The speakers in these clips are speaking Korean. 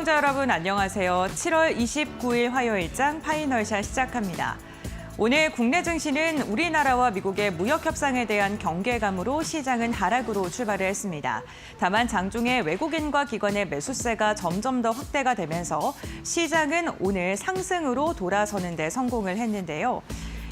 시청자 여러분 안녕하세요. 7월 29일 화요일장 파이널샷 시작합니다. 오늘 국내 증시는 우리나라와 미국의 무역 협상에 대한 경계감으로 시장은 하락으로 출발을 했습니다. 다만 장중에 외국인과 기관의 매수세가 점점 더 확대가 되면서 시장은 오늘 상승으로 돌아서는 데 성공을 했는데요.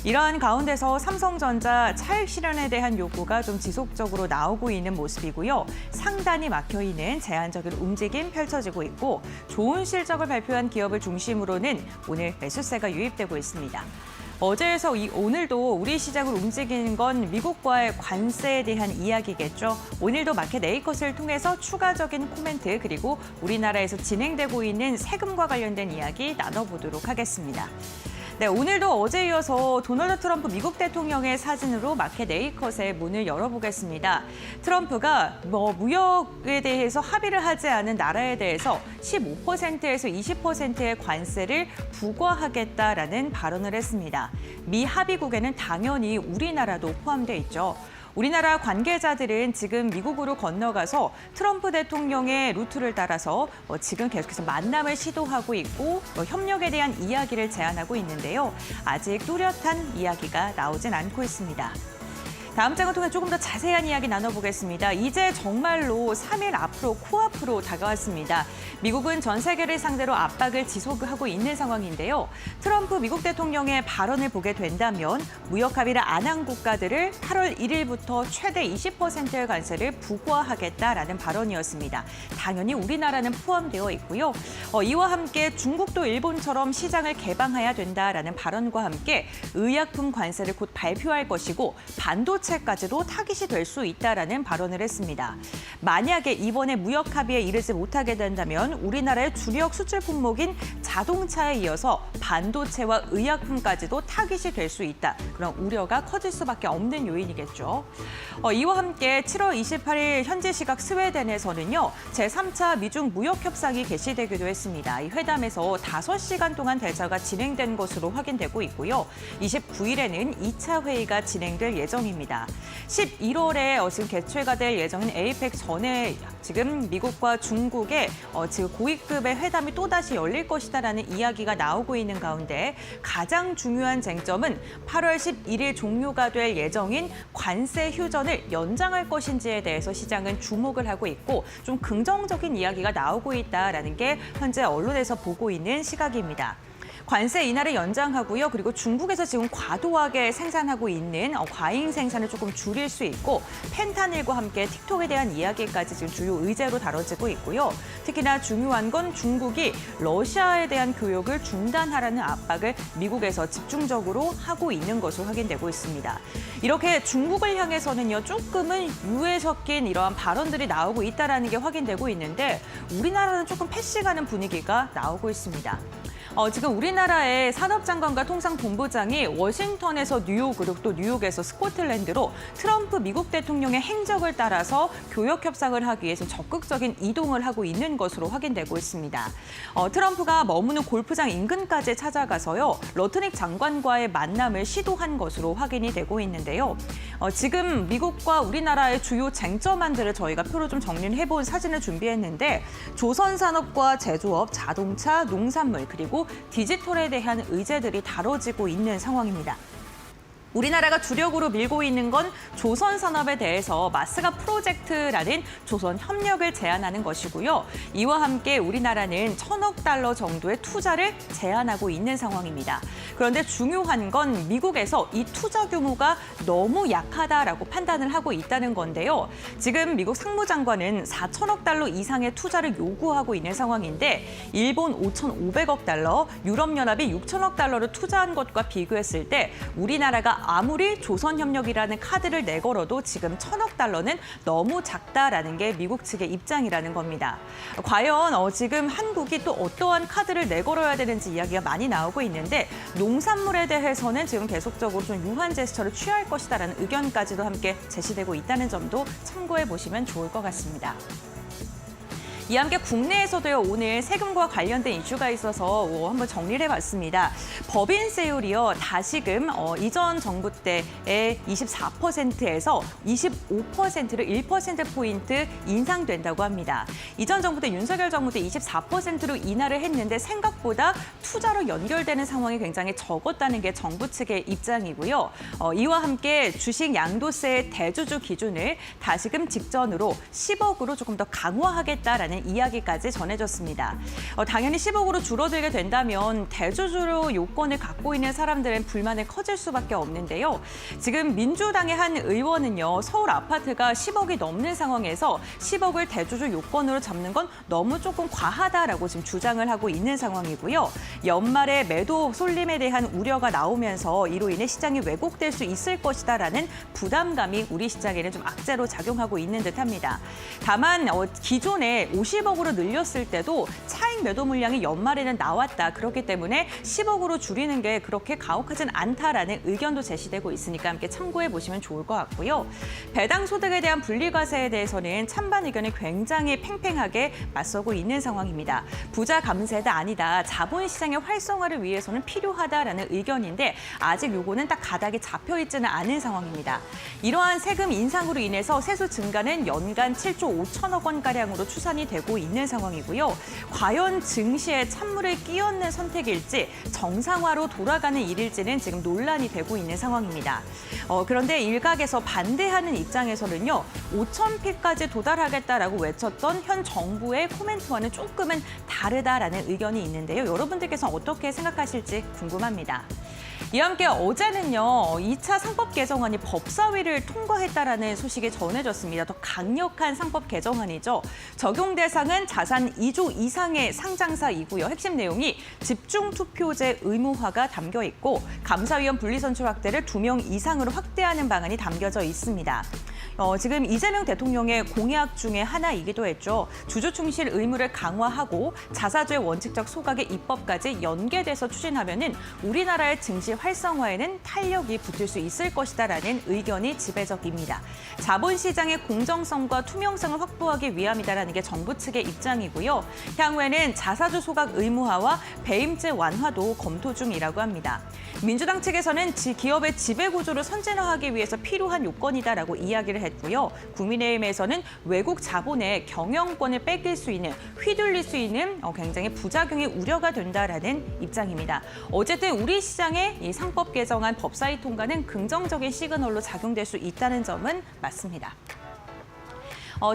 이러한 가운데서 삼성전자 차익 실현에 대한 요구가 좀 지속적으로 나오고 있는 모습이고요. 상단이 막혀있는 제한적인 움직임 펼쳐지고 있고 좋은 실적을 발표한 기업을 중심으로는 오늘 매수세가 유입되고 있습니다. 어제에서 오늘도 우리 시장을 움직이는 건 미국과의 관세에 대한 이야기겠죠. 오늘도 마켓 A컷을 통해서 추가적인 코멘트 그리고 우리나라에서 진행되고 있는 세금과 관련된 이야기 나눠보도록 하겠습니다. 네, 오늘도 어제 이어서 도널드 트럼프 미국 대통령의 사진으로 마켓 A컷의 문을 열어보겠습니다. 트럼프가 무역에 대해서 합의를 하지 않은 나라에 대해서 15%에서 20%의 관세를 부과하겠다라는 발언을 했습니다. 미 합의국에는 당연히 우리나라도 포함돼 있죠. 우리나라 관계자들은 지금 미국으로 건너가서 트럼프 대통령의 루트를 따라서 지금 계속해서 만남을 시도하고 있고 협력에 대한 이야기를 제안하고 있는데요. 아직 뚜렷한 이야기가 나오진 않고 있습니다. 다음 장을 통해 조금 더 자세한 이야기 나눠보겠습니다. 이제 정말로 3일 앞으로 코앞으로 다가왔습니다. 미국은 전 세계를 상대로 압박을 지속하고 있는 상황인데요. 트럼프 미국 대통령의 발언을 보게 된다면 무역 합의를 안 한 국가들을 8월 1일부터 최대 20%의 관세를 부과하겠다라는 발언이었습니다. 당연히 우리나라는 포함되어 있고요. 이와 함께 중국도 일본처럼 시장을 개방해야 된다라는 발언과 함께 의약품 관세를 곧 발표할 것이고 반도체까지도 타깃이 될 수 있다라는 발언을 했습니다. 만약에 이번에 무역 합의에 이르지 못하게 된다면 우리나라의 주력 수출 품목인 자동차에 이어서 반도체와 의약품까지도 타깃이 될 수 있다. 그런 우려가 커질 수밖에 없는 요인이겠죠. 이와 함께 7월 28일 현지 시각 스웨덴에서는요. 제3차 미중 무역 협상이 개시되기도 했습니다. 이 회담에서 5시간 동안 대화가 진행된 것으로 확인되고 있고요. 29일에는 2차 회의가 진행될 예정입니다. 11월에 지금 개최가 될 예정인 에이펙 전에 지금 미국과 중국의 지금 고위급의 회담이 또다시 열릴 것이다라는 이야기가 나오고 있는 가운데 가장 중요한 쟁점은 8월 11일 종료가 될 예정인 관세 휴전을 연장할 것인지에 대해서 시장은 주목을 하고 있고 좀 긍정적인 이야기가 나오고 있다라는 게 현재 언론에서 보고 있는 시각입니다. 관세 인하를 연장하고요. 그리고 중국에서 지금 과도하게 생산하고 있는 과잉 생산을 조금 줄일 수 있고 펜타닐과 함께 틱톡에 대한 이야기까지 지금 주요 의제로 다뤄지고 있고요. 특히나 중요한 건 중국이 러시아에 대한 교역을 중단하라는 압박을 미국에서 집중적으로 하고 있는 것으로 확인되고 있습니다. 이렇게 중국을 향해서는요. 조금은 유에 섞인 이러한 발언들이 나오고 있다는 게 확인되고 있는데 우리나라는 조금 패시가는 분위기가 나오고 있습니다. 지금 우리나라의 산업장관과 통상본부장이 워싱턴에서 뉴욕으로 또 뉴욕에서 스코틀랜드로 트럼프 미국 대통령의 행적을 따라서 교역 협상을 하기 위해서 적극적인 이동을 하고 있는 것으로 확인되고 있습니다. 트럼프가 머무는 골프장 인근까지 찾아가서요. 러트닉 장관과의 만남을 시도한 것으로 확인이 되고 있는데요. 지금 미국과 우리나라의 주요 쟁점안들을 저희가 표로 좀 정리를 해본 사진을 준비했는데 조선산업과 제조업, 자동차, 농산물 그리고 디지털에 대한 의제들이 다뤄지고 있는 상황입니다. 우리나라가 주력으로 밀고 있는 건 조선 산업에 대해서 마스가 프로젝트라는 조선 협력을 제안하는 것이고요. 이와 함께 우리나라는 1,000억 달러 정도의 투자를 제안하고 있는 상황입니다. 그런데 중요한 건 미국에서 이 투자 규모가 너무 약하다라고 판단을 하고 있다는 건데요. 지금 미국 상무장관은 4,000억 달러 이상의 투자를 요구하고 있는 상황인데 일본 5,500억 달러, 유럽연합이 6,000억 달러를 투자한 것과 비교했을 때 우리나라가 아무리 조선협력이라는 카드를 내걸어도 지금 1,000억 달러는 너무 작다라는 게 미국 측의 입장이라는 겁니다. 과연 지금 한국이 또 어떠한 카드를 내걸어야 되는지 이야기가 많이 나오고 있는데 농산물에 대해서는 지금 계속적으로 좀 유한 제스처를 취할 것이다라는 의견까지도 함께 제시되고 있다는 점도 참고해 보시면 좋을 것 같습니다. 이와 함께 국내에서도요, 오늘 세금과 관련된 이슈가 있어서 한번 정리를 해봤습니다. 법인세율이요, 다시금 이전 정부 때의 24%에서 25%로 1%포인트 인상된다고 합니다. 이전 정부 때 윤석열 정부 때 24%로 인하를 했는데 생각보다 투자로 연결되는 상황이 굉장히 적었다는 게 정부 측의 입장이고요. 이와 함께 주식 양도세의 대주주 기준을 다시금 직전으로 10억으로 조금 더 강화하겠다라는 이야기까지 전해졌습니다. 당연히 10억으로 줄어들게 된다면 대주주로 요건을 갖고 있는 사람들은 불만이 커질 수밖에 없는데요. 지금 민주당의 한 의원은요, 서울 아파트가 10억이 넘는 상황에서 10억을 대주주 요건으로 잡는 건 너무 조금 과하다라고 지금 주장을 하고 있는 상황이고요. 연말에 매도 쏠림에 대한 우려가 나오면서 이로 인해 시장이 왜곡될 수 있을 것이다라는 부담감이 우리 시장에는 좀 악재로 작용하고 있는 듯합니다. 다만 기존에 50억으로 늘렸을 때도 차익 매도 물량이 연말에는 나왔다. 그렇기 때문에 10억으로 줄이는 게 그렇게 가혹하진 않다라는 의견도 제시되고 있으니까 함께 참고해 보시면 좋을 것 같고요. 배당 소득에 대한 분리과세에 대해서는 찬반 의견이 굉장히 팽팽하게 맞서고 있는 상황입니다. 부자 감세다 아니다. 자본시장의 활성화를 위해서는 필요하다라는 의견인데 아직 요거는 딱 가닥이 잡혀 있지는 않은 상황입니다. 이러한 세금 인상으로 인해서 세수 증가는 연간 7조 5천억 원가량으로 추산이 되고 있는 상황이고요. 과연 증시에 찬물을 끼얹는 선택일지 정상화로 돌아가는 일일지는 지금 논란이 되고 있는 상황입니다. 그런데 일각에서 반대하는 입장에서는요, 5,000피까지 도달하겠다라고 외쳤던 현 정부의 코멘트와는 조금은 다르다라는 의견이 있는데요. 여러분들께서 어떻게 생각하실지 궁금합니다. 이와 함께 어제는요, 2차 상법 개정안이 법사위를 통과했다라는 소식이 전해졌습니다. 더 강력한 상법 개정안이죠. 적용 대상은 자산 2조 이상의 상장사이고요. 핵심 내용이 집중 투표제 의무화가 담겨 있고 감사위원 분리선출 확대를 2명 이상으로 확대하는 방안이 담겨져 있습니다. 지금 이재명 대통령의 공약 중에 하나이기도 했죠. 주주 충실 의무를 강화하고 자사주의 원칙적 소각의 입법까지 연계돼서 추진하면은 우리나라의 증시 활성화에는 탄력이 붙을 수 있을 것이다라는 의견이 지배적입니다. 자본시장의 공정성과 투명성을 확보하기 위함이다라는 게 정부 측의 입장이고요. 향후에는 자사주 소각 의무화와 배임죄 완화도 검토 중이라고 합니다. 민주당 측에서는 기업의 지배구조를 선진화하기 위해서 필요한 요건이다라고 이야기를 했고요. 국민의힘에서는 외국 자본의 경영권을 뺏길 수 있는, 휘둘릴 수 있는 굉장히 부작용이 우려가 된다라는 입장입니다. 어쨌든 우리 시장의 이 상법 개정안 법사위 통과는 긍정적인 시그널로 작용될 수 있다는 점은 맞습니다.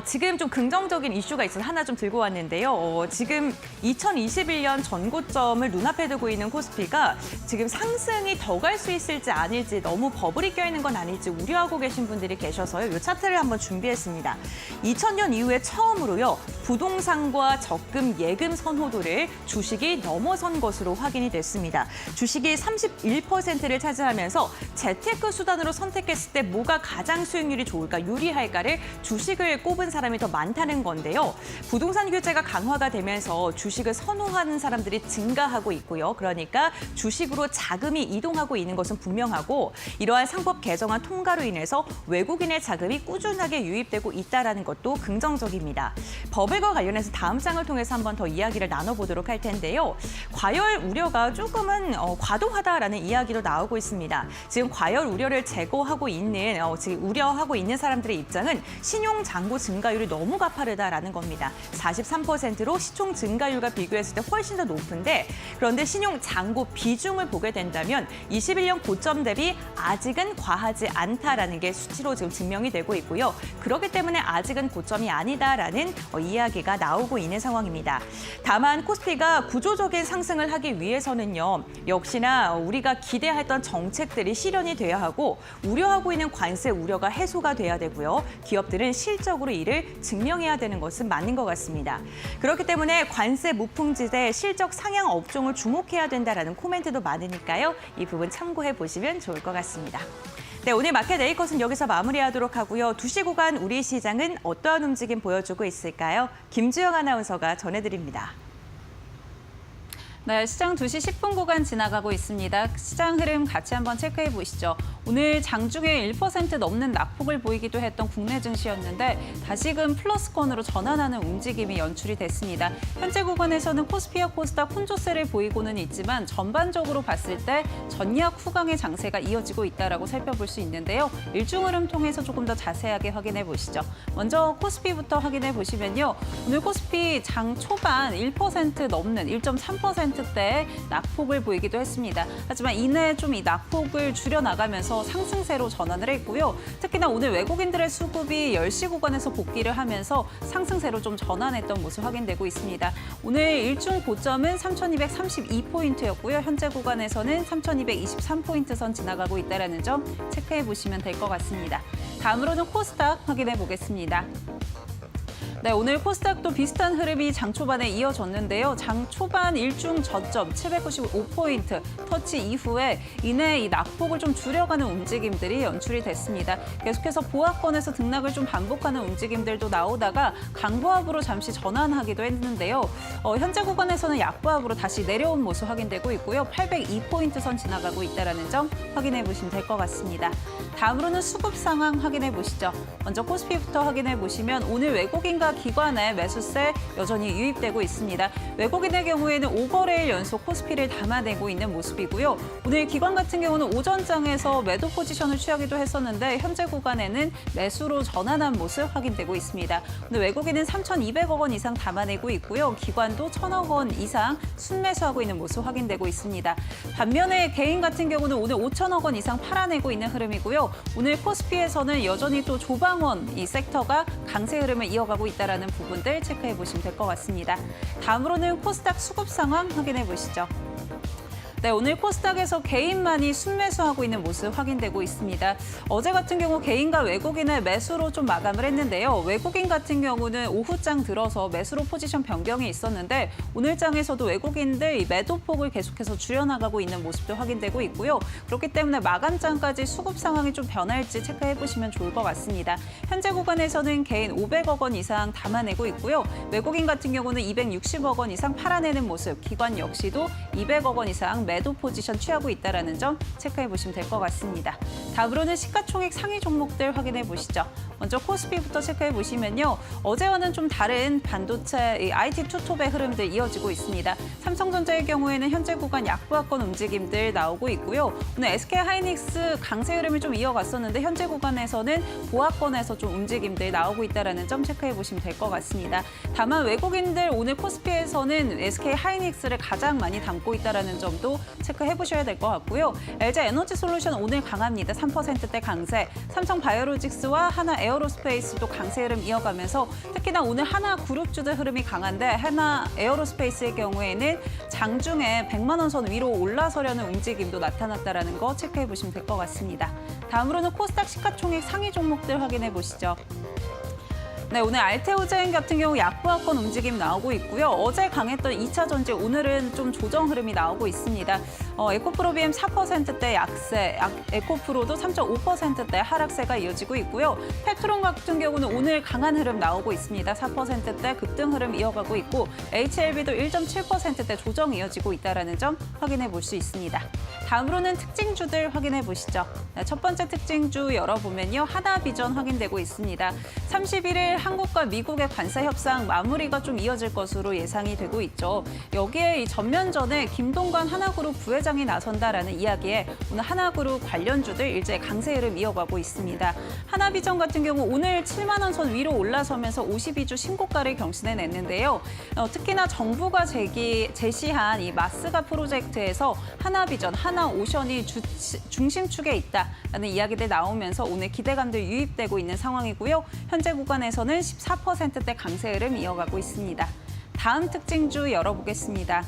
지금 좀 긍정적인 이슈가 있어서 하나 좀 들고 왔는데요. 지금 2021년 전고점을 눈앞에 두고 있는 코스피가 지금 상승이 더 갈 수 있을지 아닐지, 너무 버블이 껴있는 건 아닐지 우려하고 계신 분들이 계셔서요. 이 차트를 한번 준비했습니다. 2000년 이후에 처음으로요, 부동산과 적금, 예금 선호도를 주식이 넘어선 것으로 확인이 됐습니다. 주식이 31%를 차지하면서 재테크 수단으로 선택했을 때 뭐가 가장 수익률이 좋을까, 유리할까를 주식을 꼽은 사람이 더 많다는 건데요. 부동산 규제가 강화가 되면서 주식을 선호하는 사람들이 증가하고 있고요. 그러니까 주식으로 자금이 이동하고 있는 것은 분명하고 이러한 상법 개정안 통과로 인해서 외국인의 자금이 꾸준하게 유입되고 있다는 것도 긍정적입니다. 버블과 관련해서 다음 장을 통해서 한번 더 이야기를 나눠보도록 할 텐데요. 과열 우려가 조금은 과도하다라는 이야기도 나오고 있습니다. 지금 과열 우려를 제거하고 있는, 지금 우려하고 있는 사람들의 입장은 신용 잔고 증가율이 너무 가파르다라는 겁니다. 43%로 시총 증가율과 비교했을 때 훨씬 더 높은데, 그런데 신용 잔고 비중을 보게 된다면 21년 고점 대비 아직은 과하지 않다라는 게 수치로 지금 증명이 되고 있고요. 그렇기 때문에 아직은 고점이 아니다라는 이야기가 나오고 있는 상황입니다. 다만 코스피가 구조적인 상승을 하기 위해서는요, 역시나 우리가 기대했던 정책들이 실현이 돼야 하고 우려하고 있는 관세 우려가 해소가 돼야 되고요. 기업들은 실적으로 이를 증명해야 되는 것은 맞는 것 같습니다. 그렇기 때문에 관세 무풍지대 실적 상향 업종을 주목해야 된다라는 코멘트도 많으니까요. 이 부분 참고해 보시면 좋을 것 같습니다. 네, 오늘 마켓 에이컷은 여기서 마무리하도록 하고요. 2시 구간 우리 시장은 어떠한 움직임 보여주고 있을까요? 김주영 아나운서가 전해드립니다. 네, 시장 2시 10분 구간 지나가고 있습니다. 시장 흐름 같이 한번 체크해 보시죠. 오늘 장중에 1% 넘는 낙폭을 보이기도 했던 국내 증시였는데 다시금 플러스권으로 전환하는 움직임이 연출이 됐습니다. 현재 구간에서는 코스피와 코스닥 혼조세를 보이고는 있지만 전반적으로 봤을 때 전약 후강의 장세가 이어지고 있다고 살펴볼 수 있는데요. 일중 흐름 통해서 조금 더 자세하게 확인해 보시죠. 먼저 코스피부터 확인해 보시면요. 오늘 코스피 장 초반 1% 넘는 1.3%대의 낙폭을 보이기도 했습니다. 하지만 이내 좀 이 낙폭을 줄여나가면서 상승세로 전환을 했고요. 특히나 오늘 외국인들의 수급이 10시 구간에서 복귀를 하면서 상승세로 좀 전환했던 모습 확인되고 있습니다. 오늘 일중 고점은 3,232포인트였고요. 현재 구간에서는 3,223포인트 선 지나가고 있다는 점 체크해 보시면 될 것 같습니다. 다음으로는 코스닥 확인해 보겠습니다. 네, 오늘 코스닥도 비슷한 흐름이 장 초반에 이어졌는데요. 장 초반 일중 저점 795포인트 터치 이후에 이내 이 낙폭을 좀 줄여가는 움직임들이 연출이 됐습니다. 계속해서 보합권에서 등락을 좀 반복하는 움직임들도 나오다가 강보합으로 잠시 전환하기도 했는데요. 현재 구간에서는 약보합으로 다시 내려온 모습 확인되고 있고요. 802포인트 선 지나가고 있다는 점 확인해 보시면 될 것 같습니다. 다음으로는 수급 상황 확인해 보시죠. 먼저 코스피부터 확인해 보시면 오늘 외국인과 기관의 매수세 여전히 유입되고 있습니다. 외국인의 경우에는 5거래일 연속 코스피를 담아내고 있는 모습이고요. 오늘 기관 같은 경우는 오전장에서 매도 포지션을 취하기도 했었는데 현재 구간에는 매수로 전환한 모습 확인되고 있습니다. 오늘 외국인은 3,200억 원 이상 담아내고 있고요. 기관도 1,000억 원 이상 순매수하고 있는 모습 확인되고 있습니다. 반면에 개인 같은 경우는 오늘 5,000억 원 이상 팔아내고 있는 흐름이고요. 오늘 코스피에서는 여전히 또 조방원 이 섹터가 강세 흐름을 이어가고 있다는 부분들 체크해 보시면 될 것 같습니다. 다음으로는 코스닥 수급 상황 확인해 보시죠. 네, 오늘 코스닥에서 개인만이 순매수하고 있는 모습 확인되고 있습니다. 어제 같은 경우 개인과 외국인의 매수로 좀 마감을 했는데요. 외국인 같은 경우는 오후장 들어서 매수로 포지션 변경이 있었는데 오늘 장에서도 외국인들 매도폭을 계속해서 줄여나가고 있는 모습도 확인되고 있고요. 그렇기 때문에 마감장까지 수급 상황이 좀 변할지 체크해 보시면 좋을 것 같습니다. 현재 구간에서는 개인 500억 원 이상 담아내고 있고요. 외국인 같은 경우는 260억 원 이상 팔아내는 모습, 기관 역시도 200억 원 이상 매도 포지션 취하고 있다는 점 체크해 보시면 될 것 같습니다. 다음으로는 시가총액 상위 종목들 확인해 보시죠. 먼저 코스피부터 체크해 보시면요. 어제와는 좀 다른 반도체 IT 투톱의 흐름들 이어지고 있습니다. 삼성전자의 경우에는 현재 구간 약보합권 움직임들 나오고 있고요. 오늘 SK하이닉스 강세 흐름을 좀 이어갔었는데 현재 구간에서는 보합권에서 좀 움직임들 나오고 있다는 점 체크해 보시면 될 것 같습니다. 다만 외국인들 오늘 코스피에서는 SK하이닉스를 가장 많이 담고 있다는 점도 체크해 보셔야 될 것 같고요. LG에너지솔루션 오늘 강합니다. 3%대 강세. 삼성바이오로직스와 하나에어로스페이스도 강세 흐름 이어가면서 특히나 오늘 하나그룹주들 흐름이 강한데 하나에어로스페이스의 경우에는 장중에 100만 원 선 위로 올라서려는 움직임도 나타났다는 거 체크해 보시면 될 것 같습니다. 다음으로는 코스닥 시가총액 상위 종목들 확인해 보시죠. 네, 오늘 알테오젠 같은 경우 약보합권 움직임 나오고 있고요. 어제 강했던 2차 전지 오늘은 좀 조정 흐름이 나오고 있습니다. 에코프로비엠 4%대 약세, 에코프로도 3.5%대 하락세가 이어지고 있고요. 페트론 같은 경우는 오늘 강한 흐름 나오고 있습니다. 4%대 급등 흐름 이어가고 있고 HLB도 1.7%대 조정 이어지고 있다는 점 확인해 볼 수 있습니다. 다음으로는 특징주들 확인해 보시죠. 네, 첫 번째 특징주 열어보면요. 하나비전 확인되고 있습니다. 31일 한국과 미국의 관세 협상 마무리가 좀 이어질 것으로 예상이 되고 있죠. 여기에 이 전면전에 김동관 하나그룹 부회장이 나선다라는 이야기에 오늘 하나그룹 관련주들 일제 강세 흐름 이어가고 있습니다. 하나비전 같은 경우 오늘 7만 원 선 위로 올라서면서 52주 신고가를 경신해냈는데요. 특히나 정부가 제시한 이 마스가 프로젝트에서 하나비전, 하나오션이 중심축에 있다라는 이야기들 나오면서 오늘 기대감들 유입되고 있는 상황이고요. 현재 구간에서는 14%대 강세 흐름 이어가고 있습니다. 다음 특징주 열어보겠습니다.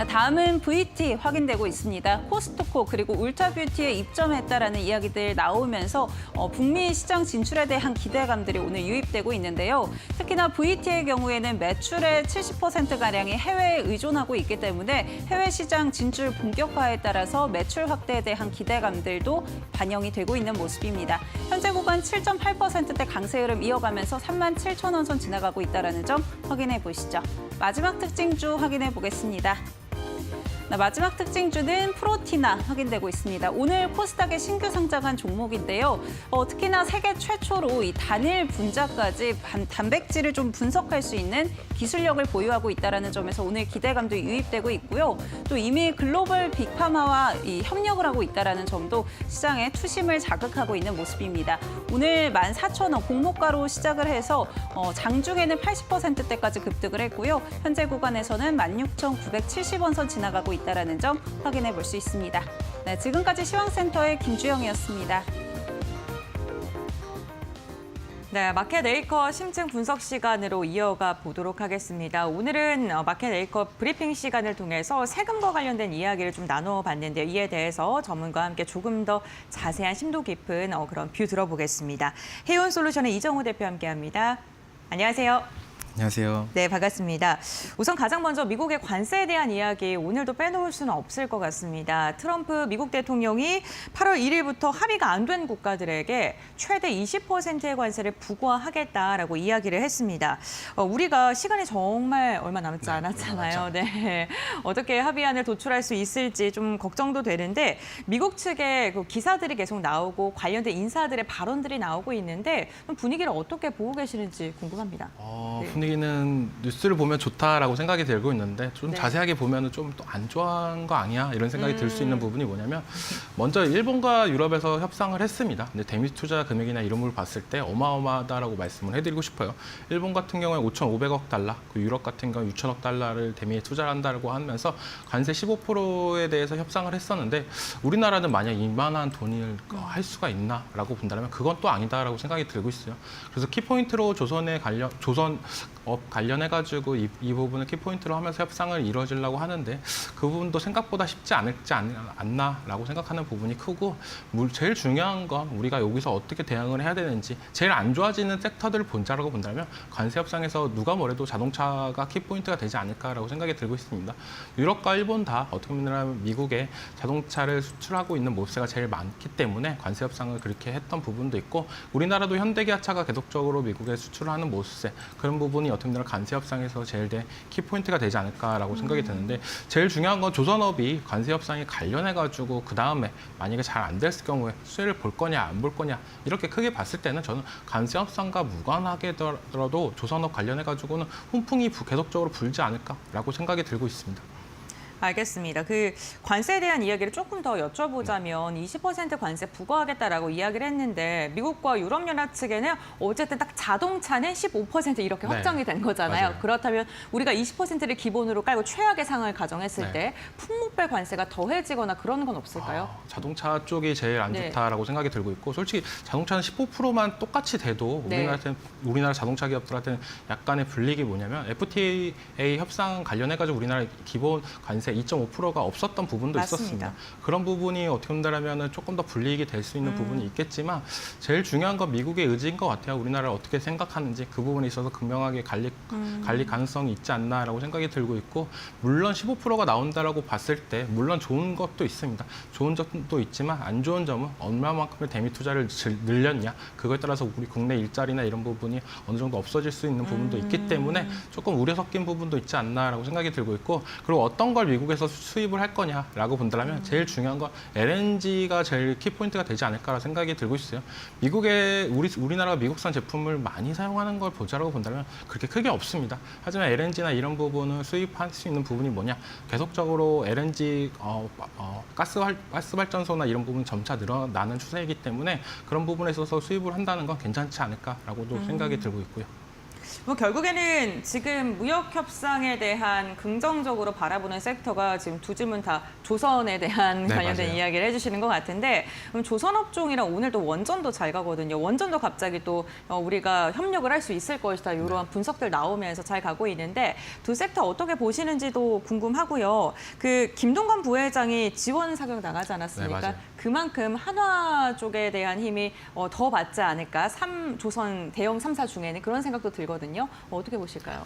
다음은 VT 확인되고 있습니다. 코스트코 그리고 울타뷰티에 입점했다라는 이야기들 나오면서 북미 시장 진출에 대한 기대감들이 오늘 유입되고 있는데요. 특히나 VT의 경우에는 매출의 70%가량이 해외에 의존하고 있기 때문에 해외 시장 진출 본격화에 따라서 매출 확대에 대한 기대감들도 반영이 되고 있는 모습입니다. 현재 구간 7.8%대 강세 흐름 이어가면서 37,000원 선 지나가고 있다는 점 확인해 보시죠. 마지막 특징주 확인해 보겠습니다. 마지막 특징주는 프로티나 확인되고 있습니다. 오늘 코스닥에 신규 상장한 종목인데요. 특히나 세계 최초로 이 단일 분자까지 단백질을 좀 분석할 수 있는 기술력을 보유하고 있다는 점에서 오늘 기대감도 유입되고 있고요. 또 이미 글로벌 빅파마와 협력을 하고 있다는 점도 시장의 투심을 자극하고 있는 모습입니다. 오늘 14,000원 공모가로 시작을 해서 장중에는 80%대까지 급등을 했고요. 현재 구간에서는 16,970원 선 지나가고 있다는 점 확인해 볼 수 있습니다. 네, 지금까지 시황센터의 김주영이었습니다. 네, 마켓 에이커 심층 분석 시간으로 이어가 보도록 하겠습니다. 오늘은 마켓 에이커 브리핑 시간을 통해서 세금과 관련된 이야기를 좀 나눠봤는데요. 이에 대해서 전문가와 함께 조금 더 자세한 심도 깊은 그런 뷰 들어보겠습니다. 해운솔루션의 이정우 대표 함께합니다. 안녕하세요. 안녕하세요. 네, 반갑습니다. 우선 가장 먼저 미국의 관세에 대한 이야기 오늘도 빼놓을 수는 없을 것 같습니다. 트럼프 미국 대통령이 8월 1일부터 합의가 안 된 국가들에게 최대 20%의 관세를 부과하겠다라고 이야기를 했습니다. 우리가 시간이 정말 얼마 남지 않았잖아요. 네, 어떻게 합의안을 도출할 수 있을지 좀 걱정도 되는데 미국 측의 그 기사들이 계속 나오고 관련된 인사들의 발언들이 나오고 있는데 분위기를 어떻게 보고 계시는지 궁금합니다. 분위기는 뉴스를 보면 좋다라고 생각이 들고 있는데 좀 네. 자세하게 보면 좀 또 안 좋아한 거 아니야 이런 생각이 들 수 있는 부분이 뭐냐면 먼저 일본과 유럽에서 협상을 했습니다. 근데 대미 투자 금액이나 이런 걸 봤을 때 어마어마하다라고 말씀을 해드리고 싶어요. 일본 같은 경우에 5,500억 달러, 그 유럽 같은 경우 6천억 달러를 대미에 투자를 한다고 하면서 관세 15%에 대해서 협상을 했었는데 우리나라는 만약 이만한 돈을 할 수가 있나라고 본다면 그건 또 아니다라고 생각이 들고 있어요. 그래서 키포인트로 조선업 관련해가지고 이 부분을 키포인트로 하면서 협상을 이루어지려고 하는데 그 부분도 생각보다 쉽지 않나라고 생각하는 부분이 크고 제일 중요한 건 우리가 여기서 어떻게 대응을 해야 되는지 제일 안 좋아지는 섹터들을 본다라고 본다면 관세 협상에서 누가 뭐래도 자동차가 키포인트가 되지 않을까라고 생각이 들고 있습니다. 유럽과 일본 다 어떻게 보면 미국에 자동차를 수출하고 있는 모세가 제일 많기 때문에 관세 협상을 그렇게 했던 부분도 있고 우리나라도 현대기아차가 계속적으로 미국에 수출을 하는 모세 그런 부분이 어떻게 보면 관세 협상에서 제일 키포인트가 되지 않을까라고 생각이 드는데 제일 중요한 건 조선업이 관세 협상에 관련해가지고 그 다음에 만약에 잘 안 됐을 경우에 수혜를 볼 거냐 안 볼 거냐 이렇게 크게 봤을 때는 저는 관세 협상과 무관하게더라도 조선업 관련해가지고는 훈풍이 계속적으로 불지 않을까라고 생각이 들고 있습니다. 알겠습니다. 그 관세에 대한 이야기를 조금 더 여쭤보자면 20% 관세 부과하겠다라고 이야기를 했는데 미국과 유럽연합 측에는 어쨌든 딱 자동차는 15% 이렇게 확정이 된 거잖아요. 맞아요. 그렇다면 우리가 20%를 기본으로 깔고 최악의 상황을 가정했을 네. 때 품목별 관세가 더해지거나 그런 건 없을까요? 자동차 쪽이 제일 안 네. 좋다라고 생각이 들고 있고 솔직히 자동차는 15%만 똑같이 돼도 네. 우리나라 자동차 기업들한테는 약간의 불이익이 뭐냐면 FTA 협상 관련해가지고 우리나라 기본 관세 2.5%가 없었던 부분도 맞습니다. 있었습니다. 그런 부분이 어떻게 본다면 조금 더 불이익이 될 수 있는 부분이 있겠지만 제일 중요한 건 미국의 의지인 것 같아요. 우리나라를 어떻게 생각하는지 그 부분에 있어서 분명하게 갈릴 가능성이 있지 않나라고 생각이 들고 있고 물론 15%가 나온다라고 봤을 때 물론 좋은 것도 있습니다. 좋은 점도 있지만 안 좋은 점은 얼마만큼의 대미 투자를 늘렸냐 그거에 따라서 우리 국내 일자리나 이런 부분이 어느 정도 없어질 수 있는 부분도 있기 때문에 조금 우려 섞인 부분도 있지 않나라고 생각이 들고 있고 그리고 어떤 걸 미국에서 수입을 할 거냐라고 본다면 제일 중요한 건 LNG가 제일 키포인트가 되지 않을까라는 생각이 들고 있어요. 우리나라가 미국산 제품을 많이 사용하는 걸 보자라고 본다면 그렇게 크게 없습니다. 하지만 LNG나 이런 부분을 수입할 수 있는 부분이 뭐냐? 계속적으로 LNG 가스 발전소나 이런 부분 점차 늘어나는 추세이기 때문에 그런 부분에 있어서 수입을 한다는 건 괜찮지 않을까라고도 생각이 들고 있고요. 뭐 결국에는 지금 무역 협상에 대한 긍정적으로 바라보는 섹터가 지금 두 질문 다 조선에 대한 네, 관련된 맞아요. 이야기를 해주시는 것 같은데 그럼 조선업종이랑 오늘 또 원전도 잘 가거든요. 원전도 갑자기 또 우리가 협력을 할 수 있을 것이다 이러한 분석들 나오면서 잘 가고 있는데 두 섹터 어떻게 보시는지도 궁금하고요. 그 김동관 부회장이 지원 사격 나가지 않았습니까? 네, 맞아요. 그만큼 한화 쪽에 대한 힘이 더 받지 않을까? 조선 대형 3사 중에는 그런 생각도 들거든요. 있거든요. 어떻게 보실까요?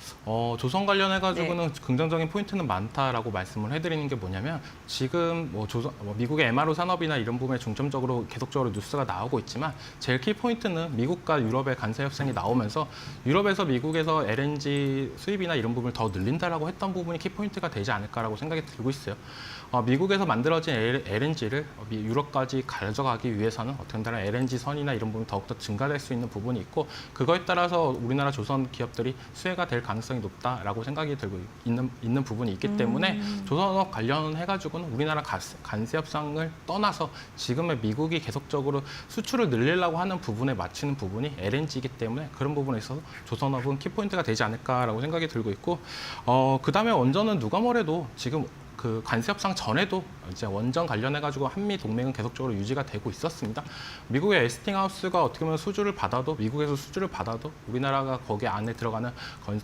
조선 관련해가지고는 네. 긍정적인 포인트는 많다라고 말씀을 해드리는 게 뭐냐면 지금 미국의 MRO 산업이나 이런 부분에 중점적으로 계속적으로 뉴스가 나오고 있지만 제일 키 포인트는 미국과 유럽의 관세 협상이 나오면서 유럽에서 미국에서 LNG 수입이나 이런 부분을 더 늘린다라고 했던 부분이 키 포인트가 되지 않을까라고 생각이 들고 있어요. 미국에서 만들어진 LNG를 유럽까지 가져가기 위해서는 어떻게 보면 LNG 선이나 이런 부분이 더욱더 증가될 수 있는 부분이 있고 그거에 따라서 우리나라 조선 기업들이 수혜가 될 가능성이 높다라고 생각이 들고 있는 부분이 있기 때문에 조선업 관련해가지고는 우리나라 관세 협상을 떠나서 지금의 미국이 계속적으로 수출을 늘리려고 하는 부분에 맞추는 부분이 LNG이기 때문에 그런 부분에 있어서 조선업은 키포인트가 되지 않을까라고 생각이 들고 있고 그다음에 원전은 누가 뭐래도 지금 그 관세 협상 전에도 이제 원전 관련해가지고 한미 동맹은 계속적으로 유지가 되고 있었습니다. 미국의 에스팅하우스가 어떻게 보면 수주를 받아도 미국에서 수주를 받아도 우리나라가 거기 안에 들어가는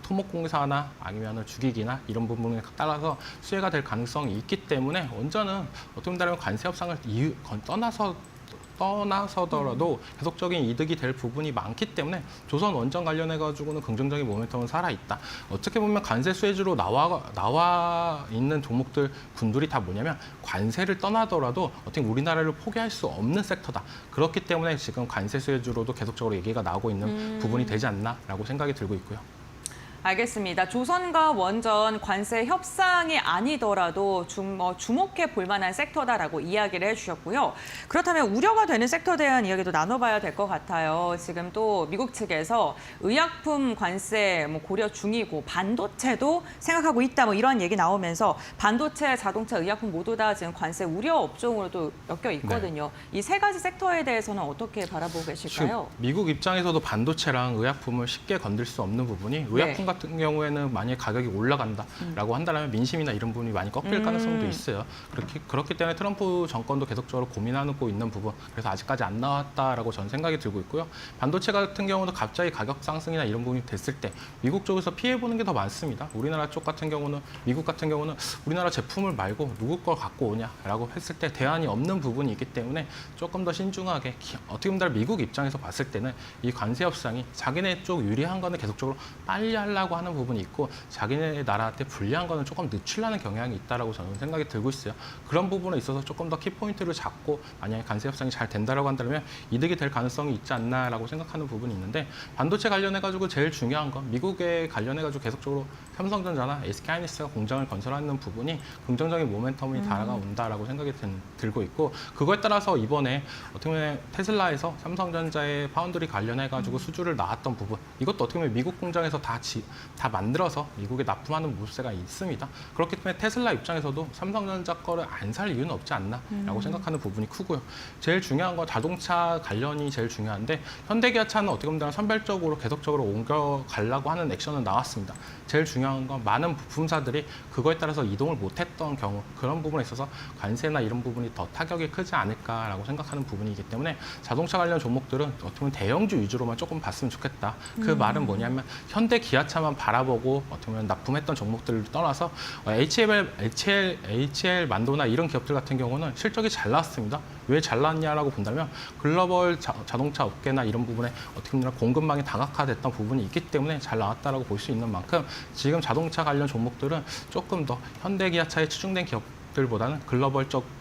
토목공사나 아니면 주기기나 이런 부분에 따라서 수혜가 될 가능성이 있기 때문에 원전은 어떻게 보면 관세 협상을 떠나서더라도 계속적인 이득이 될 부분이 많기 때문에 조선 원전 관련해가지고는 긍정적인 모멘텀은 살아있다. 어떻게 보면 관세 수혜주로 나와 있는 종목들 군들이 다 뭐냐면 관세를 떠나더라도 어떻게 우리나라를 포기할 수 없는 섹터다. 그렇기 때문에 지금 관세 수혜주로도 계속적으로 얘기가 나오고 있는 부분이 되지 않나라고 생각이 들고 있고요. 알겠습니다. 조선과 원전 관세 협상이 아니더라도 주목해 볼 만한 섹터다라고 이야기를 해주셨고요. 그렇다면 우려가 되는 섹터에 대한 이야기도 나눠봐야 될 것 같아요. 지금 또 미국 측에서 의약품 관세 고려 중이고 반도체도 생각하고 있다 이런 얘기 나오면서 반도체, 자동차, 의약품 모두 다 지금 관세 우려 업종으로도 엮여 있거든요. 이 세 가지 섹터에 대해서는 어떻게 바라보고 계실까요? 지금 미국 입장에서도 반도체랑 의약품을 쉽게 건들 수 없는 부분이 의약품 같은 경우에는 만약에 가격이 올라간다라고 한다면 민심이나 이런 부분이 많이 꺾일 가능성도 있어요. 그렇기 때문에 트럼프 정권도 계속적으로 고민하고 있는 부분. 그래서 아직까지 안 나왔다라고 저는 생각이 들고 있고요. 반도체 같은 경우도 갑자기 가격 상승이나 이런 부분이 됐을 때 미국 쪽에서 피해 보는 게 더 많습니다. 우리나라 쪽 같은 경우는 미국 같은 경우는 우리나라 제품을 말고 누구 걸 갖고 오냐라고 했을 때 대안이 없는 부분이 있기 때문에 조금 더 신중하게 어떻게 보면 미국 입장에서 봤을 때는 이 관세 협상이 자기네 쪽 유리한 거는 계속적으로 빨리 하려고 하는 부분이 있고 자기네 나라한테 불리한 거는 조금 늦추려는 경향이 있다라고 저는 생각이 들고 있어요. 그런 부분에 있어서 조금 더 키포인트를 잡고 만약에 관세 협상이 잘 된다라고 한다면 이득이 될 가능성이 있지 않나라고 생각하는 부분이 있는데 반도체 관련해가지고 제일 중요한 건 미국에 관련해가지고 계속적으로 삼성전자나 SK하이닉스가 공장을 건설하는 부분이 긍정적인 모멘텀이 다가온다라고 생각이 들고 있고 그거에 따라서 이번에 어떻게 보면 테슬라에서 삼성전자의 파운드리 관련해가지고 수주를 나왔던 부분 이것도 어떻게 보면 미국 공장에서 다 만들어서 미국에 납품하는 모습세가 있습니다. 그렇기 때문에 테슬라 입장에서도 삼성전자 거를 안 살 이유는 없지 않나라고 생각하는 부분이 크고요. 제일 중요한 건 자동차 관련이 제일 중요한데 현대기아차는 어떻게 보면 선별적으로 계속적으로 옮겨가려고 하는 액션은 나왔습니다. 제일 중요한 건 많은 부품사들이 그거에 따라서 이동을 못했던 경우 그런 부분에 있어서 관세나 이런 부분이 더 타격이 크지 않을까라고 생각하는 부분이기 때문에 자동차 관련 종목들은 어떻게 보면 대형주 위주로만 조금 봤으면 좋겠다. 그 말은 뭐냐면 현대 기아차만 바라보고 어떻게 보면 납품했던 종목들을 떠나서 HL 만도나 이런 기업들 같은 경우는 실적이 잘 나왔습니다. 왜 잘 나왔냐라고 본다면 글로벌 자동차 업계나 이런 부분에 어떻게 보면 공급망이 다각화됐던 부분이 있기 때문에 잘 나왔다라고 볼 수 있는 만큼 지금 자동차 관련 종목들은 조금 더 현대 기아차에 치중된 기업들보다는 글로벌적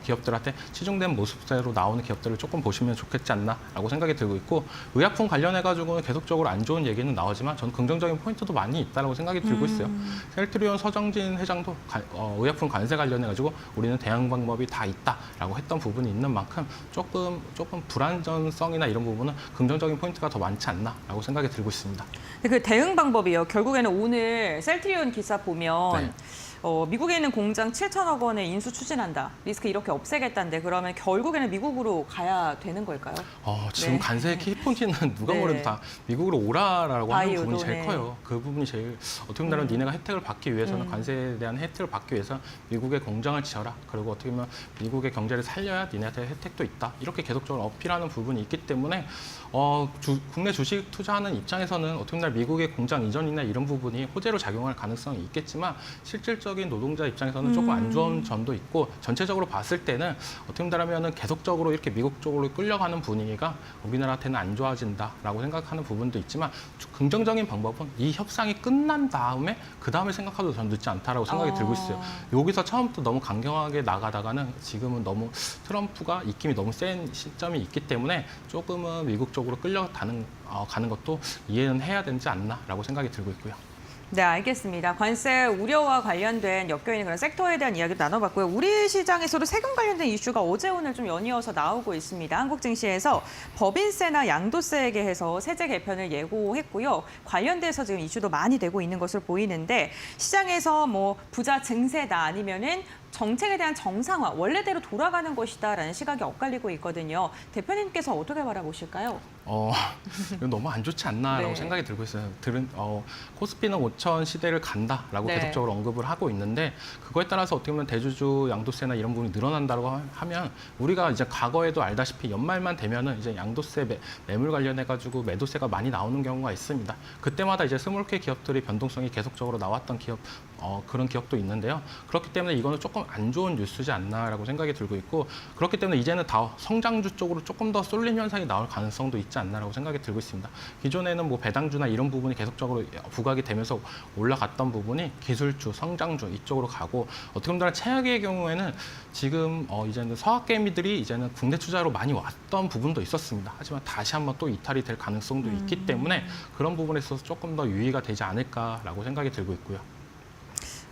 기업들한테 치중된 모습대로 나오는 기업들을 조금 보시면 좋겠지 않나라고 생각이 들고 있고 의약품 관련해가지고는 계속적으로 안 좋은 얘기는 나오지만 저는 긍정적인 포인트도 많이 있다고 생각이 들고 있어요. 셀트리온 서정진 회장도 의약품 관세 관련해가지고 우리는 대응 방법이 다 있다라고 했던 부분이 있는 만큼 조금 불안전성이나 이런 부분은 긍정적인 포인트가 더 많지 않나라고 생각이 들고 있습니다. 그 대응 방법이요. 결국에는 오늘 셀트리온 기사 보면 미국에 있는 공장 7천억 원의 인수 추진한다. 리스크 이렇게 없애겠다는데 그러면 결국에는 미국으로 가야 되는 걸까요? 지금 관세 키포인트는 누가 뭐래도 다 미국으로 오라라고 하는 부분이 제일 커요. 그 부분이 제일 어떻게 보면 니네가 혜택을 받기 위해서는 관세에 대한 혜택을 받기 위해서 미국의 공장을 지어라. 그리고 어떻게 보면 미국의 경제를 살려야 니네한테 혜택도 있다. 이렇게 계속적으로 어필하는 부분이 있기 때문에 국내 주식 투자하는 입장에서는 어떻게 보면 미국의 공장 이전이나 이런 부분이 호재로 작용할 가능성이 있겠지만 실질적으로 일반적인 노동자 입장에서는 조금 안 좋은 점도 있고 전체적으로 봤을 때는 어떻게 보면 계속적으로 이렇게 미국 쪽으로 끌려가는 분위기가 우리나라한테는 안 좋아진다라고 생각하는 부분도 있지만 긍정적인 방법은 이 협상이 끝난 다음에 그 다음에 생각하도 전 늦지 않다라고 생각이 들고 있어요. 여기서 처음부터 너무 강경하게 나가다가는 지금은 너무 트럼프가 입김이 너무 센 시점이 있기 때문에 조금은 미국 쪽으로 끌려가는 가는 것도 이해는 해야 되지 않나라고 생각이 들고 있고요. 네, 알겠습니다. 관세 우려와 관련된 엮여있는 그런 섹터에 대한 이야기도 나눠봤고요. 우리 시장에서도 세금 관련된 이슈가 어제 오늘 좀 연이어서 나오고 있습니다. 한국 증시에서 법인세나 양도세에 대해서 세제 개편을 예고했고요. 관련돼서 지금 이슈도 많이 되고 있는 것으로 보이는데 시장에서 뭐 부자 증세다 아니면은 정책에 대한 정상화, 원래대로 돌아가는 것이다라는 시각이 엇갈리고 있거든요. 대표님께서 어떻게 바라보실까요? 이건 너무 안 좋지 않나라고 네. 생각이 들고 있어요. 코스피는 5천 시대를 간다라고 네. 계속적으로 언급을 하고 있는데 그거에 따라서 어떻게 보면 대주주 양도세나 이런 부분이 늘어난다고 하면 우리가 이제 과거에도 알다시피 연말만 되면은 이제 양도세 매물 관련해가지고 매도세가 많이 나오는 경우가 있습니다. 그때마다 이제 스몰캡 기업들이 변동성이 계속적으로 나왔던 그런 기업도 있는데요. 그렇기 때문에 이거는 조금 안 좋은 뉴스지 않나라고 생각이 들고 있고 그렇기 때문에 이제는 다 성장주 쪽으로 조금 더 쏠림 현상이 나올 가능성도 있지 않나라고 생각이 들고 있습니다. 기존에는 뭐 배당주나 이런 부분이 계속적으로 부각이 되면서 올라갔던 부분이 기술주, 성장주 이쪽으로 가고 어떻게 보면 최악의 경우에는 지금 이제는 서학개미들이 이제는 국내 투자로 많이 왔던 부분도 있었습니다. 하지만 다시 한번 또 이탈이 될 가능성도 있기 때문에 그런 부분에 있어서 조금 더 유의가 되지 않을까라고 생각이 들고 있고요.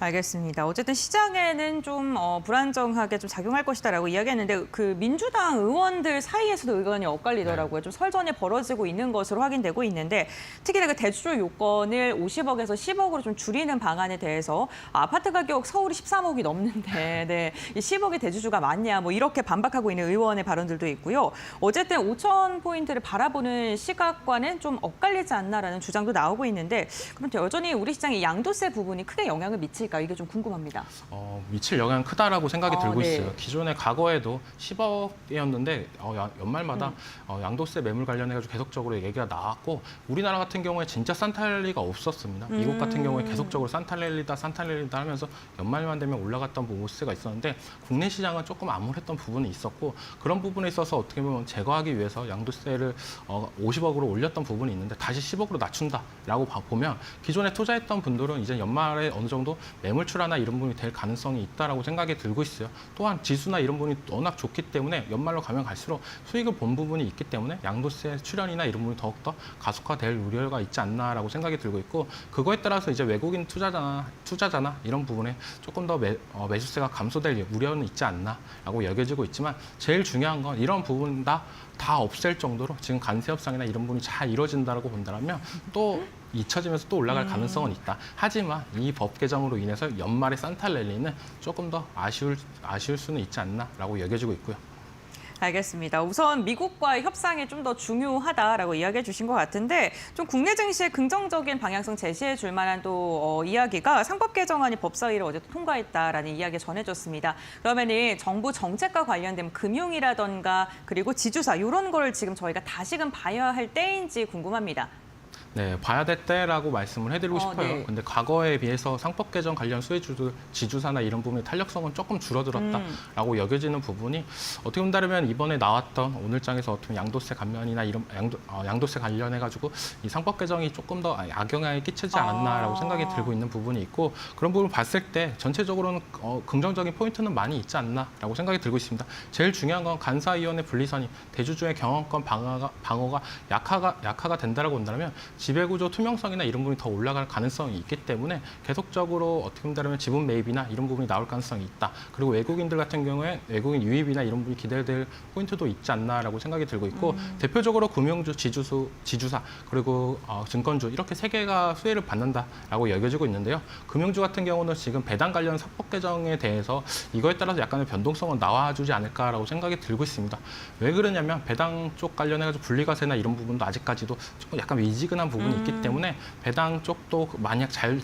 알겠습니다. 어쨌든 시장에는 좀 불안정하게 좀 작용할 것이다라고 이야기했는데 그 민주당 의원들 사이에서도 의견이 엇갈리더라고요. 좀 설전이 벌어지고 있는 것으로 확인되고 있는데 특히나 그 대주주 요건을 50억에서 10억으로 좀 줄이는 방안에 대해서 아파트 가격 서울이 13억이 넘는데 네, 이 10억의 대주주가 많냐 뭐 이렇게 반박하고 있는 의원의 발언들도 있고요. 어쨌든 5천 포인트를 바라보는 시각과는 좀 엇갈리지 않나라는 주장도 나오고 있는데 그럼 여전히 우리 시장의 양도세 부분이 크게 영향을 미칠까? 이게 좀 궁금합니다. 미칠 영향은 크다라고 생각이 들고 네. 있어요. 기존에 과거에도 10억이었는데 연말마다 양도세 매물 관련해가지고 계속적으로 얘기가 나왔고 우리나라 같은 경우에 진짜 산타랠리가 없었습니다. 미국 같은 경우에 계속적으로 산타랠리다 하면서 연말만 되면 올라갔던 모습가 있었는데 국내 시장은 조금 암울했던 부분이 있었고 그런 부분에 있어서 어떻게 보면 제거하기 위해서 양도세를 50억으로 올렸던 부분이 있는데 다시 10억으로 낮춘다라고 보면 기존에 투자했던 분들은 이제 연말에 어느 정도 매물 출하나 이런 부분이 될 가능성이 있다라고 생각이 들고 있어요. 또한 지수나 이런 부분이 워낙 좋기 때문에 연말로 가면 갈수록 수익을 본 부분이 있기 때문에 양도세 출현이나 이런 부분이 더욱더 가속화될 우려가 있지 않나라고 생각이 들고 있고 그거에 따라서 이제 외국인 투자자나 이런 부분에 조금 더 매수세가 감소될 우려는 있지 않나라고 여겨지고 있지만 제일 중요한 건 이런 부분 다 없앨 정도로 지금 관세 협상이나 이런 부분이 잘 이루어진다라고 본다면 또 잊혀지면서 또 올라갈 가능성은 있다. 하지만 이 법 개정으로 인해서 연말의 산타랠리는 조금 더 아쉬울 수는 있지 않나라고 여겨지고 있고요. 알겠습니다. 우선 미국과의 협상이 좀 더 중요하다라고 이야기해 주신 것 같은데 좀 국내 증시의 긍정적인 방향성 제시해 줄 만한 또 이야기가 상법 개정안이 법사위를 어제 통과했다라는 이야기 전해졌습니다. 그러면은 정부 정책과 관련된 금융이라던가 그리고 지주사 이런 걸 지금 저희가 다시금 봐야 할 때인지 궁금합니다. 네, 봐야 될 때라고 말씀을 해드리고 싶어요. 네. 근데 과거에 비해서 상법 개정 관련 수혜주들, 지주사나 이런 부분의 탄력성은 조금 줄어들었다라고 여겨지는 부분이 어떻게 본다면 이번에 나왔던 오늘장에서 어떻게 양도세 감면이나 이런 양도세 관련해가지고 이 상법 개정이 조금 더 악영향을 끼치지 않았나라고 생각이 들고 있는 부분이 있고 그런 부분을 봤을 때 전체적으로는 긍정적인 포인트는 많이 있지 않나라고 생각이 들고 있습니다. 제일 중요한 건 간사위원회 분리선이 대주주의 경영권 방어가 약화가 된다라고 본다면 지배구조 투명성이나 이런 부분이 더 올라갈 가능성이 있기 때문에 계속적으로 어떻게 본다면 지분 매입이나 이런 부분이 나올 가능성이 있다. 그리고 외국인들 같은 경우에 외국인 유입이나 이런 부분이 기대될 포인트도 있지 않나라고 생각이 들고 있고 대표적으로 금융주, 지주사 그리고 증권주 이렇게 세 개가 수혜를 받는다라고 여겨지고 있는데요. 금융주 같은 경우는 지금 배당 관련 사법 개정에 대해서 이거에 따라서 약간의 변동성은 나와주지 않을까라고 생각이 들고 있습니다. 왜 그러냐면 배당 쪽 관련해가지고 분리과세나 이런 부분도 아직까지도 조금 약간 미지근한 부분이 있기 때문에 배당 쪽도 만약 잘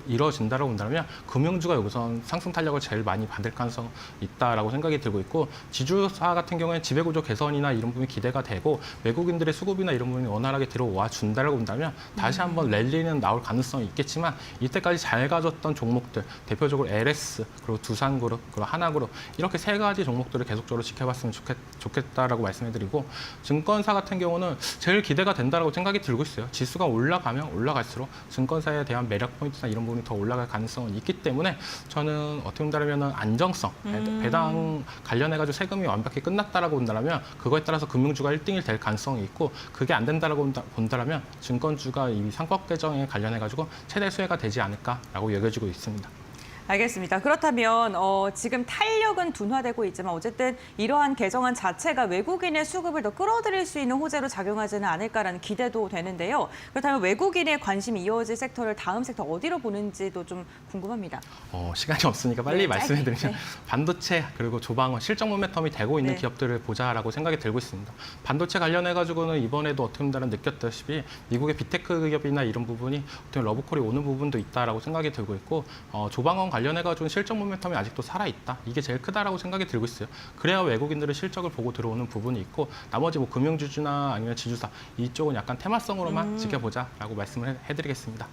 이루어진다라고 본다면 금융주가 여기서 상승 탄력을 제일 많이 받을 가능성이 있다라고 생각이 들고 있고 지주사 같은 경우에 지배구조 개선이나 이런 부분이 기대가 되고 외국인들의 수급이나 이런 부분이 원활하게 들어와 준다라고 본다면 다시 한번 랠리는 나올 가능성이 있겠지만 이때까지 잘 가졌던 종목들 대표적으로 LS 그리고 두산그룹 그리고 하나그룹 이렇게 세 가지 종목들을 계속적으로 지켜봤으면 좋겠다라고 말씀해드리고 증권사 같은 경우는 제일 기대가 된다라고 생각이 들고 있어요. 지수가 올라가면 올라갈수록 증권사에 대한 매력 포인트나 이런 부분이 더 올라갈 가능성은 있기 때문에 저는 어떻게 본다면 안정성, 배당 관련해가지고 세금이 완벽히 끝났다라고 본다면 그거에 따라서 금융주가 1등이 될 가능성이 있고 그게 안 된다라고 본다면 증권주가 이 상법 개정에 관련해가지고 최대 수혜가 되지 않을까라고 여겨지고 있습니다. 알겠습니다. 그렇다면 지금 탄력은 둔화되고 있지만 어쨌든 이러한 개정안 자체가 외국인의 수급을 더 끌어들일 수 있는 호재로 작용하지는 않을까라는 기대도 되는데요. 그렇다면 외국인의 관심이 이어질 섹터를 다음 섹터 어디로 보는지도 좀 궁금합니다. 시간이 없으니까 빨리 네, 말씀해드리면 짧게. 네. 반도체 그리고 조방원 실적 모멘텀이 되고 있는 네. 기업들을 보자라고 생각이 들고 있습니다. 반도체 관련해가지고는 이번에도 어떻게 보면 느꼈다시피 미국의 빅테크 기업이나 이런 부분이 어떻게 러브콜이 오는 부분도 있다라고 생각이 들고 있고 조방원 관련해가지고 실적 모멘텀이 아직도 살아있다. 이게 제일 크다라고 생각이 들고 있어요. 그래야 외국인들은 실적을 보고 들어오는 부분이 있고 나머지 뭐 금융주주나 아니면 지주사 이쪽은 약간 테마성으로만 지켜보자라고 말씀을 해드리겠습니다.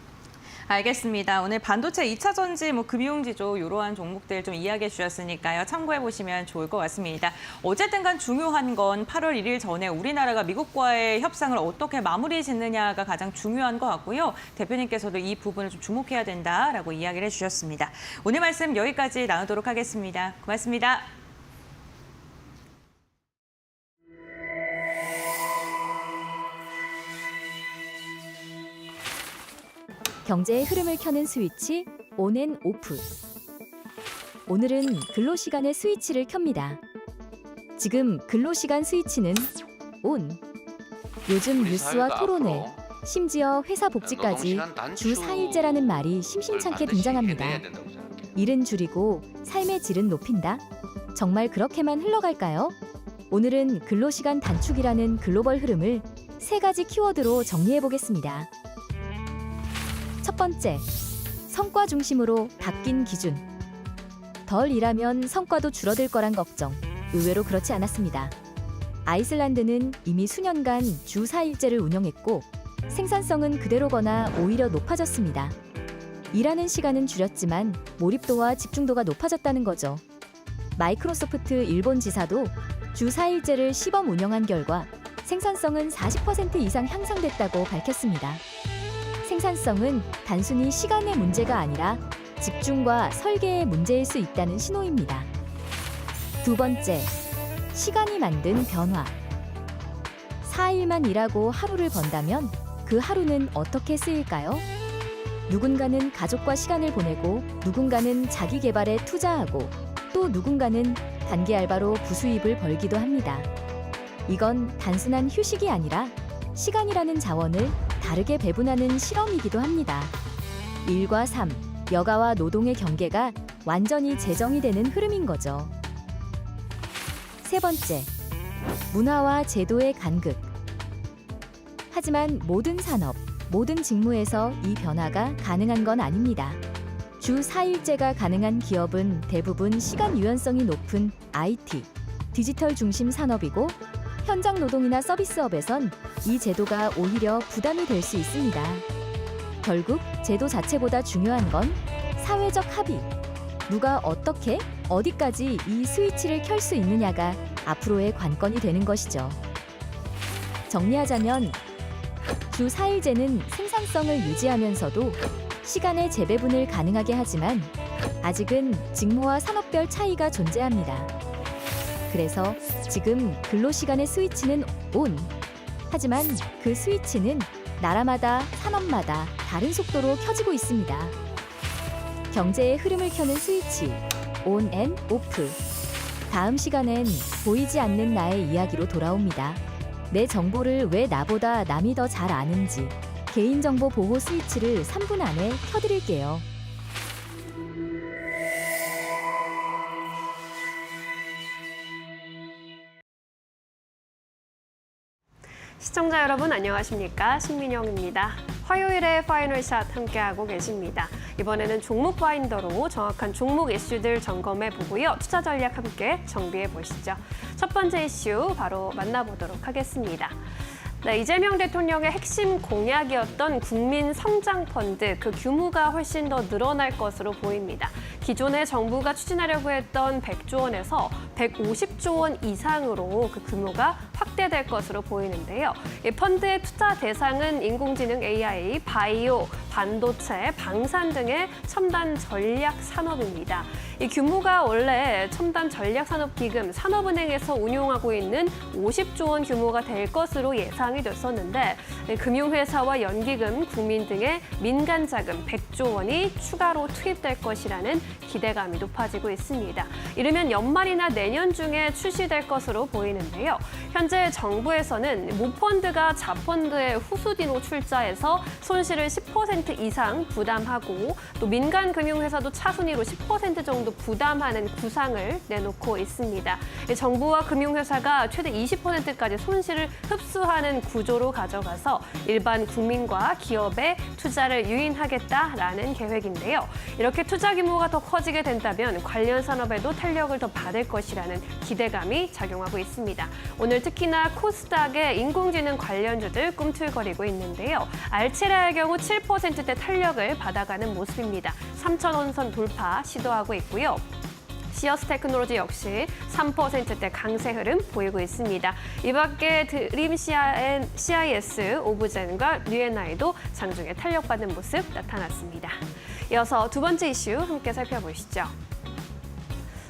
알겠습니다. 오늘 반도체 2차 전지, 금융지조 이러한 종목들 좀 이야기해 주셨으니까요. 참고해 보시면 좋을 것 같습니다. 어쨌든 간 중요한 건 8월 1일 전에 우리나라가 미국과의 협상을 어떻게 마무리 짓느냐가 가장 중요한 것 같고요. 대표님께서도 이 부분을 좀 주목해야 된다라고 이야기를 해주셨습니다. 오늘 말씀 여기까지 나누도록 하겠습니다. 고맙습니다. 경제의 흐름을 켜는 스위치 온 앤 오프. 오늘은 근로시간의 스위치를 켭니다. 지금 근로시간 스위치는 온. 요즘 뉴스와 토론회, 심지어 회사 복지까지 주 4일제라는 말이 심심찮게 등장합니다. 일은 줄이고 삶의 질은 높인다? 정말 그렇게만 흘러갈까요? 오늘은 근로시간 단축이라는 글로벌 흐름을 3가지 키워드로 정리해보겠습니다. 첫 번째, 성과 중심으로 바뀐 기준. 덜 일하면 성과도 줄어들 거란 걱정. 의외로 그렇지 않았습니다. 아이슬란드는 이미 수년간 주 4일제를 운영했고 생산성은 그대로거나 오히려 높아졌습니다. 일하는 시간은 줄였지만 몰입도와 집중도가 높아졌다는 거죠. 마이크로소프트 일본 지사도 주 4일제를 시범 운영한 결과 생산성은 40% 이상 향상됐다고 밝혔습니다. 생산성은 단순히 시간의 문제가 아니라 집중과 설계의 문제일 수 있다는 신호입니다. 두 번째, 시간이 만든 변화. 4일만 일하고 하루를 번다면 그 하루는 어떻게 쓰일까요? 누군가는 가족과 시간을 보내고 누군가는 자기 개발에 투자하고 또 누군가는 단기 알바로 부수입을 벌기도 합니다. 이건 단순한 휴식이 아니라 시간이라는 자원을 다르게 배분하는 실험이기도 합니다. 일과 삶, 여가와 노동의 경계가 완전히 재정이 되는 흐름인 거죠. 세 번째, 문화와 제도의 간극. 하지만 모든 산업, 모든 직무에서 이 변화가 가능한 건 아닙니다. 주 4일제가 가능한 기업은 대부분 시간 유연성이 높은 IT, 디지털 중심 산업이고 현장 노동이나 서비스업에선 이 제도가 오히려 부담이 될 수 있습니다. 결국 제도 자체보다 중요한 건 사회적 합의. 누가 어떻게, 어디까지 이 스위치를 켤 수 있느냐가 앞으로의 관건이 되는 것이죠. 정리하자면 주 4일제는 생산성을 유지하면서도 시간의 재배분을 가능하게 하지만 아직은 직무와 산업별 차이가 존재합니다. 그래서 지금 근로시간의 스위치는 온. 하지만 그 스위치는 나라마다 산업마다 다른 속도로 켜지고 있습니다. 경제의 흐름을 켜는 스위치 온 앤 오프. 다음 시간엔 보이지 않는 나의 이야기로 돌아옵니다. 내 정보를 왜 나보다 남이 더 잘 아는지 개인정보 보호 스위치를 3분 안에 켜드릴게요. 시청자 여러분 안녕하십니까? 신민영입니다. 화요일에 파이널샷 함께하고 계십니다. 이번에는 종목 파인더로 정확한 종목 이슈들 점검해 보고요. 투자 전략 함께 정비해 보시죠. 첫 번째 이슈 바로 만나보도록 하겠습니다. 네, 이재명 대통령의 핵심 공약이었던 국민 성장 펀드 그 규모가 훨씬 더 늘어날 것으로 보입니다. 기존에 정부가 추진하려고 했던 100조 원에서 150조 원 이상으로 그 규모가 확대될 것으로 보이는데요. 이 펀드의 투자 대상은 인공지능 AI, 바이오, 반도체, 방산 등의 첨단 전략 산업입니다. 이 규모가 원래 첨단 전략 산업 기금 산업은행에서 운용하고 있는 50조 원 규모가 될 것으로 예상이 됐었는데 금융회사와 연기금, 국민 등의 민간 자금 100조 원이 추가로 투입될 것이라는 기대감이 높아지고 있습니다. 이르면 연말이나 내년 중에 출시될 것으로 보이는데요. 현재 정부에서는 모펀드가 자펀드의 후수디로 출자해서 손실을 10% 이상 부담하고 또 민간 금융회사도 차순위로 10% 정도 부담하는 구상을 내놓고 있습니다. 정부와 금융회사가 최대 20%까지 손실을 흡수하는 구조로 가져가서 일반 국민과 기업의 투자를 유인하겠다라는 계획인데요. 이렇게 투자 규모가 더 커지게 된다면 관련 산업에도 탄력을 더 받을 것이라는 기대감이 작용하고 있습니다. 오늘 특히나 코스닥의 인공지능 관련주들 꿈틀거리고 있는데요. 알체라의 경우 7%대 탄력을 받아가는 모습입니다. 3,000원 선 돌파 시도하고 있고요. 시어스 테크놀로지 역시 3%대 강세 흐름 보이고 있습니다. 이 밖에 드림 CIS, 오브젠과 뉴엔아이도 장중에 탄력받는 모습 나타났습니다. 이어서 두 번째 이슈 함께 살펴보시죠.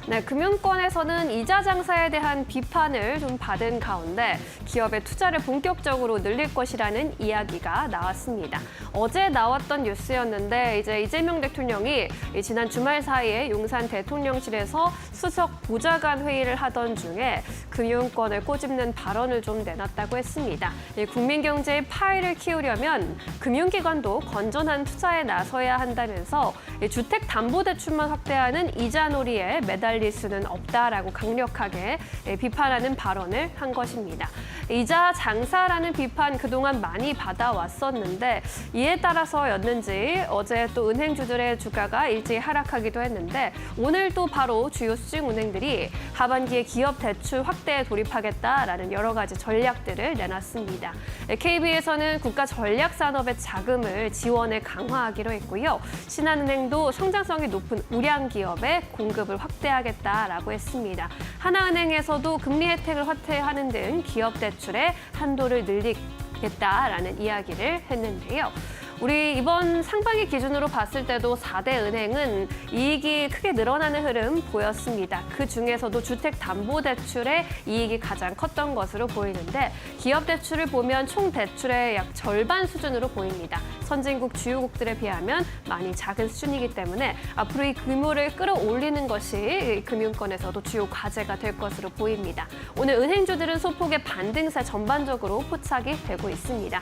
네, 금융권에서는 이자 장사에 대한 비판을 좀 받은 가운데 기업의 투자를 본격적으로 늘릴 것이라는 이야기가 나왔습니다. 어제 나왔던 뉴스였는데 이제 이재명 대통령이 지난 주말 사이에 용산 대통령실에서 수석 보좌관 회의를 하던 중에 금융권을 꼬집는 발언을 좀 내놨다고 했습니다. 국민 경제의 파이를 키우려면 금융기관도 건전한 투자에 나서야 한다면서 주택담보대출만 확대하는 이자놀이에 매달릴 수는 없다라고 강력하게 비판하는 발언을 한 것입니다. 이자 장사라는 비판 그동안 많이 받아왔었는데 이에 따라서였는지 어제 또 은행주들의 주가가 일제히 하락하기도 했는데 오늘 또 바로 주요 수중은행들이 하반기에 기업 대출 확대에 돌입하겠다라는 여러 가지 전략들을 내놨습니다. KB에서는 국가 전략산업의 자금을 지원에 강화하기로 했고요. 신한은행도 성장성이 높은 우량 기업에 공급을 확대하겠다라고 했습니다. 하나은행에서도 금리 혜택을 확대하는 등 기업 대출의 한도를 늘리겠다라는 이야기를 했는데요. 우리 이번 상반기 기준으로 봤을 때도 4대 은행은 이익이 크게 늘어나는 흐름 보였습니다. 그 중에서도 주택담보대출의 이익이 가장 컸던 것으로 보이는데 기업 대출을 보면 총 대출의 약 절반 수준으로 보입니다. 선진국 주요국들에 비하면 많이 작은 수준이기 때문에 앞으로 이 규모를 끌어올리는 것이 금융권에서도 주요 과제가 될 것으로 보입니다. 오늘 은행주들은 소폭의 반등세 전반적으로 포착이 되고 있습니다.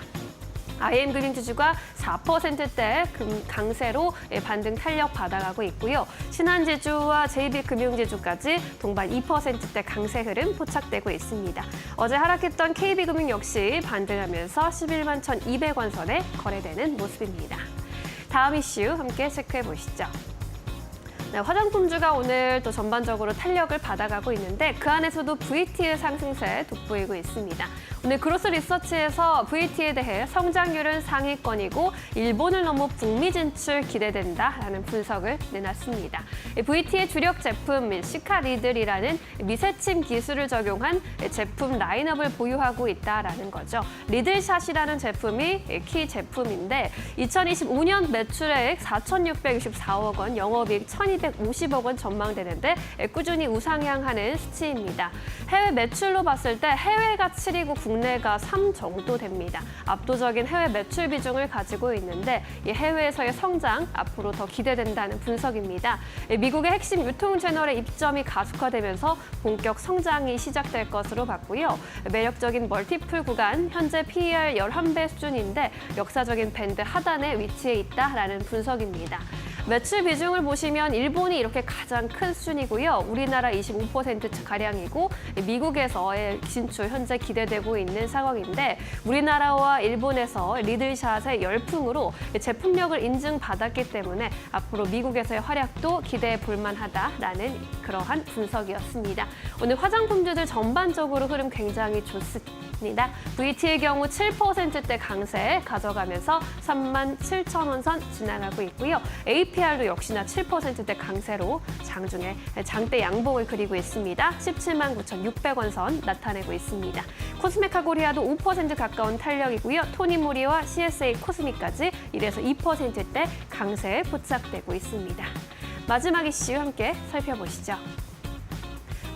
IM금융지주가 4%대 강세로 반등 탄력 받아가고 있고요. 신한지주와 JB금융지주까지 동반 2%대 강세 흐름 포착되고 있습니다. 어제 하락했던 KB금융 역시 반등하면서 11만 1,200원 선에 거래되는 모습입니다. 다음 이슈 함께 체크해 보시죠. 네, 화장품주가 오늘 또 전반적으로 탄력을 받아가고 있는데 그 안에서도 VT의 상승세 돋보이고 있습니다. 오늘 그로스 리서치에서 VT에 대해 성장률은 상위권이고 일본을 넘어 북미 진출 기대된다라는 분석을 내놨습니다. VT의 주력 제품 시카리들이라는 미세침 기술을 적용한 제품 라인업을 보유하고 있다라는 거죠. 리들샷이라는 제품이 키 제품인데 2025년 매출액 4,664억 원, 영업이익 1,250억 원 전망되는데 꾸준히 우상향하는 수치입니다. 해외 매출로 봤을 때 해외가 7위고 국내가 3 정도 됩니다. 압도적인 해외 매출 비중을 가지고 있는데 이 해외에서의 성장 앞으로 더 기대된다는 분석입니다. 미국의 핵심 유통 채널의 입점이 가속화되면서 본격 성장이 시작될 것으로 봤고요. 매력적인 멀티플 구간, 현재 PER 11배 수준인데 역사적인 밴드 하단에 위치해 있다라는 분석입니다. 매출 비중을 보시면 일본이 이렇게 가장 큰 순이고요. 우리나라 25%가량이고 미국에서의 진출 현재 기대되고 있는 상황인데 우리나라와 일본에서 리들샷의 열풍으로 제품력을 인증받았기 때문에 앞으로 미국에서의 활약도 기대해 볼 만하다라는 그러한 분석이었습니다. 오늘 화장품주들 전반적으로 흐름 굉장히 좋습니다. VT의 경우 7%대 강세 가져가면서 37,000원 선 지나가고 있고요. APR도 역시나 7%대 강세로 장중에 장대 양봉을 그리고 있습니다. 179,600원 선 나타내고 있습니다. 코스메카 코리아도 5% 가까운 탄력이고요. 토니모리와 CSA 코스미까지 1에서 2%대 강세에 포착되고 있습니다. 마지막 이슈 함께 살펴보시죠.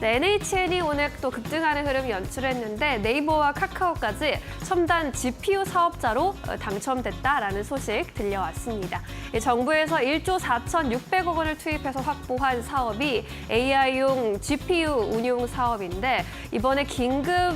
네, NHN이 오늘 또 급등하는 흐름 연출했는데 네이버와 카카오까지 첨단 GPU 사업자로 당첨됐다라는 소식 들려왔습니다. 정부에서 1조 4,600억 원을 투입해서 확보한 사업이 AI용 GPU 운용 사업인데 이번에 긴급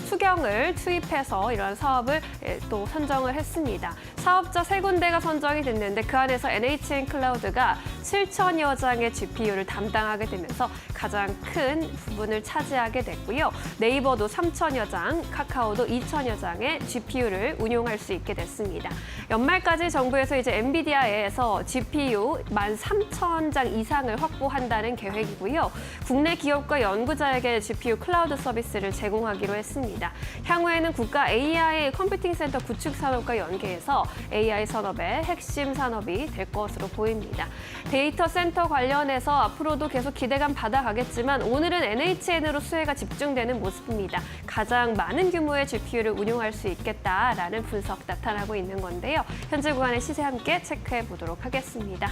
수경을 투입해서 이러한 사업을 또 선정을 했습니다. 사업자 3군데가 선정이 됐는데 그 안에서 NHN 클라우드가 7,000여 장의 GPU를 담당하게 되면서 가장 큰 부분을 차지하게 됐고요. 네이버도 3,000여 장, 카카오도 2,000여 장의 GPU를 운용할 수 있게 됐습니다. 연말까지 정부에서 이제 엔비디아에서 GPU 13,000장 이상을 확보한다는 계획이고요. 국내 기업과 연구자에게 GPU 클라우드 서비스를 제공하기로 했습니다. 향후에는 국가 AI 컴퓨팅 센터 구축 산업과 연계해서 AI 산업의 핵심 산업이 될 것으로 보입니다. 데이터 센터 관련해서 앞으로도 계속 기대감 받아가겠지만 오늘은 NHN으로 수혜가 집중되는 모습입니다. 가장 많은 규모의 GPU를 운용할 수 있겠다라는 분석 나타나고 있는 건데요. 현재 구간의 시세 함께 체크해 보도록 하겠습니다.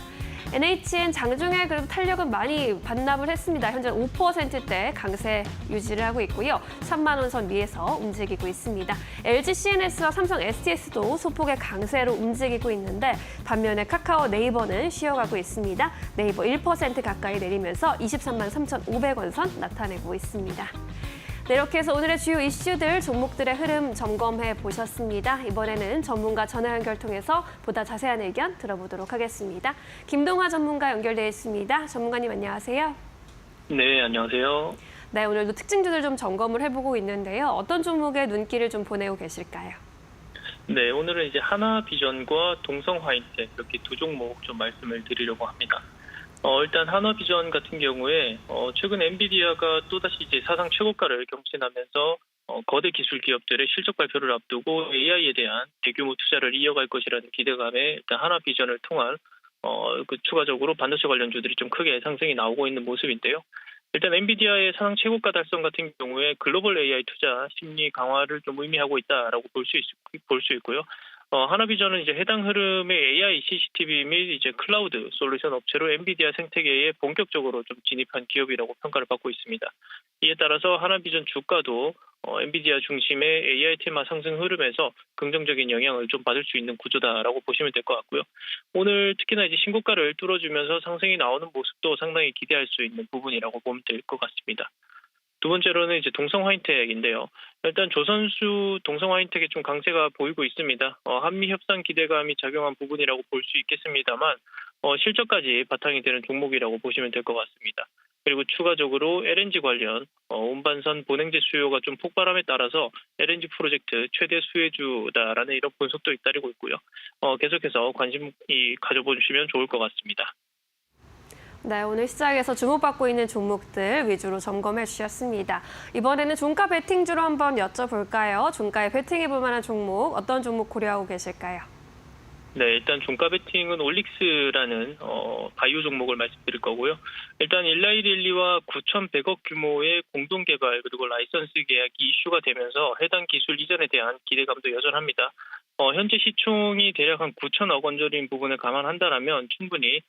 NHN 장중에 그래도 탄력은 많이 반납을 했습니다. 현재 5%대 강세 유지를 하고 있고요. 3만 원 선 위에서 움직이고 있습니다. LG CNS와 삼성 STS도 소폭의 강세로 움직이고 있는데 반면에 카카오 네이버는 쉬어가고 있습니다. 네이버 1% 가까이 내리면서 23만 3,500원 선 나타내고 있습니다. 네, 이렇게 해서 오늘의 주요 이슈들, 종목들의 흐름 점검해 보셨습니다. 이번에는 전문가 전화 연결 통해서 보다 자세한 의견 들어보도록 하겠습니다. 김동화 전문가 연결되어 있습니다. 전문가님 안녕하세요. 네, 안녕하세요. 네, 오늘도 특징주들 좀 점검을 해보고 있는데요. 어떤 종목에 눈길을 좀 보내고 계실까요? 네, 오늘은 이제 하나비전과 동성화이텍 이렇게 두 종목 좀 말씀을 드리려고 합니다. 일단 하나비전 같은 경우에 최근 엔비디아가 또다시 이제 사상 최고가를 경신하면서 거대 기술 기업들의 실적 발표를 앞두고 AI에 대한 대규모 투자를 이어갈 것이라는 기대감에 일단 하나비전을 통한 추가적으로 반도체 관련주들이 좀 크게 상승이 나오고 있는 모습인데요. 일단 엔비디아의 사상 최고가 달성 같은 경우에 글로벌 AI 투자 심리 강화를 좀 의미하고 있다라고 볼 수 있고요. 하나비전은 이제 해당 흐름의 AI, CCTV 및 이제 클라우드 솔루션 업체로 엔비디아 생태계에 본격적으로 좀 진입한 기업이라고 평가를 받고 있습니다. 이에 따라서 하나비전 주가도 엔비디아 중심의 AI 테마 상승 흐름에서 긍정적인 영향을 좀 받을 수 있는 구조다라고 보시면 될 것 같고요. 오늘 특히나 이제 신고가를 뚫어주면서 상승이 나오는 모습도 상당히 기대할 수 있는 부분이라고 보면 될 것 같습니다. 두 번째로는 이제 동성화이텍인데요. 일단 조선수 동성화이텍에 좀 강세가 보이고 있습니다. 한미 협상 기대감이 작용한 부분이라고 볼 수 있겠습니다만 실적까지 바탕이 되는 종목이라고 보시면 될 것 같습니다. 그리고 추가적으로 LNG 관련 운반선 본행제 수요가 좀 폭발함에 따라서 LNG 프로젝트 최대 수혜주다라는 이런 분석도 잇따르고 있고요. 계속해서 관심 가져보시면 좋을 것 같습니다. 네, 오늘 시장에서 주목받고 있는 종목들 위주로 점검해 주셨습니다. 이번에는 종가 베팅주로 한번 여쭤볼까요? 종가에 베팅해볼 만한 종목, 어떤 종목 고려하고 계실까요? 네, 일단 종가 베팅은 올릭스라는 바이오 종목을 말씀드릴 거고요. 일단 일라이릴리와 9,100억 규모의 공동 개발 그리고 라이선스 계약이 이슈가 되면서 해당 기술 이전에 대한 기대감도 여전합니다. 현재 시총이 대략 한 9천억 원 전인 부분을 감안한다면 충분히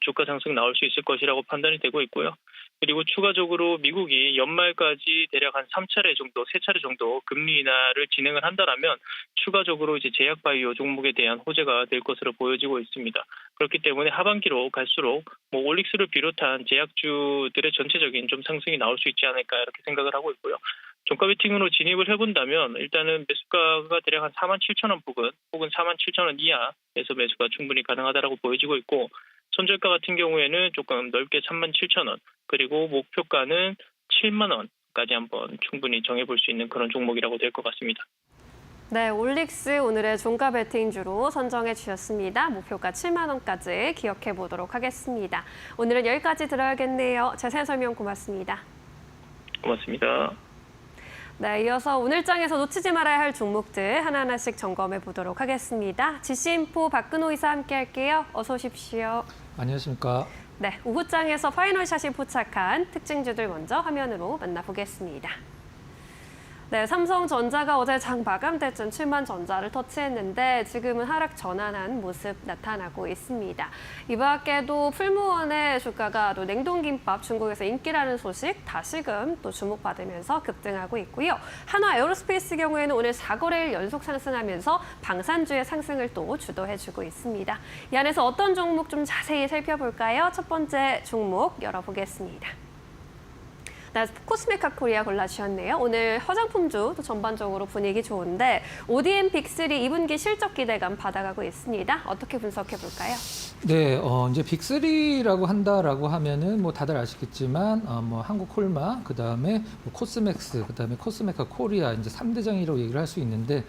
주가 상승 나올 수 있을 것이라고 판단이 되고 있고요. 그리고 추가적으로 미국이 연말까지 대략 한 3차례 정도, 3차례 정도 금리 인하를 진행을 한다라면 추가적으로 이제 제약 바이오 종목에 대한 호재가 될 것으로 보여지고 있습니다. 그렇기 때문에 하반기로 갈수록 올릭스를 비롯한 제약주들의 전체적인 좀 상승이 나올 수 있지 않을까 이렇게 생각을 하고 있고요. 종가 베팅으로 진입을 해본다면 일단은 매수가가 대략 한 47,000원 부근 혹은 47,000원 이하에서 매수가 충분히 가능하다라고 보여지고 있고 손절가 같은 경우에는 조금 넓게 37,000원, 그리고 목표가는 7만 원까지 한번 충분히 정해볼 수 있는 그런 종목이라고 될 것 같습니다. 네, 올릭스 오늘의 종가 베팅주로 선정해 주셨습니다. 목표가 7만 원까지 기억해 보도록 하겠습니다. 오늘은 여기까지 들어야겠네요. 자세한 설명 고맙습니다. 고맙습니다. 네, 이어서 오늘 장에서 놓치지 말아야 할 종목들 하나하나씩 점검해 보도록 하겠습니다. 지시인포 박근호 이사 함께 할게요. 어서 오십시오. 안녕하십니까. 네, 오후장에서 파이널샷이 포착한 특징주들 먼저 화면으로 만나보겠습니다. 네, 삼성전자가 어제 장 마감 대쯤 7만 전자를 터치했는데 지금은 하락 전환한 모습 나타나고 있습니다. 이 밖에도 풀무원의 주가가 또 냉동김밥 중국에서 인기라는 소식 다시금 또 주목받으면서 급등하고 있고요. 한화 에어로스페이스 경우에는 오늘 4거래일 연속 상승하면서 방산주의 상승을 또 주도해주고 있습니다. 이 안에서 어떤 종목 좀 자세히 살펴볼까요? 첫 번째 종목 열어보겠습니다. 네, 코스메카 코리아 골라주셨네요. 오늘 화장품주 또 전반적으로 분위기 좋은데 ODM 빅3 2분기 실적 기대감 받아가고 있습니다. 어떻게 분석해 볼까요? 네, 이제 빅3라고 한다라고 하면은 뭐 다들 아시겠지만 뭐 한국콜마, 그다음에 뭐 코스맥스, 그다음에 코스메카 코리아 이제 3대장이라고 얘기를 할 수 있는데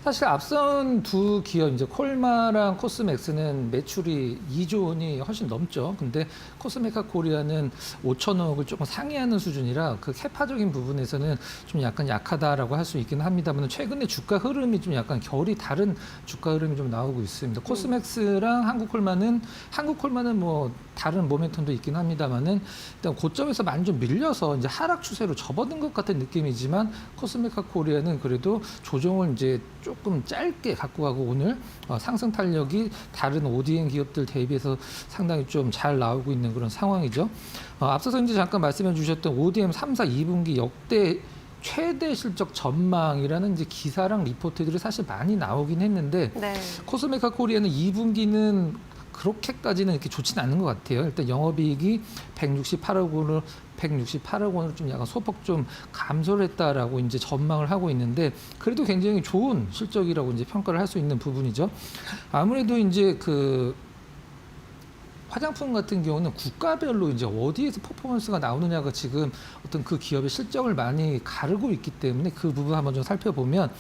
사실 앞선 두 기업 이제 콜마랑 코스맥스는 매출이 2조 원이 훨씬 넘죠. 근데 코스메카 코리아는 5천억을 조금 상회하는 수준이라 그 캐파적인 부분에서는 좀 약간 약하다라고 할 수 있긴 합니다만 최근에 주가 흐름이 좀 약간 결이 다른 주가 흐름이 좀 나오고 있습니다. 코스맥스랑 한국콜마는 뭐 다른 모멘텀도 있긴 합니다만은 일단 고점에서 많이 좀 밀려서 이제 하락 추세로 접어든 것 같은 느낌이지만 코스메카 코리아는 그래도 조정을 이제 조금 짧게 갖고 가고 오늘 상승 탄력이 다른 ODM 기업들 대비해서 상당히 좀 잘 나오고 있는 그런 상황이죠. 앞서서 이제 잠깐 말씀해 주셨던 ODM 3사 2분기 역대 최대 실적 전망이라는 이제 기사랑 리포트들이 사실 많이 나오긴 했는데 네. 코스메카 코리아는 2분기는 그렇게까지는 이렇게 좋지는 않은 것 같아요. 일단 영업이익이 168억 원으로 좀 약간 소폭 좀 감소를 했다라고 이제 전망을 하고 있는데 그래도 굉장히 좋은 실적이라고 이제 평가를 할 수 있는 부분이죠. 아무래도 이제 그 화장품 같은 경우는 국가별로 이제 어디에서 퍼포먼스가 나오느냐가 지금 어떤 그 기업의 실적을 많이 가르고 있기 때문에 그 부분 한번 좀 살펴보면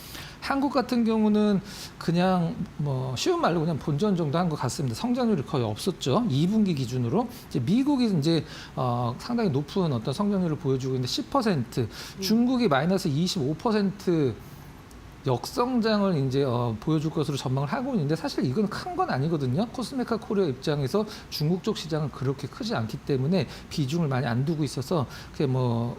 한국 같은 경우는 그냥 뭐 쉬운 말로 그냥 본전 정도 한 것 같습니다. 성장률이 거의 없었죠. 2분기 기준으로. 이제 미국이 이제 상당히 높은 어떤 성장률을 보여주고 있는데 10%, 중국이 마이너스 25% 역성장을 이제 보여줄 것으로 전망을 하고 있는데 사실 이건 큰 건 아니거든요. 코스메카 코리아 입장에서 중국 쪽 시장은 그렇게 크지 않기 때문에 비중을 많이 안 두고 있어서 그게 뭐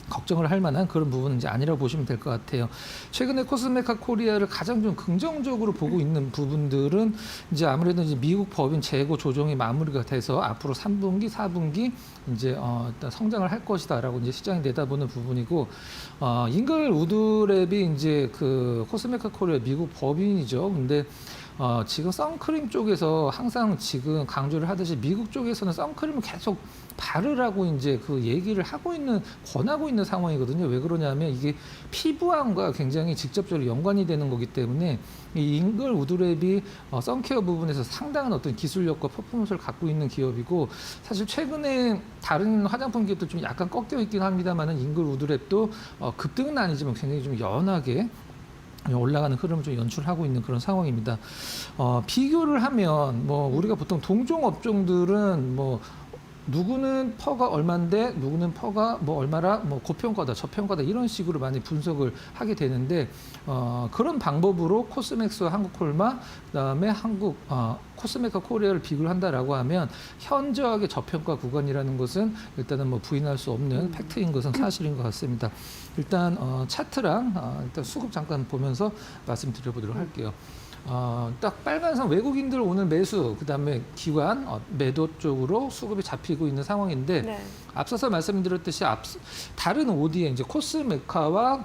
걱정을 할 만한 그런 부분은 이제 아니라고 보시면 될 것 같아요. 최근에 코스메카 코리아를 가장 좀 긍정적으로 보고 있는 부분들은 이제 아무래도 이제 미국 법인 재고 조정이 마무리가 돼서 앞으로 3분기, 4분기 이제 일단 성장을 할 것이다라고 이제 시장이 내다보는 부분이고 잉글 우드랩이 이제 그 코스메카 코리아 미국 법인이죠. 근데 지금 선크림 쪽에서 항상 지금 강조를 하듯이 미국 쪽에서는 선크림을 계속 바르라고 이제 그 얘기를 권하고 있는 상황이거든요. 왜 그러냐면 이게 피부암과 굉장히 직접적으로 연관이 되는 거기 때문에 이 잉글 우드랩이 선케어 부분에서 상당한 어떤 기술력과 퍼포먼스를 갖고 있는 기업이고 사실 최근에 다른 화장품 기업도 좀 약간 꺾여 있긴 합니다만은 잉글 우드랩도 급등은 아니지만 굉장히 좀 연하게 올라가는 흐름을 좀 연출하고 있는 그런 상황입니다. 비교를 하면 뭐 우리가 보통 동종 업종들은 뭐 누구는 퍼가 얼마인데 누구는 퍼가 뭐 얼마라 뭐 고평가다 저평가다 이런 식으로 많이 분석을 하게 되는데 그런 방법으로 코스맥스와 한국콜마 그다음에 코스메카 코리아를 비교를 한다라고 하면 현저하게 저평가 구간이라는 것은 일단은 뭐 부인할 수 없는 팩트인 것은 사실인 것 같습니다. 일단 차트랑 일단 수급 잠깐 보면서 말씀드려보도록 할게요. 딱 빨간선 외국인들 오늘 매수, 그다음에 기관 매도 쪽으로 수급이 잡히고 있는 상황인데 네. 앞서서 말씀드렸듯이 다른 ODM 이제 코스메카와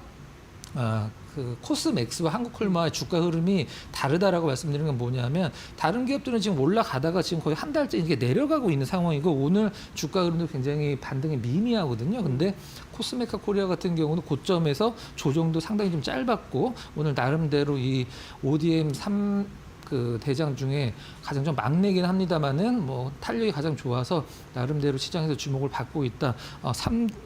그 코스맥스와 한국콜마의 주가 흐름이 다르다라고 말씀드리는 건 뭐냐면 다른 기업들은 지금 올라가다가 지금 거의 한 달째 이게 내려가고 있는 상황이고 오늘 주가 흐름도 굉장히 반등이 미미하거든요. 근데 코스메카 코리아 같은 경우는 고점에서 조정도 상당히 좀 짧았고 오늘 나름대로 이 ODM 그 대장 중에 가장 좀 막내긴 합니다만은 뭐 탄력이 가장 좋아서 나름대로 시장에서 주목을 받고 있다.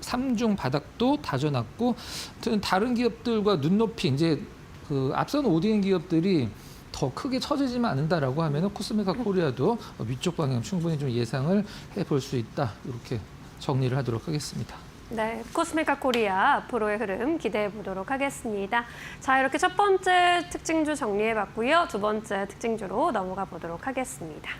삼중 바닥도 다져놨고, 아무튼 다른 기업들과 눈높이 이제 그 앞선 오디엔 기업들이 더 크게 처지지만 않는다라고 하면은 코스메카 코리아도 위쪽 방향 충분히 좀 예상을 해볼 수 있다. 이렇게 정리를 하도록 하겠습니다. 네, 코스메카 코리아 앞으로의 흐름 기대해 보도록 하겠습니다. 자, 이렇게 첫 번째 특징주 정리해 봤고요. 두 번째 특징주로 넘어가 보도록 하겠습니다.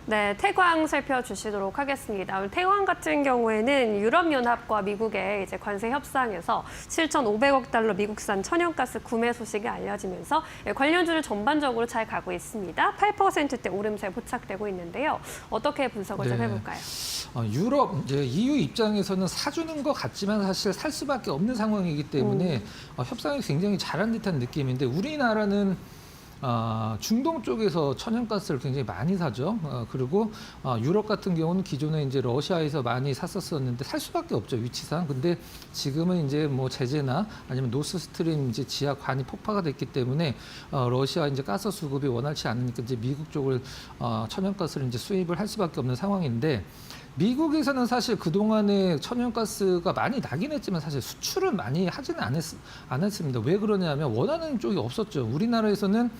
네, 태광 살펴주시도록 하겠습니다. 오늘 태광 같은 경우에는 유럽연합과 미국의 이제 관세 협상에서 7,500억 달러 미국산 천연가스 구매 소식이 알려지면서 관련주를 전반적으로 잘 가고 있습니다. 8%대 오름세 포착되고 있는데요. 어떻게 분석을 좀 네. 해볼까요? 유럽, 이제 EU 입장에서는 사주는 것 같지만 사실 살 수밖에 없는 상황이기 때문에 협상이 굉장히 잘한 듯한 느낌인데, 우리나라는 중동 쪽에서 천연가스를 굉장히 많이 사죠. 그리고 유럽 같은 경우는 기존에 이제 러시아에서 많이 샀었는데 살 수밖에 없죠, 위치상. 근데 지금은 이제 뭐 제재나 아니면 노스스트림 이제 지하 관이 폭파가 됐기 때문에 러시아 이제 가스 수급이 원활치 않으니까 이제 미국 쪽을 천연가스를 이제 수입을 할 수밖에 없는 상황인데, 미국에서는 사실 그동안에 천연가스가 많이 나긴 했지만 사실 수출을 많이 하지는 않았습니다. 왜 그러냐면 원하는 쪽이 없었죠. 우리나라에서는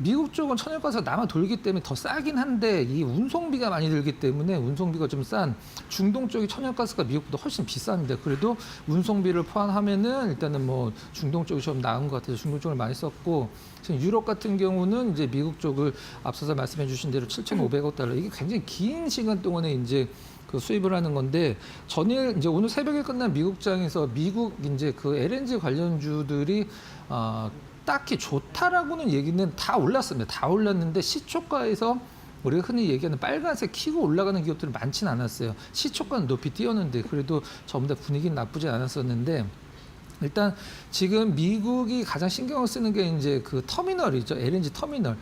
미국 쪽은 천연가스가 남아 돌기 때문에 더 싸긴 한데 이 운송비가 많이 들기 때문에 운송비가 좀 싼 중동 쪽이 천연가스가 미국보다 훨씬 비쌉니다. 그래도 운송비를 포함하면은 일단은 뭐 중동 쪽이 좀 나은 것 같아서 중동 쪽을 많이 썼고, 지금 유럽 같은 경우는 이제 미국 쪽을 앞서서 말씀해 주신 대로 7,500억 달러, 이게 굉장히 긴 시간 동안에 이제 그 수입을 하는 건데, 전일 이제 오늘 새벽에 끝난 미국장에서 미국 이제 그 LNG 관련주들이 딱히 좋다라고는 얘기는 다 올랐습니다. 다 올랐는데 시초가에서 우리가 흔히 얘기하는 빨간색 키고 올라가는 기업들은 많지는 않았어요. 시초가는 높이 뛰었는데 그래도 전부 다 분위기는 나쁘지 않았었는데, 일단 지금 미국이 가장 신경을 쓰는 게 이제 그 터미널이죠. LNG 터미널.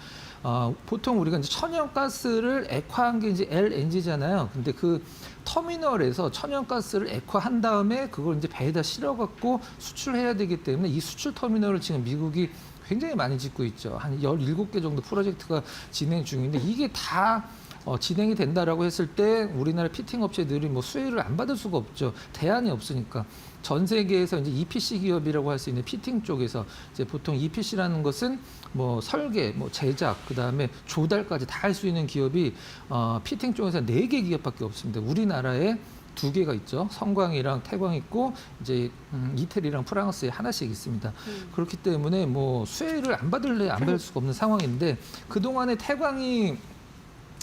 보통 우리가 이제 천연가스를 액화한 게 이제 LNG잖아요. 근데 그 터미널에서 천연가스를 액화한 다음에 그걸 이제 배에다 실어갖고 수출해야 되기 때문에 이 수출 터미널을 지금 미국이 굉장히 많이 짓고 있죠. 한 17개 정도 프로젝트가 진행 중인데, 이게 다 진행이 된다라고 했을 때 우리나라 피팅 업체들이 뭐 수혜를 안 받을 수가 없죠. 대안이 없으니까. 전 세계에서 이제 EPC 기업이라고 할 수 있는 피팅 쪽에서 이제 보통 EPC라는 것은 뭐 설계, 뭐 제작, 그 다음에 조달까지 다 할 수 있는 기업이 피팅 쪽에서 4개 기업밖에 없습니다. 우리나라에 2개가 있죠. 성광이랑 태광 있고 이제 이태리랑 프랑스에 하나씩 있습니다. 그렇기 때문에 뭐 수혜를 안 받을 수가 없는 상황인데, 그동안에 태광이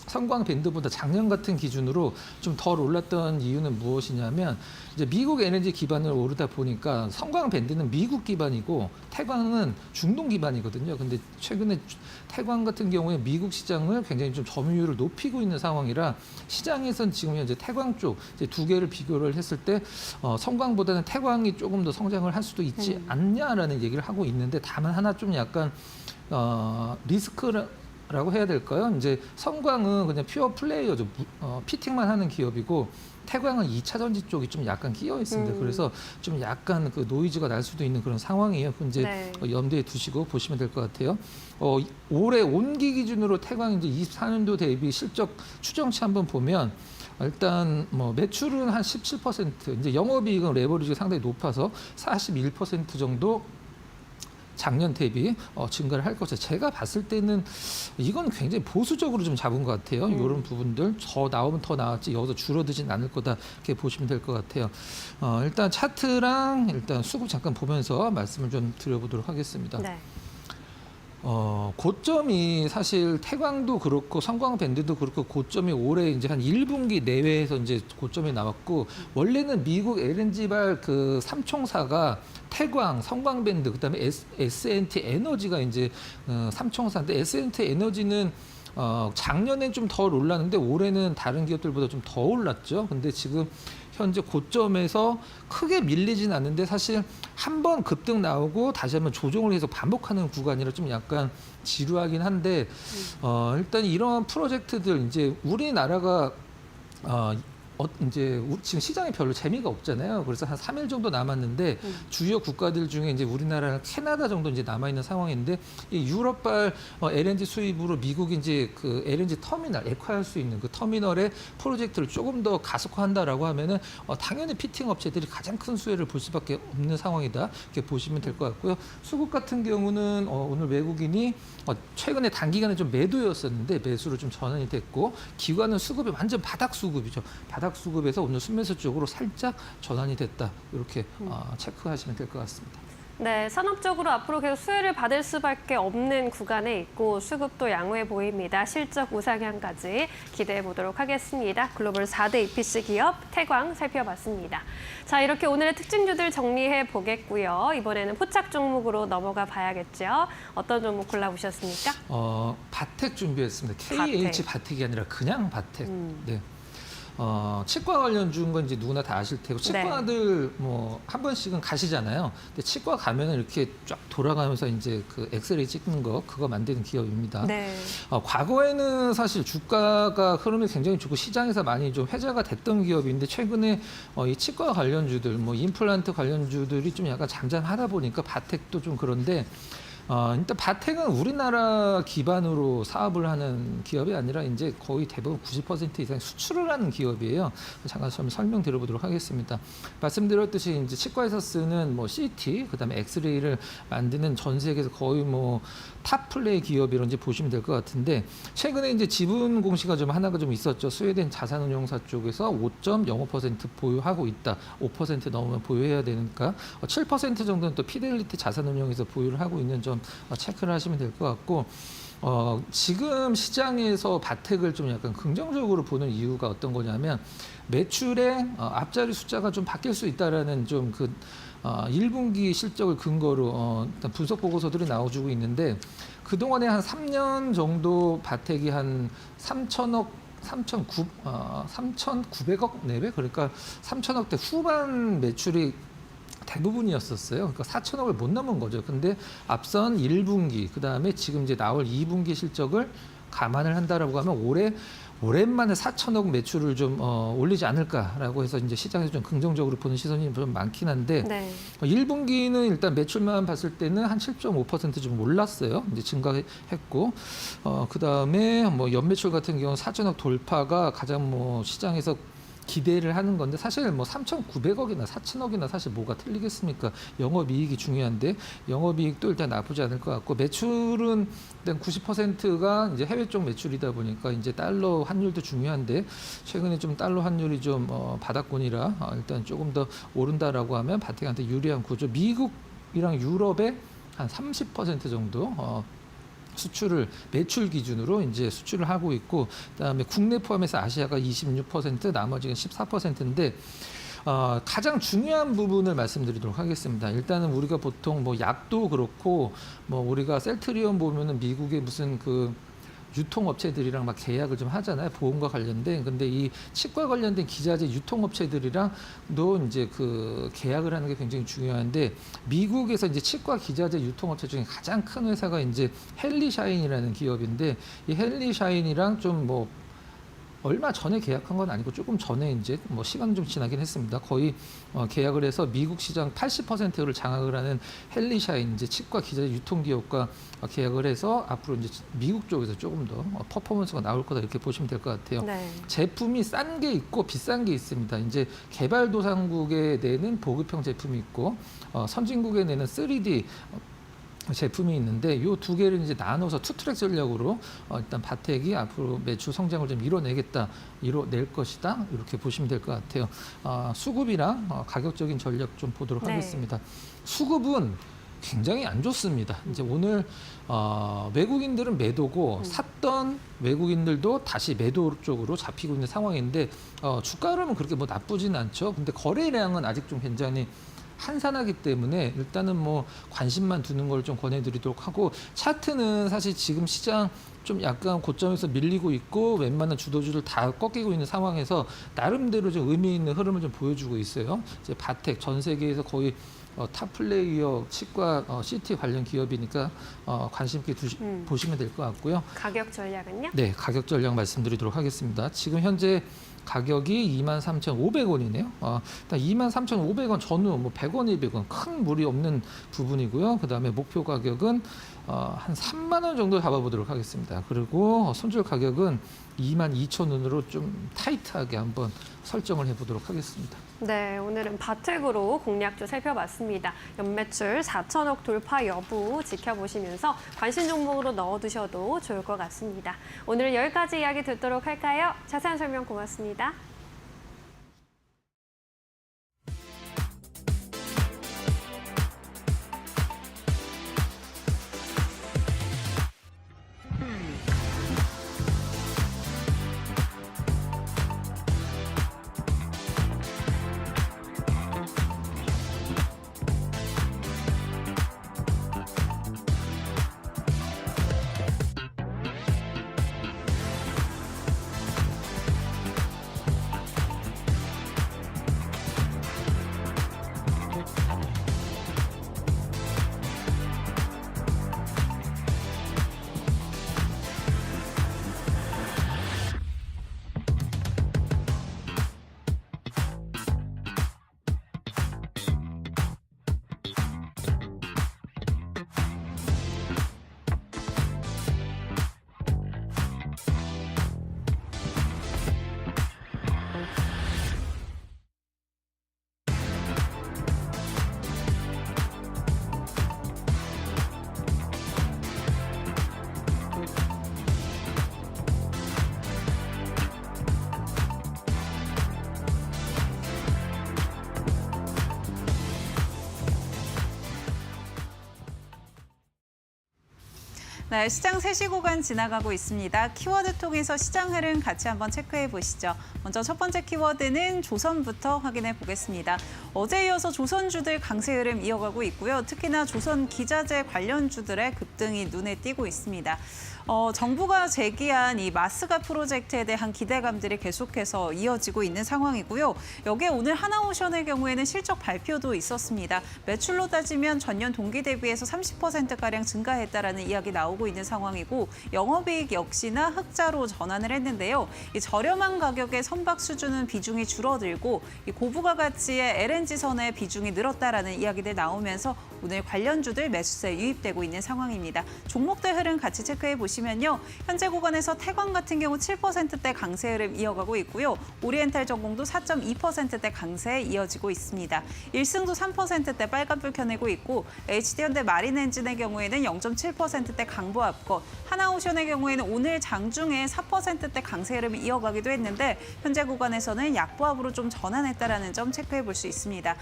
성광 밴드보다 작년 같은 기준으로 좀 덜 올랐던 이유는 무엇이냐면, 이제 미국 에너지 기반을 오르다 보니까 성광 밴드는 미국 기반이고 태광은 중동 기반이거든요. 근데 최근에 태광 같은 경우에 미국 시장을 굉장히 좀 점유율을 높이고 있는 상황이라 시장에선 지금 현재 태광 쪽 이제 2개를 비교를 했을 때 성광보다는 태광이 조금 더 성장을 할 수도 있지 않냐라는 얘기를 하고 있는데, 다만 하나 좀 약간 리스크라고 해야 될까요? 이제 성광은 그냥 퓨어 플레이어죠. 피팅만 하는 기업이고 태광은 2차 전지 쪽이 좀 약간 끼어 있습니다. 그래서 좀 약간 그 노이즈가 날 수도 있는 그런 상황이에요. 이제 네. 염두에 두시고 보시면 될 것 같아요. 올해 온기 기준으로 태광 이제 24년도 대비 실적 추정치 한번 보면, 일단 뭐 매출은 한 17%, 이제 영업이익은 레버리지가 상당히 높아서 41% 정도 작년 대비 증가를 할 것이다. 제가 봤을 때는 이건 굉장히 보수적으로 좀 잡은 것 같아요. 이런 부분들 더 나오면 더 나왔지 여기서 줄어들진 않을 거다, 이렇게 보시면 될 것 같아요. 일단 차트랑 일단 수급 잠깐 보면서 말씀을 좀 드려보도록 하겠습니다. 네. 고점이 사실 태광도 그렇고 성광 밴드도 그렇고 고점이 올해 이제 한 1분기 내외에서 이제 고점이 나왔고, 원래는 미국 LNG발 그 3총사가 태광, 성광 밴드, 그다음에 S&T 에너지가 이제 3총사인데, S&T 에너지는 작년엔 좀 덜 올랐는데 올해는 다른 기업들보다 좀 더 올랐죠. 근데 지금 현재 고점에서 크게 밀리진 않는데, 사실 한번 급등 나오고 다시 한번 조정을 해서 반복하는 구간이라 좀 약간 지루하긴 한데, 일단 이러한 프로젝트들 이제 우리나라가 이제 지금 시장이 별로 재미가 없잖아요. 그래서 한 3일 정도 남았는데 주요 국가들 중에 이제 우리나라랑 캐나다 정도 이제 남아 있는 상황인데 이 유럽발 LNG 수입으로 미국이 이제 그 LNG 터미널 액화할 수 있는 그 터미널의 프로젝트를 조금 더 가속화한다라고 하면은 당연히 피팅 업체들이 가장 큰 수혜를 볼 수밖에 없는 상황이다. 이렇게 보시면 될 것 같고요. 수급 같은 경우는 오늘 외국인이 최근에 단기간에 좀 매도였었는데 매수로 좀 전환이 됐고 기관은 수급이 완전 바닥 수급이죠. 바닥 수급에서 오늘 순매수 쪽으로 살짝 전환이 됐다. 이렇게 체크하시면 될 것 같습니다. 네, 산업적으로 앞으로 계속 수혜를 받을 수밖에 없는 구간에 있고 수급도 양호해 보입니다. 실적 우상향까지 기대해 보도록 하겠습니다. 글로벌 4대 EPC 기업 태광 살펴봤습니다. 자, 이렇게 오늘의 특징주들 정리해 보겠고요. 이번에는 포착 종목으로 넘어가 봐야겠죠. 어떤 종목 골라보셨습니까? 바텍 준비했습니다. KH 바텍이 아니라 그냥 바텍. 네. 치과 관련주인 건 이제 누구나 다 아실 테고 치과들 뭐 한 번씩은 가시잖아요. 근데 치과 가면은 이렇게 쫙 돌아가면서 이제 그 엑스레이 찍는 거 그거 만드는 기업입니다. 네. 과거에는 사실 주가가 흐름이 굉장히 좋고 시장에서 많이 좀 회자가 됐던 기업인데 최근에 이 치과 관련주들 뭐 임플란트 관련주들이 좀 약간 잠잠하다 보니까 바텍도 좀 그런데 일단 바텍은 우리나라 기반으로 사업을 하는 기업이 아니라 이제 거의 대부분 90% 이상 수출을 하는 기업이에요. 잠깐 좀 설명드려보도록 하겠습니다. 말씀드렸듯이 이제 치과에서 쓰는 뭐 CT, 그다음에 엑스레이를 만드는 전 세계에서 거의 뭐 탑 플레이 기업이라고 이제 보시면 될 것 같은데 최근에 이제 지분 공시가 좀 하나가 좀 있었죠. 스웨덴 자산운용사 쪽에서 5.05% 보유하고 있다. 5% 넘으면 보유해야 되니까 7% 정도는 또 피델리티 자산운용에서 보유를 하고 있는 점 체크를 하시면 될 것 같고 지금 시장에서 바텍을 좀 약간 긍정적으로 보는 이유가 어떤 거냐면 매출의 앞자리 숫자가 좀 바뀔 수 있다라는 좀 그 1분기 실적을 근거로 일단 분석 보고서들이 나와주고 있는데 그동안에 한 3년 정도 바텍이 한 3,900억 내외 그러니까 3,000억대 후반 매출이 대부분이었었어요. 그러니까 4천억을 못 넘은 거죠. 근데 앞선 1분기, 그다음에 지금 이제 나올 2분기 실적을 감안을 한다라고 하면 올해 오랜만에 4천억 매출을 좀 올리지 않을까라고 해서 이제 시장에서 좀 긍정적으로 보는 시선이 좀 많긴 한데 네. 1분기는 일단 매출만 봤을 때는 한 7.5%좀 올랐어요. 이제 증가했고 그다음에 뭐 연매출 같은 경우는 4천억 돌파가 가장 뭐 시장에서 기대를 하는 건데 사실 뭐 3,900억이나 4천억이나 사실 뭐가 틀리겠습니까? 영업이익이 중요한데 영업이익도 일단 나쁘지 않을 것 같고 매출은 일단 90%가 이제 해외 쪽 매출이다 보니까 이제 달러 환율도 중요한데 최근에 좀 달러 환율이 좀 바닥권이라 일단 조금 더 오른다라고 하면 바텍한테 유리한 구조. 미국이랑 유럽의 한 30% 정도 수출을 매출 기준으로 이제 수출을 하고 있고 그다음에 국내 포함해서 아시아가 26% 나머지가 14%인데 가장 중요한 부분을 말씀드리도록 하겠습니다. 일단은 우리가 보통 뭐 약도 그렇고 뭐 우리가 셀트리온 보면은 미국의 무슨 그 유통업체들이랑 막 계약을 좀 하잖아요. 보험과 관련된. 근데 이 치과 관련된 기자재 유통업체들이랑도 이제 그 계약을 하는 게 굉장히 중요한데 미국에서 이제 치과 기자재 유통업체 중에 가장 큰 회사가 이제 헨리샤인이라는 기업인데 이 헨리샤인이랑 좀 뭐 얼마 전에 계약한 건 아니고 조금 전에 이제 뭐 시간은 좀 지나긴 했습니다. 거의 계약을 해서 미국 시장 80%를 장악을 하는 헨리샤인 이제 치과 기자재 유통기업과 계약을 해서 앞으로 이제 미국 쪽에서 조금 더 퍼포먼스가 나올 거다 이렇게 보시면 될 것 같아요. 네. 제품이 싼 게 있고 비싼 게 있습니다. 이제 개발도상국에 내는 보급형 제품이 있고 선진국에 내는 3D 제품이 있는데 이 두 개를 이제 나눠서 투트랙 전략으로 일단 바텍이 앞으로 매출 성장을 좀 이뤄낼 것이다 이렇게 보시면 될 것 같아요. 수급이랑 가격적인 전략 좀 보도록 하겠습니다. 수급은 굉장히 안 좋습니다. 이제 오늘 외국인들은 매도고 샀던 외국인들도 다시 매도 쪽으로 잡히고 있는 상황인데 주가 흐름은 그렇게 뭐 나쁘진 않죠. 근데 거래량은 아직 좀 굉장히 한산하기 때문에 일단은 뭐 관심만 두는 걸 좀 권해드리도록 하고 차트는 사실 지금 시장 좀 약간 고점에서 밀리고 있고 웬만한 주도주를 다 꺾이고 있는 상황에서 나름대로 좀 의미 있는 흐름을 좀 보여주고 있어요. 이제 바텍 전 세계에서 거의 탑 플레이어 치과 CT 관련 기업이니까 관심 있게 보시면 될 것 같고요. 가격 전략은요? 네, 가격 전략 말씀드리도록 하겠습니다. 지금 현재 가격이 23,500원이네요. 일단 23,500원 전후 100원, 200원 큰 무리 없는 부분이고요. 그다음에 목표 가격은 한 3만 원 정도 잡아보도록 하겠습니다. 그리고 손절 가격은 22,000원으로 좀 타이트하게 한번 설정을 해보도록 하겠습니다. 네, 오늘은 바텍으로 공략주 살펴봤습니다. 연매출 4천억 돌파 여부 지켜보시면서 관심 종목으로 넣어두셔도 좋을 것 같습니다. 오늘은 여기까지 이야기 듣도록 할까요? 자세한 설명 고맙습니다. 네, 시장 3시 구간 지나가고 있습니다. 키워드 통해서 시장 흐름 같이 한번 체크해 보시죠. 먼저 첫 번째 키워드는 조선부터 확인해 보겠습니다. 어제 이어서 조선주들 강세 흐름 이어가고 있고요. 특히나 조선 기자재 관련주들의 급등이 눈에 띄고 있습니다. 정부가 제기한 이 마스가 프로젝트에 대한 기대감들이 계속해서 이어지고 있는 상황이고요. 여기에 오늘 하나오션의 경우에는 실적 발표도 있었습니다. 매출로 따지면 전년 동기 대비해서 30%가량 증가했다라는 이야기 나오고 있는 상황이고 영업이익 역시나 흑자로 전환을 했는데요. 이 저렴한 가격의 선박 수주는 비중이 줄어들고 이 고부가 가치의 LNG선의 비중이 늘었다라는 이야기들 나오면서 오늘 관련주들 매수세에 유입되고 있는 상황입니다. 종목들 흐름 같이 체크해 보시면요. 현재 구간에서 태광 같은 경우 7%대 강세 흐름 이어가고 있고요. 오리엔탈 전공도 4.2%대 강세에 이어지고 있습니다. 일승도 3%대 빨간불 켜내고 있고 HD현대 마린엔진의 경우에는 0.7%대 강보 앞거, 하나오션의 경우에는 오늘 장중에 4%대 강세 흐름이 이어가기도 했는데 현재 구간에서는 약보합으로 좀 전환했다라는 점 체크해 볼 수 있습니다.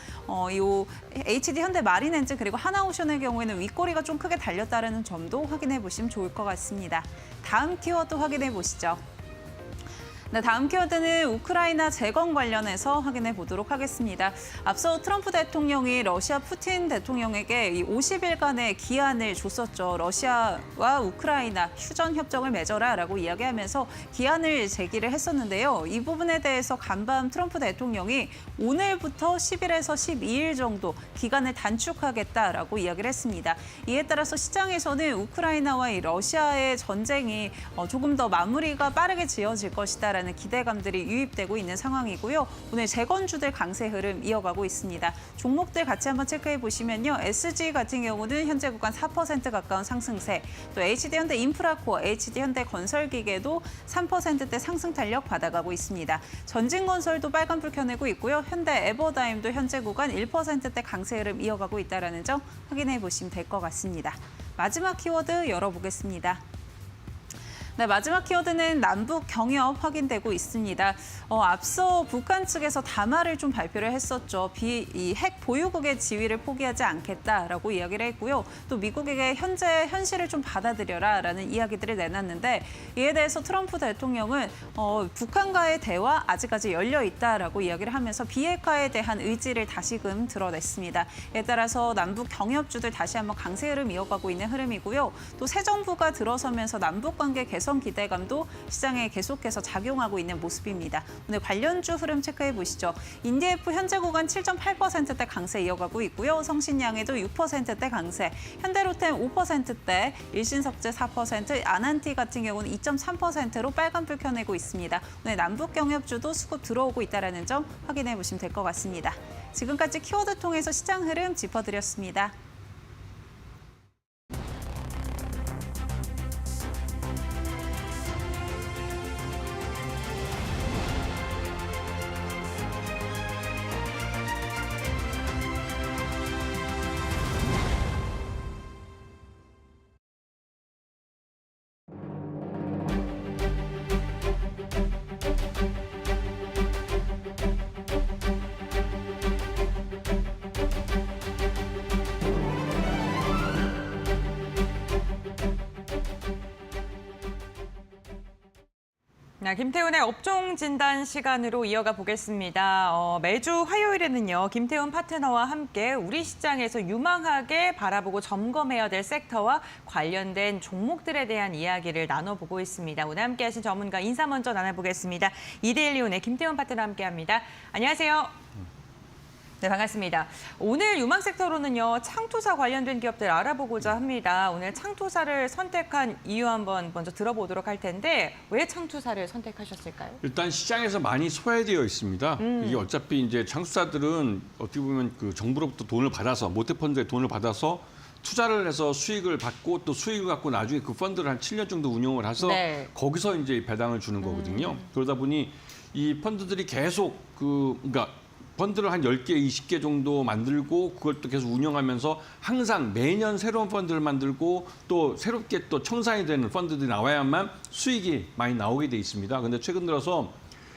이 HD현대 마린엔진 그리고 하나오션의 경우에는 윗꼬리가 좀 크게 달렸다는 점도 확인해 보시면 좋을 것 같습니다. 다음 키워드 확인해 보시죠. 네, 다음 키워드는 우크라이나 재건 관련해서 확인해 보도록 하겠습니다. 앞서 트럼프 대통령이 러시아 푸틴 대통령에게 이 50일간의 기한을 줬었죠. 러시아와 우크라이나 휴전 협정을 맺어라라고 이야기하면서 기한을 제기를 했었는데요. 이 부분에 대해서 간밤 트럼프 대통령이 오늘부터 10일에서 12일 정도 기간을 단축하겠다라고 이야기를 했습니다. 이에 따라서 시장에서는 우크라이나와 이 러시아의 전쟁이 조금 더 마무리가 빠르게 지어질 것이다라는 기대감들이 유입되고 있는 상황이고요. 오늘 재건주들 강세 흐름 이어가고 있습니다. 종목들 같이 한번 체크해 보시면요. SG 같은 경우는 현재 구간 4% 가까운 상승세, 또 HD현대 인프라코어, HD현대 건설기계도 3%대 상승 탄력 받아가고 있습니다. 전진건설도 빨간불 켜내고 있고요. 현대 에버다임도 현재 구간 1%대 강세 흐름 이어가고 있다는 점 확인해 보시면 될 것 같습니다. 마지막 키워드 열어보겠습니다. 네, 마지막 키워드는 남북 경협 확인되고 있습니다. 앞서 북한 측에서 담화를 좀 발표를 했었죠. 이 핵 보유국의 지위를 포기하지 않겠다라고 이야기를 했고요. 또 미국에게 현재 현실을 좀 받아들여라라는 이야기들을 내놨는데 이에 대해서 트럼프 대통령은 북한과의 대화 아직까지 열려 있다라고 이야기를 하면서 비핵화에 대한 의지를 다시금 드러냈습니다. 이에 따라서 남북 경협주들 다시 한번 강세 흐름 이어가고 있는 흐름이고요. 또 새 정부가 들어서면서 남북 관계 개선 개선 기대감도 시장에 계속해서 작용하고 있는 모습입니다. 오늘 관련주 흐름 체크해 보시죠. 인디F 현재 구간 7.8%대 강세 이어가고 있고요. 성신양에도 6%대 강세, 현대로템 5%대, 일신석재 4%, 아난티 같은 경우는 2.3%로 빨간불 켜내고 있습니다. 오늘 남북 경협주도 수급 들어오고 있다는 점 확인해 보시면 될 것 같습니다. 지금까지 키워드 통해서 시장 흐름 짚어드렸습니다. 네, 김태훈의 업종 진단 시간으로 이어가 보겠습니다. 매주 화요일에는요, 김태훈 파트너와 함께 우리 시장에서 유망하게 바라보고 점검해야 될 섹터와 관련된 종목들에 대한 이야기를 나눠보고 있습니다. 오늘 함께하신 전문가 인사 먼저 나눠보겠습니다. 이데일리온의 김태훈 파트너와 함께합니다. 안녕하세요. 네, 반갑습니다. 오늘 유망 섹터로는요, 창투사 관련된 기업들 알아보고자 합니다. 오늘 창투사를 선택한 이유 한번 먼저 들어보도록 할 텐데 왜 창투사를 선택하셨을까요? 일단 시장에서 많이 소외되어 있습니다. 이게 어차피 이제 창투사들은 어떻게 보면 그 정부로부터 돈을 받아서 모태펀드에 돈을 받아서 투자를 해서 수익을 받고 또 수익을 갖고 나중에 그 펀드를 한 7년 정도 운영을 해서 네. 거기서 이제 배당을 주는 거거든요. 그러다 보니 이 펀드들이 계속 그러니까 펀드를 한 10개, 20개 정도 만들고 그걸 또 계속 운영하면서 항상 매년 새로운 펀드를 만들고 또 새롭게 또 청산이 되는 펀드들이 나와야만 수익이 많이 나오게 돼 있습니다. 근데 최근 들어서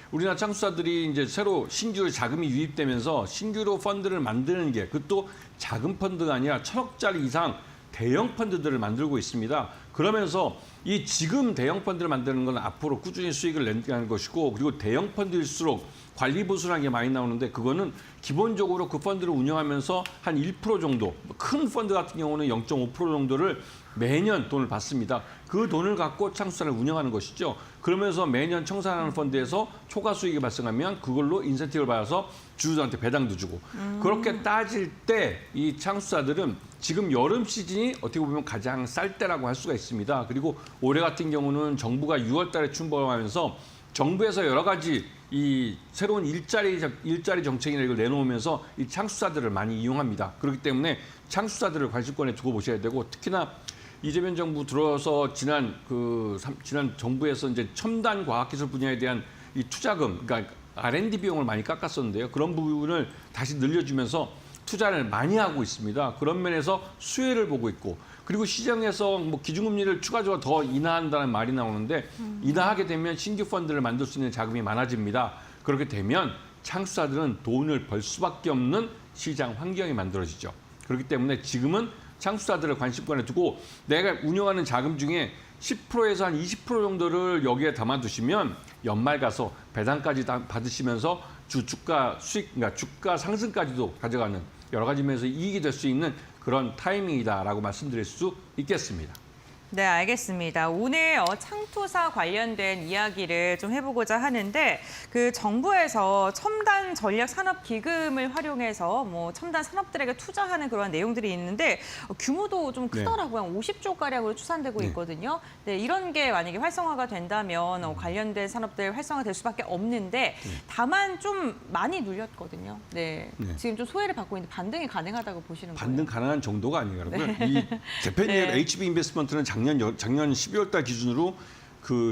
우리나라 창투사들이 이제 새로 신규 자금이 유입되면서 신규로 펀드를 만드는 게 그것도 작은 펀드가 아니라 1,000억짜리 이상 대형 펀드들을 만들고 있습니다. 그러면서 이 지금 대형 펀드를 만드는 건 앞으로 꾸준히 수익을 내는 것이고 그리고 대형 펀드일수록 관리 보수라는 게 많이 나오는데 그거는 기본적으로 그 펀드를 운영하면서 한 1% 정도, 큰 펀드 같은 경우는 0.5% 정도를 매년 돈을 받습니다. 그 돈을 갖고 창투사를 운영하는 것이죠. 그러면서 매년 청산하는 펀드에서 초과 수익이 발생하면 그걸로 인센티브를 받아서 주주들한테 배당도 주고 그렇게 따질 때 이 창투사들은 지금 여름 시즌이 어떻게 보면 가장 쌀 때라고 할 수가 있습니다. 그리고 올해 같은 경우는 정부가 6월 달에 출범하면서 정부에서 여러 가지 이 새로운 일자리 정책이나 이걸 내놓으면서 이 창투사들을 많이 이용합니다. 그렇기 때문에 창투사들을 관심권에 두고 보셔야 되고 특히나 이재명 정부 들어서 지난 정부에서 이제 첨단 과학기술 분야에 대한 이 투자금, 그러니까 R&D 비용을 많이 깎았었는데요. 그런 부분을 다시 늘려주면서 투자를 많이 하고 있습니다. 그런 면에서 수혜를 보고 있고 그리고 시장에서 뭐 기준금리를 추가적으로 더 인하한다는 말이 나오는데 인하하게 되면 신규 펀드를 만들 수 있는 자금이 많아집니다. 그렇게 되면 창투사들은 돈을 벌 수밖에 없는 시장 환경이 만들어지죠. 그렇기 때문에 지금은 창투사들을 관심권에 두고 내가 운영하는 자금 중에 10%에서 한 20% 정도를 여기에 담아두시면 연말 가서 배당까지 받으시면서 주가 수익, 그러니까 주가 상승까지도 가져가는 여러 가지 면에서 이익이 될 수 있는 그런 타이밍이다라고 말씀드릴 수 있겠습니다. 네, 알겠습니다. 오늘 창투사 관련된 이야기를 좀 해보고자 하는데 그 정부에서 첨단 전략 산업 기금을 활용해서 뭐 첨단 산업들에게 투자하는 그런 내용들이 있는데 규모도 좀 크더라고요. 한 50조 가량으로 추산되고 있거든요. 네, 이런 게 만약에 활성화가 된다면 관련된 산업들 활성화될 수밖에 없는데 다만 좀 많이 눌렸거든요. 네, 지금 좀 소외를 받고 있는데 반등이 가능하다고 보시는 거예요? 반등 가능한 정도가 아니고요. 이 재팬이엘 HB 인베스트먼트는 작년 12월 달 기준으로 그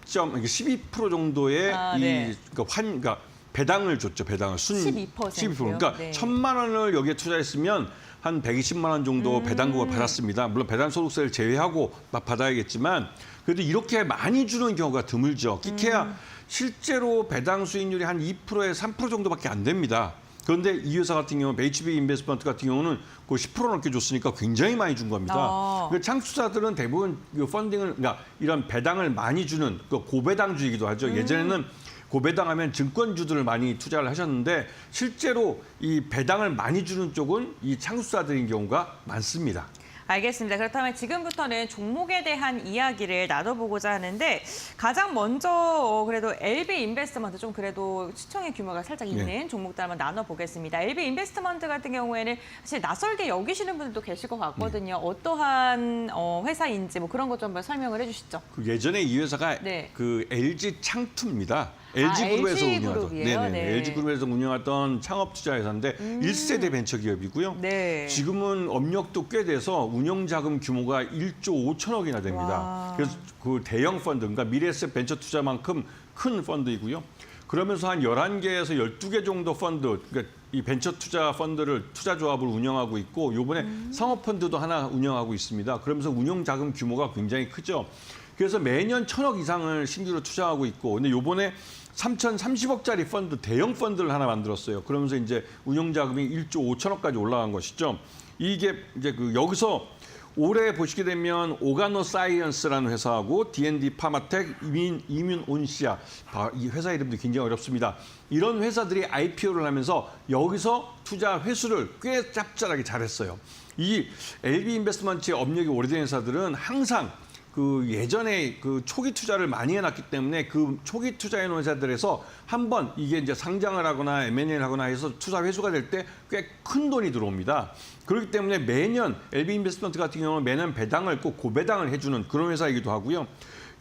12% 정도의 그러니까 배당을 줬죠. 배당을 12%요? 그러니까 네. 1,000만 원을 여기에 투자했으면 한 120만 원 정도 배당금을 받았습니다. 물론 배당 소득세를 제외하고 받아야겠지만 그래도 이렇게 많이 주는 경우가 드물죠. 끼케야 실제로 배당 수익률이 한 2%에서 3% 정도밖에 안 됩니다. 그런데 이 회사 같은 경우는 HB 인베스트먼트 같은 경우는 그 10% 넘게 줬으니까 굉장히 많이 준 겁니다. 그 창투사들은 대부분 그 펀딩을, 그러니까 이런 배당을 많이 주는 그 고배당주이기도 하죠. 예전에는 고배당하면 증권주들을 많이 투자를 하셨는데 실제로 이 배당을 많이 주는 쪽은 이 창투사들인 경우가 많습니다. 알겠습니다. 그렇다면 지금부터는 종목에 대한 이야기를 나눠보고자 하는데 가장 먼저 그래도 LB 인베스트먼트 좀 그래도 시총의 규모가 살짝 있는 종목들 한번 나눠보겠습니다. LB 인베스트먼트 같은 경우에는 사실 낯설게 여기시는 분들도 계실 것 같거든요. 어떠한 회사인지 뭐 그런 것 좀 한번 설명을 해주시죠. 그 예전에 이 회사가 네. 그 LG 창투입니다. LG그룹에서 LG 운영하던 그룹이에요? 네. LG그룹에서 운영하던 창업투자회사인데 1세대 벤처기업이고요. 네. 지금은 업력도 꽤 돼서 운영자금 규모가 1조 5천억이나 됩니다. 와. 그래서 그 대형 펀드, 그러니까 미래에셋 벤처투자만큼 큰 펀드이고요. 그러면서 한 11개에서 12개 정도 펀드, 그러니까 이 벤처 투자 펀드를 투자 조합을 운영하고 있고 이번에 상업 펀드도 하나 운영하고 있습니다. 그러면서 운영 자금 규모가 굉장히 크죠. 그래서 매년 1,000억 이상을 신규로 투자하고 있고 근데 이번에 3,030억짜리 펀드, 대형 펀드를 하나 만들었어요. 그러면서 이제 운영 자금이 1조 5천억까지 올라간 것이죠. 이게 이제 그 여기서 올해 보시게 되면 오가노 사이언스라는 회사하고 D&D 파마텍, 이뮨온시아, 이 회사 이름도 굉장히 어렵습니다. 이런 회사들이 IPO를 하면서 여기서 투자 회수를 꽤 짭짤하게 잘했어요. 이 LB 인베스트먼트의 업력이 오래된 회사들은 항상 그 예전에 그 초기 투자를 많이 해놨기 때문에 그 초기 투자해놓은 회사들에서 한번 이게 이제 상장을 하거나 M&A를 하거나 해서 투자 회수가 될 때 꽤 큰 돈이 들어옵니다. 그렇기 때문에 매년 LB 인베스트먼트 같은 경우는 매년 배당을 꼭 고배당을 해주는 그런 회사이기도 하고요.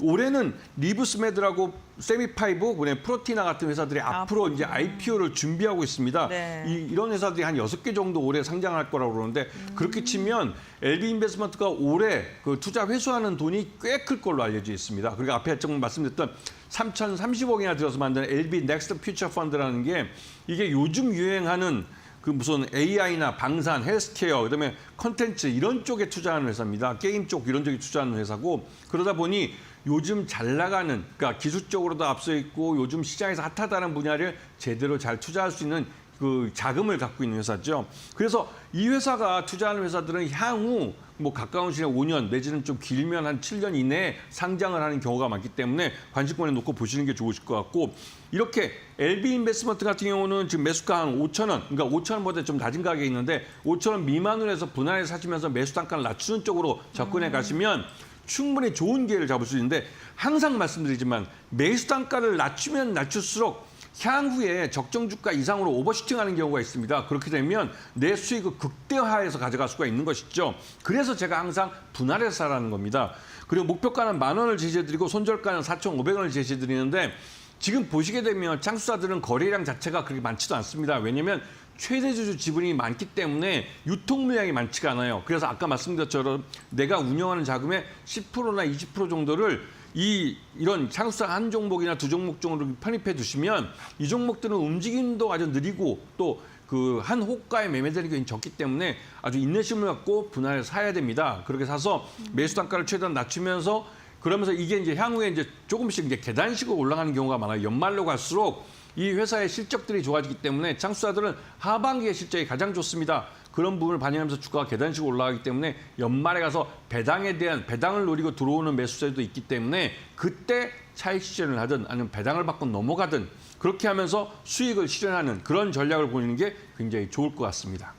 올해는 리브스메드라고 세미파이브, 프로티나 같은 회사들이 앞으로 이제 IPO를 준비하고 있습니다. 네. 이런 회사들이 한 6개 정도 올해 상장할 거라고 그러는데 그렇게 치면 LB 인베스트먼트가 올해 그 투자 회수하는 돈이 꽤 클 걸로 알려져 있습니다. 그리고 앞에 조금 말씀드렸던 3,030억이나 들어서 만든 LB 넥스트 퓨처 펀드라는 게 이게 요즘 유행하는 그 무슨 AI나 방산, 헬스케어, 그다음에 컨텐츠 이런 쪽에 투자하는 회사입니다. 게임 쪽 이런 쪽에 투자하는 회사고 그러다 보니 요즘 잘 나가는, 그러니까 기술적으로도 앞서 있고 요즘 시장에서 핫하다는 분야를 제대로 잘 투자할 수 있는 그 자금을 갖고 있는 회사죠. 그래서 이 회사가 투자하는 회사들은 향후 뭐 가까운 시간 5년 내지는 좀 길면 한 7년 이내에 상장을 하는 경우가 많기 때문에 관심권에 놓고 보시는 게 좋으실 것 같고 이렇게 LB 인베스트먼트 같은 경우는 지금 매수가 한 5천 원, 그러니까 5천 원보다 좀 낮은 가격에 있는데 5천 원 미만으로 해서 분할해 사시면서 매수 단가를 낮추는 쪽으로 접근해 가시면 충분히 좋은 기회를 잡을 수 있는데 항상 말씀드리지만 매수 단가를 낮추면 낮출수록 향후에 적정 주가 이상으로 오버슈팅하는 경우가 있습니다. 그렇게 되면 내 수익을 극대화해서 가져갈 수가 있는 것이죠. 그래서 제가 항상 분할해서 사라는 겁니다. 그리고 목표가는 10,000원을 제시해드리고 손절가는 4,500원을 제시해드리는데 지금 보시게 되면 창수사들은 거래량 자체가 그렇게 많지도 않습니다. 왜냐하면 최대주주 지분이 많기 때문에 유통 물량이 많지가 않아요. 그래서 아까 말씀드린 것처럼 내가 운영하는 자금의 10%나 20% 정도를 이런 창수사 한 종목이나 두 종목 정도로 편입해 두시면 이 종목들은 움직임도 아주 느리고 또 그 한 호가에 매매되는 게 적기 때문에 아주 인내심을 갖고 분할해서 사야 됩니다. 그렇게 사서 매수 단가를 최대한 낮추면서 그러면서 이게 이제 향후에 이제 조금씩 이제 계단식으로 올라가는 경우가 많아요. 연말로 갈수록 이 회사의 실적들이 좋아지기 때문에 창수사들은 하반기의 실적이 가장 좋습니다. 그런 부분을 반영하면서 주가가 계단식으로 올라가기 때문에 연말에 가서 배당을 노리고 들어오는 매수자들도 있기 때문에 그때 차익 실현을 하든 아니면 배당을 받고 넘어가든 그렇게 하면서 수익을 실현하는 그런 전략을 보이는 게 굉장히 좋을 것 같습니다.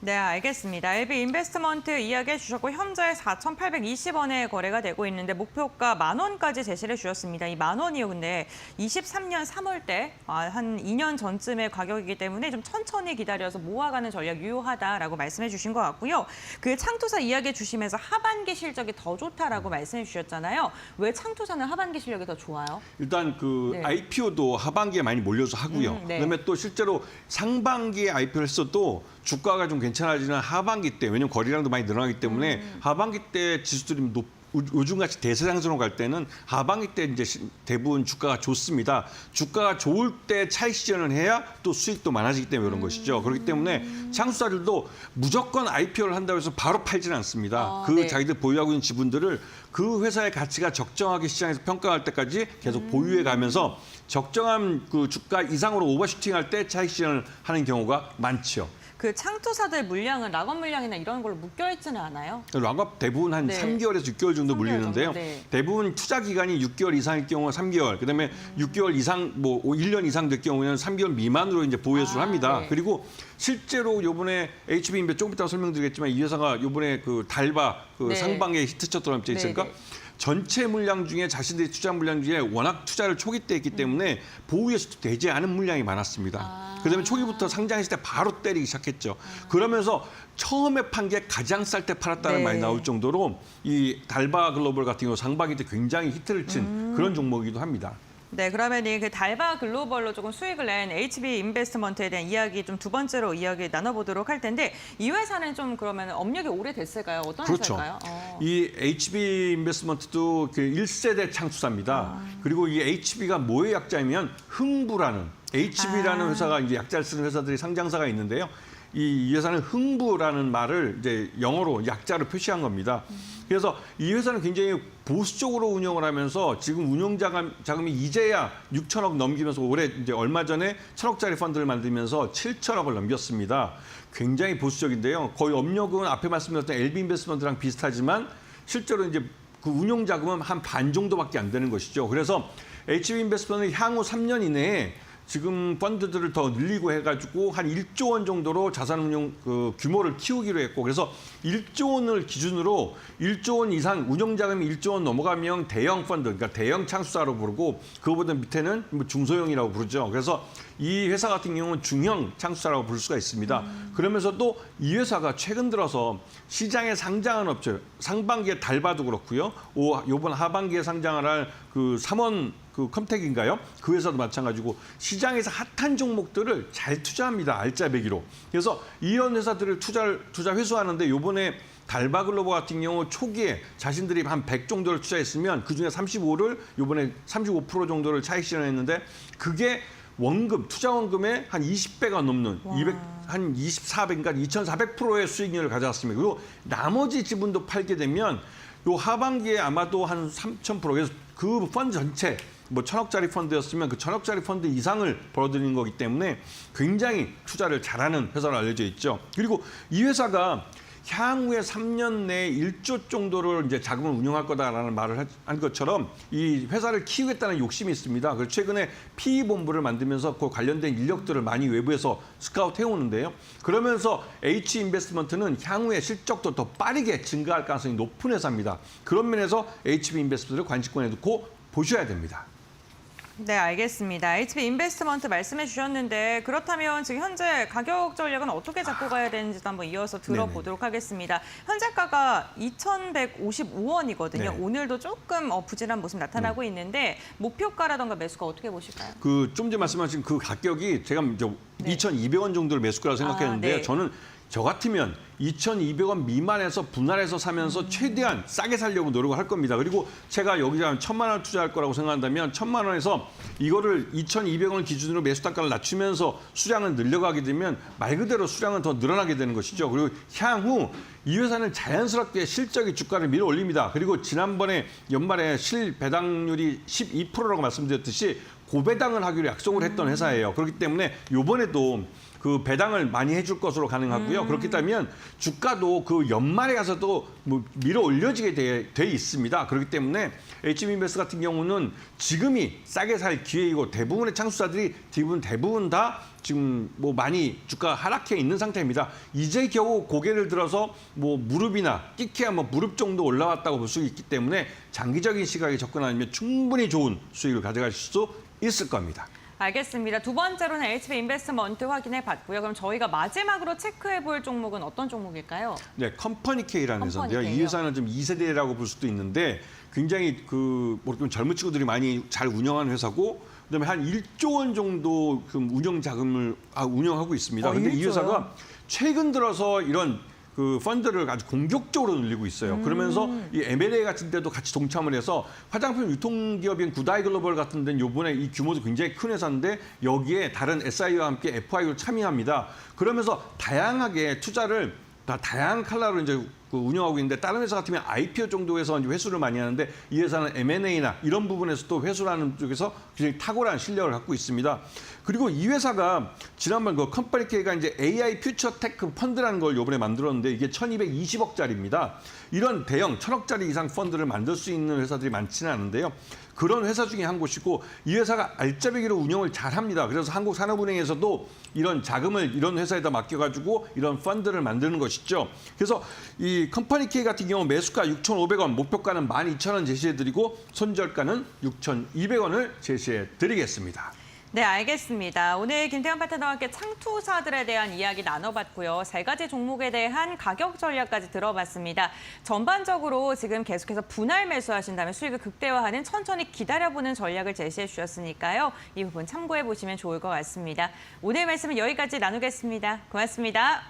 네, 알겠습니다. LB 인베스트먼트 이야기해 주셨고 현재 4,820원에 거래가 되고 있는데 목표가 10,000원까지 제시를 해주셨습니다. 이 10,000원이요. 근데 23년 3월 때 한 2년 전쯤의 가격이기 때문에 좀 천천히 기다려서 모아가는 전략 유효하다라고 말씀해 주신 것 같고요. 그 창투사 이야기해 주시면서 하반기 실적이 더 좋다라고 말씀해 주셨잖아요. 왜 창투사는 하반기 실력이 더 좋아요? 일단 그 네. IPO도 하반기에 많이 몰려서 하고요. 네. 그다음에 또 실제로 상반기에 IPO를 했어도 주가가 좀 괜찮아지는 하반기 때, 왜냐면 거래량도 많이 늘어나기 때문에 하반기 때 지수들이 요즘같이 대세상승으로 갈 때는 하반기 때 이제 대부분 주가가 좋습니다. 주가가 좋을 때 차익 실현을 해야 또 수익도 많아지기 때문에 그런 것이죠. 그렇기 때문에 창수사들도 무조건 IPO를 한다고 해서 바로 팔지는 않습니다. 네. 자기들 보유하고 있는 지분들을 그 회사의 가치가 적정하게 시장에서 평가할 때까지 계속 보유해 가면서 적정한 그 주가 이상으로 오버슈팅할 때 차익 실현을 하는 경우가 많죠. 그 창투사들 물량은 락업 물량이나 이런 걸로 묶여 있지는 않아요? 락업 대부분 한 네. 3개월에서 6개월 정도 3개월 물리는데요. 정도, 네. 대부분 투자 기간이 6개월 이상일 경우 3개월, 그다음에 6개월 이상, 뭐 1년 이상 될 경우에는 3개월 미만으로 이제 보호해수를 합니다. 네. 그리고 실제로 요번에 HB인베 조금 이따 설명드리겠지만 이 회사가 요번에 그 달바 그 네. 상반기에 히트쳤던 지 있으니까 네, 네. 전체 물량 중에 자신들이 투자 물량 중에 워낙 투자를 초기 때 했기 때문에 보호해수도 되지 않은 물량이 많았습니다. 그다음에 초기부터 상장했을 때 바로 때리기 시작했죠. 그러면서 처음에 판 게 가장 쌀 때 팔았다는 네. 말이 나올 정도로 이 달바 글로벌 같은 경우 상반기 때 굉장히 히트를 친 그런 종목이기도 합니다. 네, 그러면 이 그 달바 글로벌로 조금 수익을 낸 HB 인베스트먼트에 대한 이야기 좀 두 번째로 이야기 나눠보도록 할 텐데 이 회사는 좀 그러면 업력이 오래됐을까요? 어떤 그렇죠. 회사일까요? 이 HB 인베스트먼트도 그 1세대 창수사입니다. 그리고 이 HB가 뭐의 약자이면 흥부라는 HB라는 회사가 이제 약자를 쓰는 회사들이 상장사가 있는데요. 이 회사는 흥부라는 말을 이제 영어로 약자로 표시한 겁니다. 그래서 이 회사는 굉장히 보수적으로 운영을 하면서 지금 운용 자금이 이제야 6천억 넘기면서 올해 이제 얼마 전에 1,000억짜리 펀드를 만들면서 7천억을 넘겼습니다. 굉장히 보수적인데요. 거의 업력은 앞에 말씀드렸던 LB 인베스트먼트랑 비슷하지만 실제로 이제 그 운용 자금은 한 반 정도밖에 안 되는 것이죠. 그래서 HB 인베스트먼트는 향후 3년 이내에 지금 펀드들을 더 늘리고 해가지고 한 1조 원 정도로 자산운용 그 규모를 키우기로 했고 그래서 1조 원을 기준으로 1조 원 이상 운용자금이 1조 원 넘어가면 대형 펀드, 그러니까 대형 창수사로 부르고 그거보다 밑에는 뭐 중소형이라고 부르죠. 그래서 이 회사 같은 경우는 중형 창수사라고 부를 수가 있습니다. 그러면서 또 이 회사가 최근 들어서 시장에 상장한 업체, 상반기에 달바도 그렇고요. 요번 하반기에 상장을 할 그 3원 그 컴텍인가요? 그 회사도 마찬가지고 시장에서 핫한 종목들을 잘 투자합니다. 알짜배기로. 그래서 이런 회사들을 투자 회수하는데 요번에 달바 글로벌 같은 경우 초기에 자신들이 한 100 정도를 투자했으면 그중에 35를 요번에 35% 정도를 차익 실현했는데 그게 원금, 투자 원금의 한 20배가 넘는 한 24배인가 2,400%의 수익률을 가져왔습니다. 그리고 나머지 지분도 팔게 되면 요 하반기에 아마도 한 3,000% 그래서 그 펀드 전체 뭐 1,000억짜리 펀드였으면 그 1,000억짜리 펀드 이상을 벌어들이는 거기 때문에 굉장히 투자를 잘하는 회사로 알려져 있죠. 그리고 이 회사가 향후에 3년 내에 1조 정도를 이제 자금을 운용할 거다라는 말을 한 것처럼 이 회사를 키우겠다는 욕심이 있습니다. 그래서 최근에 PE 본부를 만들면서 그 관련된 인력들을 많이 외부에서 스카우트 해오는데요. 그러면서 H 인베스트먼트는 향후에 실적도 더 빠르게 증가할 가능성이 높은 회사입니다. 그런 면에서 HB 인베스트먼트를 관심권에 놓고 보셔야 됩니다. 네, 알겠습니다. HB 인베스트먼트 말씀해 주셨는데 그렇다면 지금 현재 가격 전략은 어떻게 잡고 가야 되는지도 한번 이어서 들어보도록 하겠습니다. 현재가가 2,155원이거든요. 네. 오늘도 조금 부진한 모습 나타나고 있는데 목표가라던가 매수가 어떻게 보실까요? 그 좀 전에 말씀하신 그 가격이 제가 이제 2,200원 정도를 매수가라고 생각했는데요. 네. 저는 저 같으면 2,200원 미만에서 분할해서 사면서 최대한 싸게 살려고 노력을 할 겁니다. 그리고 제가 여기서 한 1,000만 원 투자할 거라고 생각한다면 1,000만 원에서 이거를 2,200원 기준으로 매수 단가를 낮추면서 수량을 늘려가게 되면 말 그대로 수량은 더 늘어나게 되는 것이죠. 그리고 향후 이 회사는 자연스럽게 실적이 주가를 밀어 올립니다. 그리고 지난번에 연말에 실배당률이 12%라고 말씀드렸듯이 고배당을 하기로 약속을 했던 회사예요. 그렇기 때문에 이번에도 그 배당을 많이 해줄 것으로 가능하고요. 그렇기 때문에 주가도 그 연말에 가서도 뭐 밀어 올려지게 돼 있습니다. 그렇기 때문에 HB인베스트 같은 경우는 지금이 싸게 살 기회이고 대부분의 창수사들이 대부분 다 지금 뭐 많이 주가 하락해 있는 상태입니다. 이제 겨우 고개를 들어서 뭐 무릎이나 끼케야 뭐 무릎 정도 올라왔다고 볼 수 있기 때문에 장기적인 시각에 접근하면 충분히 좋은 수익을 가져가실 수 있을 겁니다. 알겠습니다. 두 번째로는 HB 인베스트먼트 확인해 봤고요. 그럼 저희가 마지막으로 체크해 볼 종목은 어떤 종목일까요? 네, 컴퍼니 K라는 회사인데요. 컴퍼니 이 K요. 회사는 좀 2세대라고 볼 수도 있는데 굉장히 뭐 젊은 친구들이 많이 잘 운영하는 회사고 그다음에 한 1조 원 정도 그 운영 자금을 운영하고 있습니다. 그런데 이 1조요? 회사가 최근 들어서 이런 그 펀드를 아주 공격적으로 늘리고 있어요. 그러면서 이 M&A 같은 데도 같이 동참을 해서 화장품 유통기업인 구다이 글로벌 같은 데는 요번에 이 규모도 굉장히 큰 회사인데 여기에 다른 SI와 함께 FI로 참여합니다. 그러면서 다양하게 투자를 다 다양한 컬러로 이제 운영하고 있는데 다른 회사 같으면 IPO 정도에서 이제 회수를 많이 하는데 이 회사는 M&A나 이런 부분에서 또 회수하는 쪽에서 굉장히 탁월한 실력을 갖고 있습니다. 그리고 이 회사가 지난번 그 컴퍼니케이가 이제 AI 퓨처 테크 펀드라는 걸 이번에 만들었는데 이게 1,220억짜리입니다. 이런 대형 1,000억짜리 이상 펀드를 만들 수 있는 회사들이 많지는 않은데요. 그런 회사 중에 한 곳이고 이 회사가 알짜배기로 운영을 잘합니다. 그래서 한국산업은행에서도 이런 자금을 이런 회사에다 맡겨가지고 이런 펀드를 만드는 것이죠. 그래서 이 컴퍼니케이 같은 경우 매수가 6,500원, 목표가는 12,000원 제시해드리고 손절가는 6,200원을 제시해드리겠습니다. 네, 알겠습니다. 오늘 김태현 파트너와 함께 창투사들에 대한 이야기 나눠봤고요. 세 가지 종목에 대한 가격 전략까지 들어봤습니다. 전반적으로 지금 계속해서 분할 매수하신다면 수익을 극대화하는 천천히 기다려보는 전략을 제시해 주셨으니까요. 이 부분 참고해 보시면 좋을 것 같습니다. 오늘 말씀은 여기까지 나누겠습니다. 고맙습니다.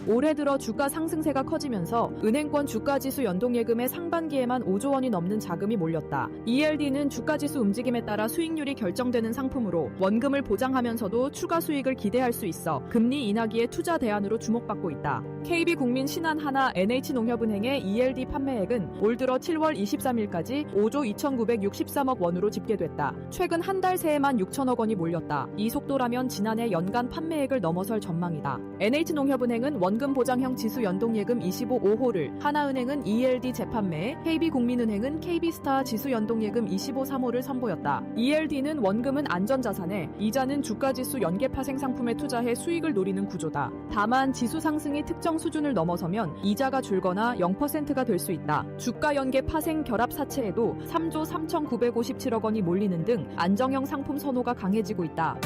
올해 들어 주가 상승세가 커지면서 은행권 주가지수 연동예금에 상반기에만 5조 원이 넘는 자금이 몰렸다. ELD는 주가지수 움직임에 따라 수익률이 결정되는 상품으로 원금을 보장하면서도 추가 수익을 기대할 수 있어 금리 인하기의 투자 대안으로 주목받고 있다. KB국민 신한하나 NH농협은행의 ELD 판매액은 올 들어 7월 23일까지 5조 2,963억 원으로 집계됐다. 최근 한 달 새에만 6천억 원이 몰렸다. 이 속도라면 지난해 연간 판매액을 넘어설 전망이다. NH농협은행은 원금 보장형 지수 연동예금 25호를, 하나은행은 ELD 재판매, KB국민은행은 KB스타 지수 연동예금 25.3호를 선보였다. ELD는 원금은 안전자산에, 이자는 주가지수 연계 파생 상품에 투자해 수익을 노리는 구조다. 다만 지수 상승이 특정 수준을 넘어서면 이자가 줄거나 0%가 될 수 있다. 주가 연계 파생 결합 사채에도 3조 3,957억 원이 몰리는 등 안정형 상품 선호가 강해지고 있다.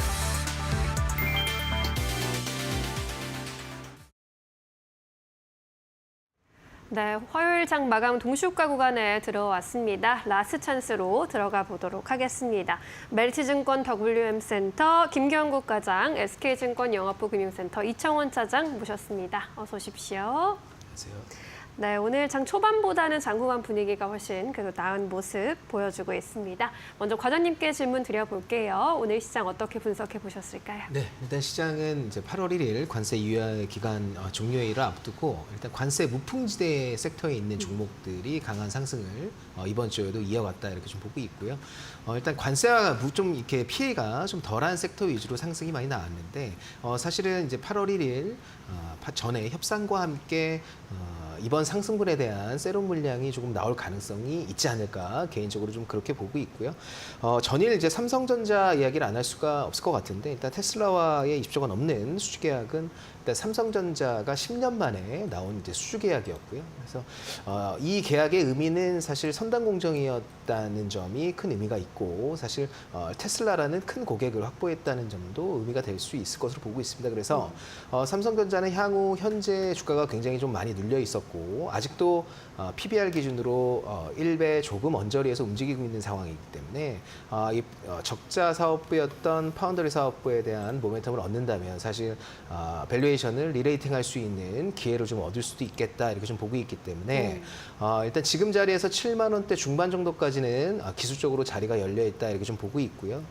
네, 화요일 장 마감 동시효과 구간에 들어왔습니다. 라스트 찬스로 들어가 보도록 하겠습니다. 멜치증권 WM센터 김경국 과장, SK증권 영업부 금융센터 이청원 차장 모셨습니다. 어서 오십시오. 안녕하세요. 네, 오늘 장 초반보다는 장 후반 분위기가 훨씬 그래도 나은 모습 보여주고 있습니다. 먼저 과장님께 질문 드려볼게요. 오늘 시장 어떻게 분석해 보셨을까요? 네, 일단 시장은 이제 8월 1일 관세 유예 기간 종료일을 앞두고 일단 관세 무풍지대 섹터에 있는 종목들이 강한 상승을 이번 주에도 이어갔다 이렇게 좀 보고 있고요. 일단 관세와 좀 이렇게 피해가 좀 덜한 섹터 위주로 상승이 많이 나왔는데 사실은 이제 8월 1일 전에 협상과 함께 이번 상승분에 대한 세론 물량이 조금 나올 가능성이 있지 않을까 개인적으로 좀 그렇게 보고 있고요. 전일 이제 삼성전자 이야기를 안 할 수가 없을 것 같은데 일단 테슬라와의 20조가 넘는 수주 계약은 일단 삼성전자가 10년 만에 나온 이제 수주 계약이었고요. 그래서 이 계약의 의미는 사실 선단 공정이었다는 점이 큰 의미가 있고 사실 테슬라라는 큰 고객을 확보했다는 점도 의미가 될 수 있을 것으로 보고 있습니다. 그래서 삼성전자는 향후 현재 주가가 굉장히 좀 많이 눌려 있었고 있고 아직도 PBR 기준으로 1배 조금 언저리에서 움직이고 있는 상황이기 때문에 이 적자 사업부였던 파운더리 사업부에 대한 모멘텀을 얻는다면 사실 밸류에이션을 리레이팅할 수 있는 기회를 좀 얻을 수도 있겠다 이렇게 좀 보고 있기 때문에 일단 지금 자리에서 7만 원대 중반 정도까지는 기술적으로 자리가 열려 있다 이렇게 좀 보고 있고요.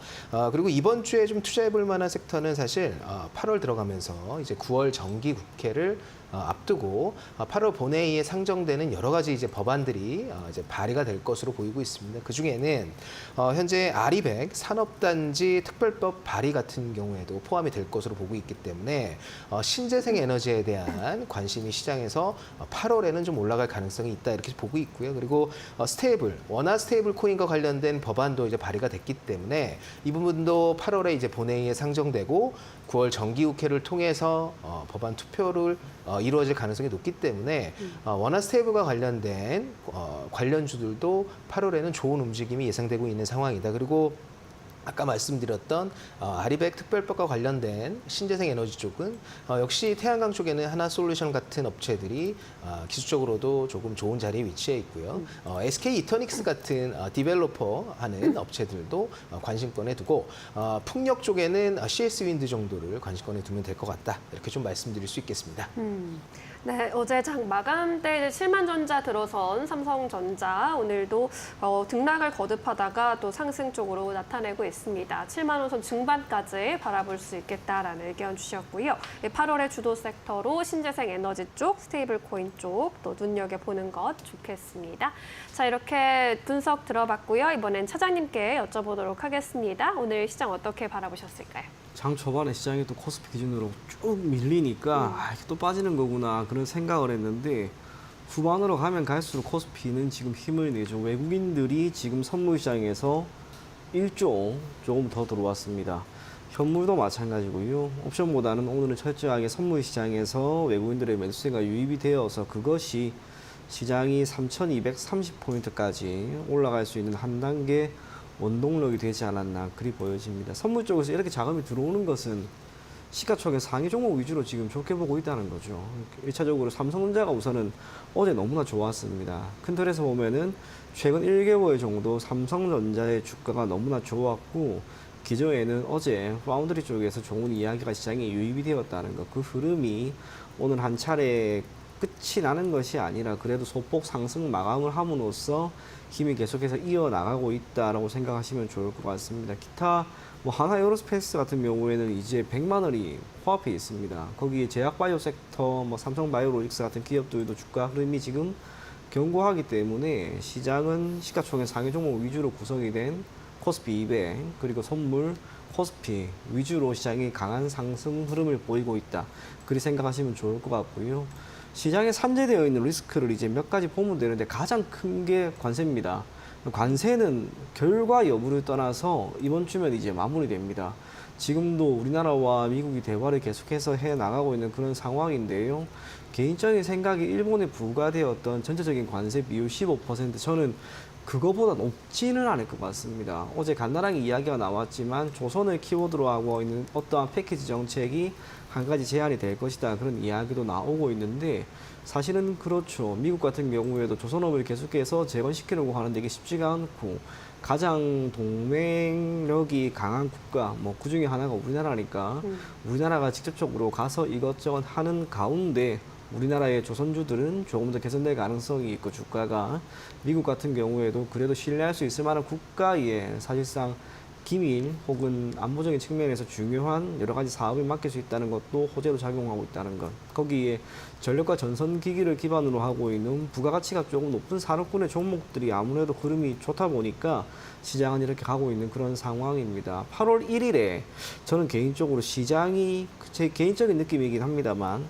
그리고 이번 주에 좀 투자해 볼 만한 섹터는 사실 8월 들어가면서 이제 9월 정기 국회를 앞두고 8월 본회의에 상정되는 여러 가지 이제 법안들이 이제 발의가 될 것으로 보이고 있습니다. 그 중에는 현재 아리백 산업단지 특별법 발의 같은 경우에도 포함이 될 것으로 보고 있기 때문에 신재생 에너지에 대한 관심이 시장에서 8월에는 좀 올라갈 가능성이 있다 이렇게 보고 있고요. 그리고 스테이블 원화 스테이블 코인과 관련된 법안도 이제 발의가 됐기 때문에 이 부분도 8월에 이제 본회의에 상정되고 9월 정기국회를 통해서 법안 투표를 이루어질 가능성이 높기 때문에 원화 스테이블과 관련된 관련주들도 8월에는 좋은 움직임이 예상되고 있는 상황이다. 그리고 아까 말씀드렸던 아리백 특별법과 관련된 신재생 에너지 쪽은 역시 태양광 쪽에는 하나솔루션 같은 업체들이 기술적으로도 조금 좋은 자리에 위치해 있고요. SK 이터닉스 같은 디벨로퍼 하는 업체들도 관심권에 두고 풍력 쪽에는 CS 윈드 정도를 관심권에 두면 될 것 같다. 이렇게 좀 말씀드릴 수 있겠습니다. 네, 어제 장 마감 때 7만 전자 들어선 삼성전자 오늘도 등락을 거듭하다가 또 상승 쪽으로 나타내고 있습니다. 7만 원 선 중반까지 바라볼 수 있겠다라는 의견 주셨고요. 8월의 주도 섹터로 신재생 에너지 쪽, 스테이블 코인 쪽 또 눈여겨보는 것 좋겠습니다. 자, 이렇게 분석 들어봤고요. 이번엔 차장님께 여쭤보도록 하겠습니다. 오늘 시장 어떻게 바라보셨을까요? 장 초반에 시장이 또 코스피 기준으로 쭉 밀리니까 이게 또 빠지는 거구나 그런 생각을 했는데 후반으로 가면 갈수록 코스피는 지금 힘을 내죠. 외국인들이 지금 선물 시장에서 1조 조금 더 들어왔습니다. 현물도 마찬가지고요. 옵션보다는 오늘은 철저하게 선물 시장에서 외국인들의 매수세가 유입이 되어서 그것이 시장이 3,230포인트까지 올라갈 수 있는 한 단계 원동력이 되지 않았나 그리 보여집니다. 선물 쪽에서 이렇게 자금이 들어오는 것은 시가총액 상위 종목 위주로 지금 좋게 보고 있다는 거죠. 1차적으로 삼성전자가 우선은 어제 너무나 좋았습니다. 큰 틀에서 보면은 최근 1개월 정도 삼성전자의 주가가 너무나 좋았고 기존에는 어제 파운드리 쪽에서 좋은 이야기가 시장에 유입이 되었다는 것. 그 흐름이 오늘 한 차례 끝이 나는 것이 아니라 그래도 소폭 상승 마감을 함으로써 힘이 계속해서 이어나가고 있다라고 생각하시면 좋을 것 같습니다. 기타 뭐 하나 에어로스페이스 같은 경우에는 이제 100만 원이 코앞에 있습니다. 거기에 제약바이오 섹터, 뭐 삼성바이오로직스 같은 기업들도 주가 흐름이 지금 견고하기 때문에 시장은 시가총액 상위 종목 위주로 구성이 된 코스피 200 그리고 선물 코스피 위주로 시장이 강한 상승 흐름을 보이고 있다. 그리 생각하시면 좋을 것 같고요. 시장에 산재되어 있는 리스크를 이제 몇 가지 보면 되는데 가장 큰 게 관세입니다. 관세는 결과 여부를 떠나서 이번 주면 이제 마무리됩니다. 지금도 우리나라와 미국이 대화를 계속해서 해 나가고 있는 그런 상황인데요. 개인적인 생각이 일본에 부과되었던 전체적인 관세 비율 15% 저는 그거보다 높지는 않을 것 같습니다. 어제 간단하게 이야기가 나왔지만 조선을 키워드로 하고 있는 어떠한 패키지 정책이 한 가지 제한이 될 것이다. 그런 이야기도 나오고 있는데 사실은 그렇죠. 미국 같은 경우에도 조선업을 계속해서 재건시키려고 하는데 이게 쉽지가 않고 가장 동맹력이 강한 국가, 뭐 그중에 하나가 우리나라니까 우리나라가 직접적으로 가서 이것저것 하는 가운데 우리나라의 조선주들은 조금 더 개선될 가능성이 있고 주가가 미국 같은 경우에도 그래도 신뢰할 수 있을 만한 국가에 사실상 기밀 혹은 안보적인 측면에서 중요한 여러 가지 사업을 맡길 수 있다는 것도 호재로 작용하고 있다는 것. 거기에 전력과 전선기기를 기반으로 하고 있는 부가가치가 조금 높은 산업군의 종목들이 아무래도 흐름이 좋다 보니까 시장은 이렇게 가고 있는 그런 상황입니다. 8월 1일에 저는 개인적으로 시장이 제 개인적인 느낌이긴 합니다만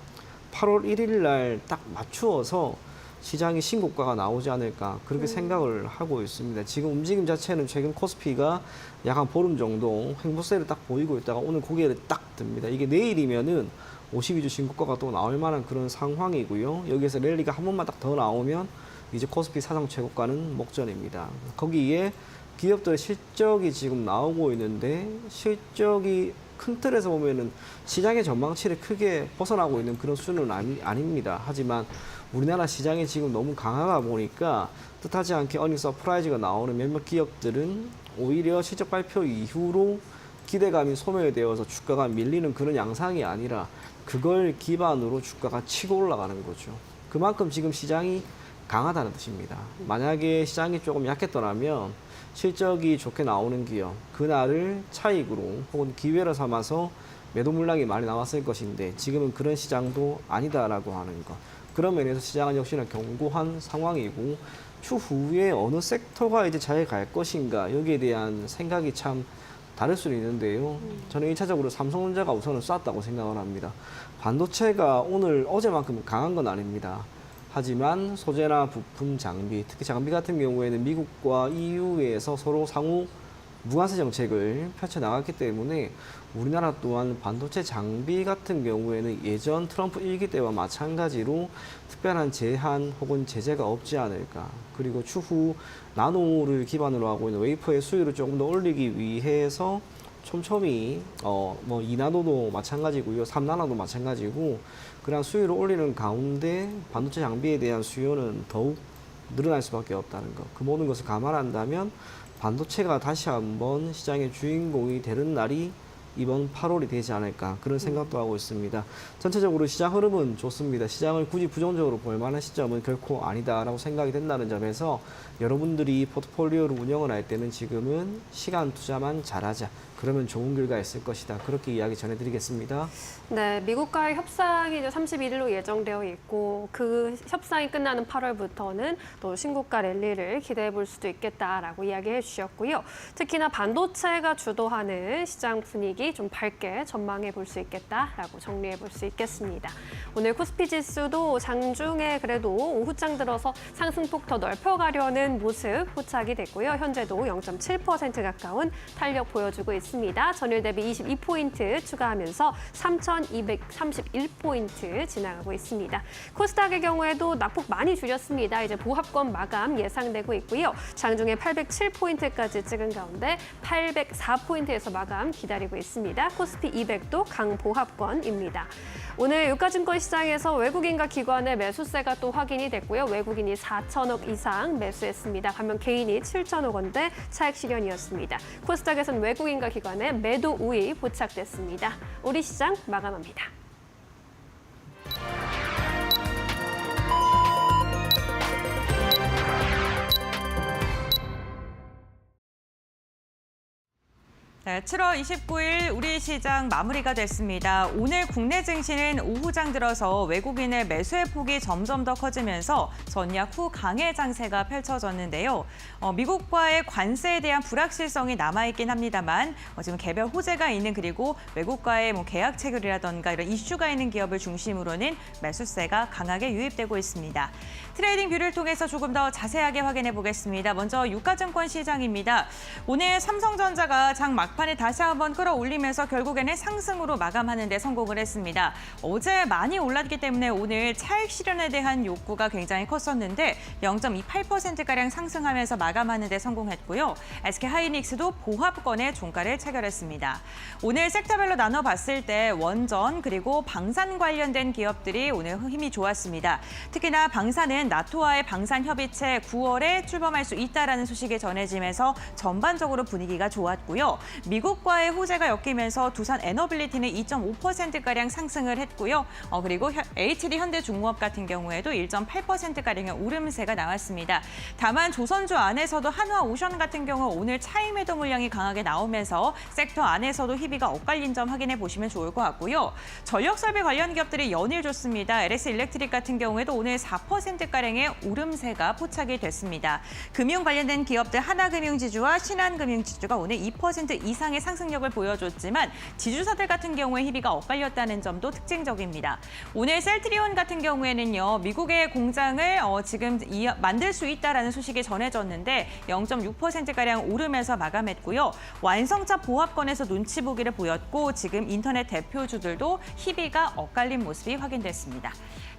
8월 1일 날 딱 맞추어서 시장의 신고가가 나오지 않을까 그렇게 생각을 하고 있습니다. 지금 움직임 자체는 최근 코스피가 약 한 보름 정도 횡보세를 딱 보이고 있다가 오늘 고개를 딱 듭니다. 이게 내일이면은 52주 신고가가 또 나올 만한 그런 상황이고요. 여기에서 랠리가 한 번만 딱 더 나오면 이제 코스피 사상 최고가는 목전입니다. 거기에 기업들의 실적이 지금 나오고 있는데 실적이 큰 틀에서 보면은 시장의 전망치를 크게 벗어나고 있는 그런 수준은 아닙니다. 하지만 우리나라 시장이 지금 너무 강하다 보니까 뜻하지 않게 어닝 서프라이즈가 나오는 몇몇 기업들은 오히려 실적 발표 이후로 기대감이 소멸되어서 주가가 밀리는 그런 양상이 아니라 그걸 기반으로 주가가 치고 올라가는 거죠. 그만큼 지금 시장이 강하다는 뜻입니다. 만약에 시장이 조금 약했더라면 실적이 좋게 나오는 기업, 그날을 차익으로 혹은 기회로 삼아서 매도 물량이 많이 나왔을 것인데 지금은 그런 시장도 아니다라고 하는 것. 그런 면에서 시장은 역시나 견고한 상황이고 추후에 어느 섹터가 이제 잘 갈 것인가 여기에 대한 생각이 참 다를 수는 있는데요. 저는 1차적으로 삼성전자가 우선은 쐈다고 생각을 합니다. 반도체가 어제만큼 강한 건 아닙니다. 하지만 소재나 부품, 장비, 특히 장비 같은 경우에는 미국과 EU에서 서로 상호 무관세 정책을 펼쳐나갔기 때문에 우리나라 또한 반도체 장비 같은 경우에는 예전 트럼프 1기 때와 마찬가지로 특별한 제한 혹은 제재가 없지 않을까. 그리고 추후 나노를 기반으로 하고 있는 웨이퍼의 수율을 조금 더 올리기 위해서 촘촘히 2나노도 마찬가지고요. 3나노도 마찬가지고 그런 수율을 올리는 가운데 반도체 장비에 대한 수요는 더욱 늘어날 수밖에 없다는 것. 그 모든 것을 감안한다면 반도체가 다시 한번 시장의 주인공이 되는 날이 이번 8월이 되지 않을까 그런 생각도 하고 있습니다. 전체적으로 시장 흐름은 좋습니다. 시장을 굳이 부정적으로 볼 만한 시점은 결코 아니다라고 생각이 된다는 점에서 여러분들이 포트폴리오를 운영을 할 때는 지금은 시간 투자만 잘하자. 그러면 좋은 결과 있을 것이다. 그렇게 이야기 전해드리겠습니다. 네, 미국과의 협상이 이제 31일로 예정되어 있고 그 협상이 끝나는 8월부터는 또 신고가 랠리를 기대해 볼 수도 있겠다라고 이야기해 주셨고요. 특히나 반도체가 주도하는 시장 분위기 좀 밝게 전망해 볼 수 있겠다라고 정리해 볼 수 있겠습니다. 오늘 코스피 지수도 장중에 그래도 오후장 들어서 상승폭 더 넓혀가려는 모습 포착이 됐고요. 현재도 0.7% 가까운 탄력 보여주고 있습니다. 전일 대비 22포인트 추가하면서 3,231포인트 지나가고 있습니다. 코스닥의 경우에도 낙폭 많이 줄였습니다. 이제 보합권 마감 예상되고 있고요. 장중에 807포인트까지 찍은 가운데 804포인트에서 마감 기다리고 있습니다. 코스피 200도 강보합권입니다. 오늘 유가증권 시장에서 외국인과 기관의 매수세가 또 확인이 됐고요. 외국인이 4천억 이상 매수했습니다. 반면 개인이 7천억 원대 차익 실현이었습니다. 코스닥에서는 외국인과 기관의 매도 우위 포착됐습니다. 우리 시장 마감합니다. 네, 7월 29일 우리 시장 마무리가 됐습니다. 오늘 국내 증시는 오후장 들어서 외국인의 매수의 폭이 점점 더 커지면서 전약 후 강의 장세가 펼쳐졌는데요. 미국과의 관세에 대한 불확실성이 남아있긴 합니다만 지금 개별 호재가 있는 그리고 외국과의 계약 체결이라던가 이런 이슈가 있는 기업을 중심으로는 매수세가 강하게 유입되고 있습니다. 트레이딩 뷰를 통해서 조금 더 자세하게 확인해 보겠습니다. 먼저 유가증권 시장입니다. 오늘 삼성전자가 장 막판에 다시 한번 끌어올리면서 결국에는 상승으로 마감하는 데 성공을 했습니다. 어제 많이 올랐기 때문에 오늘 차익 실현에 대한 욕구가 굉장히 컸었는데 0.28%가량 상승하면서 마감하는 데 성공했고요. SK하이닉스도 보합권에 종가를 체결했습니다. 오늘 섹터별로 나눠봤을 때 원전 그리고 방산 관련된 기업들이 오늘 힘이 좋았습니다. 특히나 방산은 나토와의 방산협의체 9월에 출범할 수 있다라는 소식이 전해지면서 전반적으로 분위기가 좋았고요. 미국과의 호재가 엮이면서 두산 에너빌리티는 2.5%가량 상승을 했고요. 그리고 HD 현대중공업 같은 경우에도 1.8%가량의 오름세가 나왔습니다. 다만 조선주 안에서도 한화오션 같은 경우 오늘 차익 매도 물량이 강하게 나오면서 섹터 안에서도 희비가 엇갈린 점 확인해 보시면 좋을 것 같고요. 전력설비 관련 기업들이 연일 좋습니다. LS 일렉트릭 같은 경우에도 오늘 4%가량의 오름세가 포착이 됐습니다. 금융 관련된 기업들 하나금융지주와 신한금융지주가 오늘 2% 이상의 상승력을 보여줬지만 지주사들 같은 경우에 희비가 엇갈렸다는 점도 특징적입니다. 오늘 셀트리온 같은 경우에는요. 미국의 공장을 지금 만들 수 있다라는 소식이 전해졌는데 0.6%가량 오르면서 마감했고요. 완성차 보합권에서 눈치 보기를 보였고 지금 인터넷 대표주들도 희비가 엇갈린 모습이 확인됐습니다.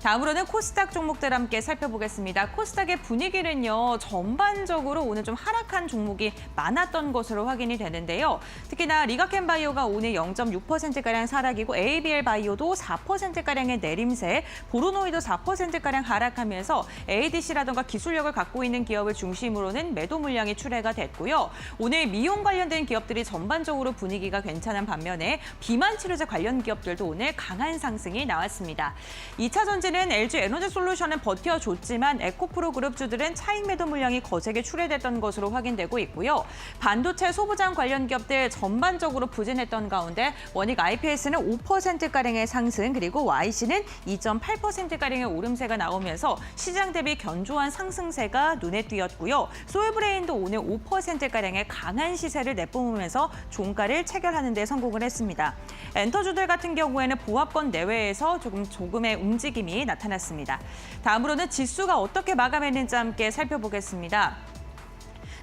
다음으로는 코스닥 종목들 함께 살펴보겠습니다. 코스닥의 분위기는요, 전반적으로 오늘 좀 하락한 종목이 많았던 것으로 확인이 되는데요. 특히나 리가켄바이오가 오늘 0.6%가량 하락이고 ABL 바이오도 4%가량의 내림세, 보로노이도 4%가량 하락하면서 ADC라던가 기술력을 갖고 있는 기업을 중심으로는 매도 물량이 출회가 됐고요. 오늘 미용 관련된 기업들이 전반적으로 분위기가 괜찮은 반면에 비만 치료제 관련 기업들도 오늘 강한 상승이 나왔습니다. 2차 전지는 LG 에너지 솔루션은 버텨줬지만 에코프로 그룹주들은 차익 매도 물량이 거세게 출회됐던 것으로 확인되고 있고요. 반도체 소부장 관련 기업들 전반적으로 부진했던 가운데 원익 IPS는 5%가량의 상승, 그리고 YC는 2.8%가량의 오름세가 나오면서 시장 대비 견조한 상승세가 눈에 띄었고요. 소울브레인도 오늘 5%가량의 강한 시세를 내뿜으면서 종가를 체결하는 데 성공을 했습니다. 엔터주들 같은 경우에는 보합권 내외에서 조금의 움직임이 나타났습니다. 다음으로는 지수가 어떻게 마감했는지 함께 살펴보겠습니다.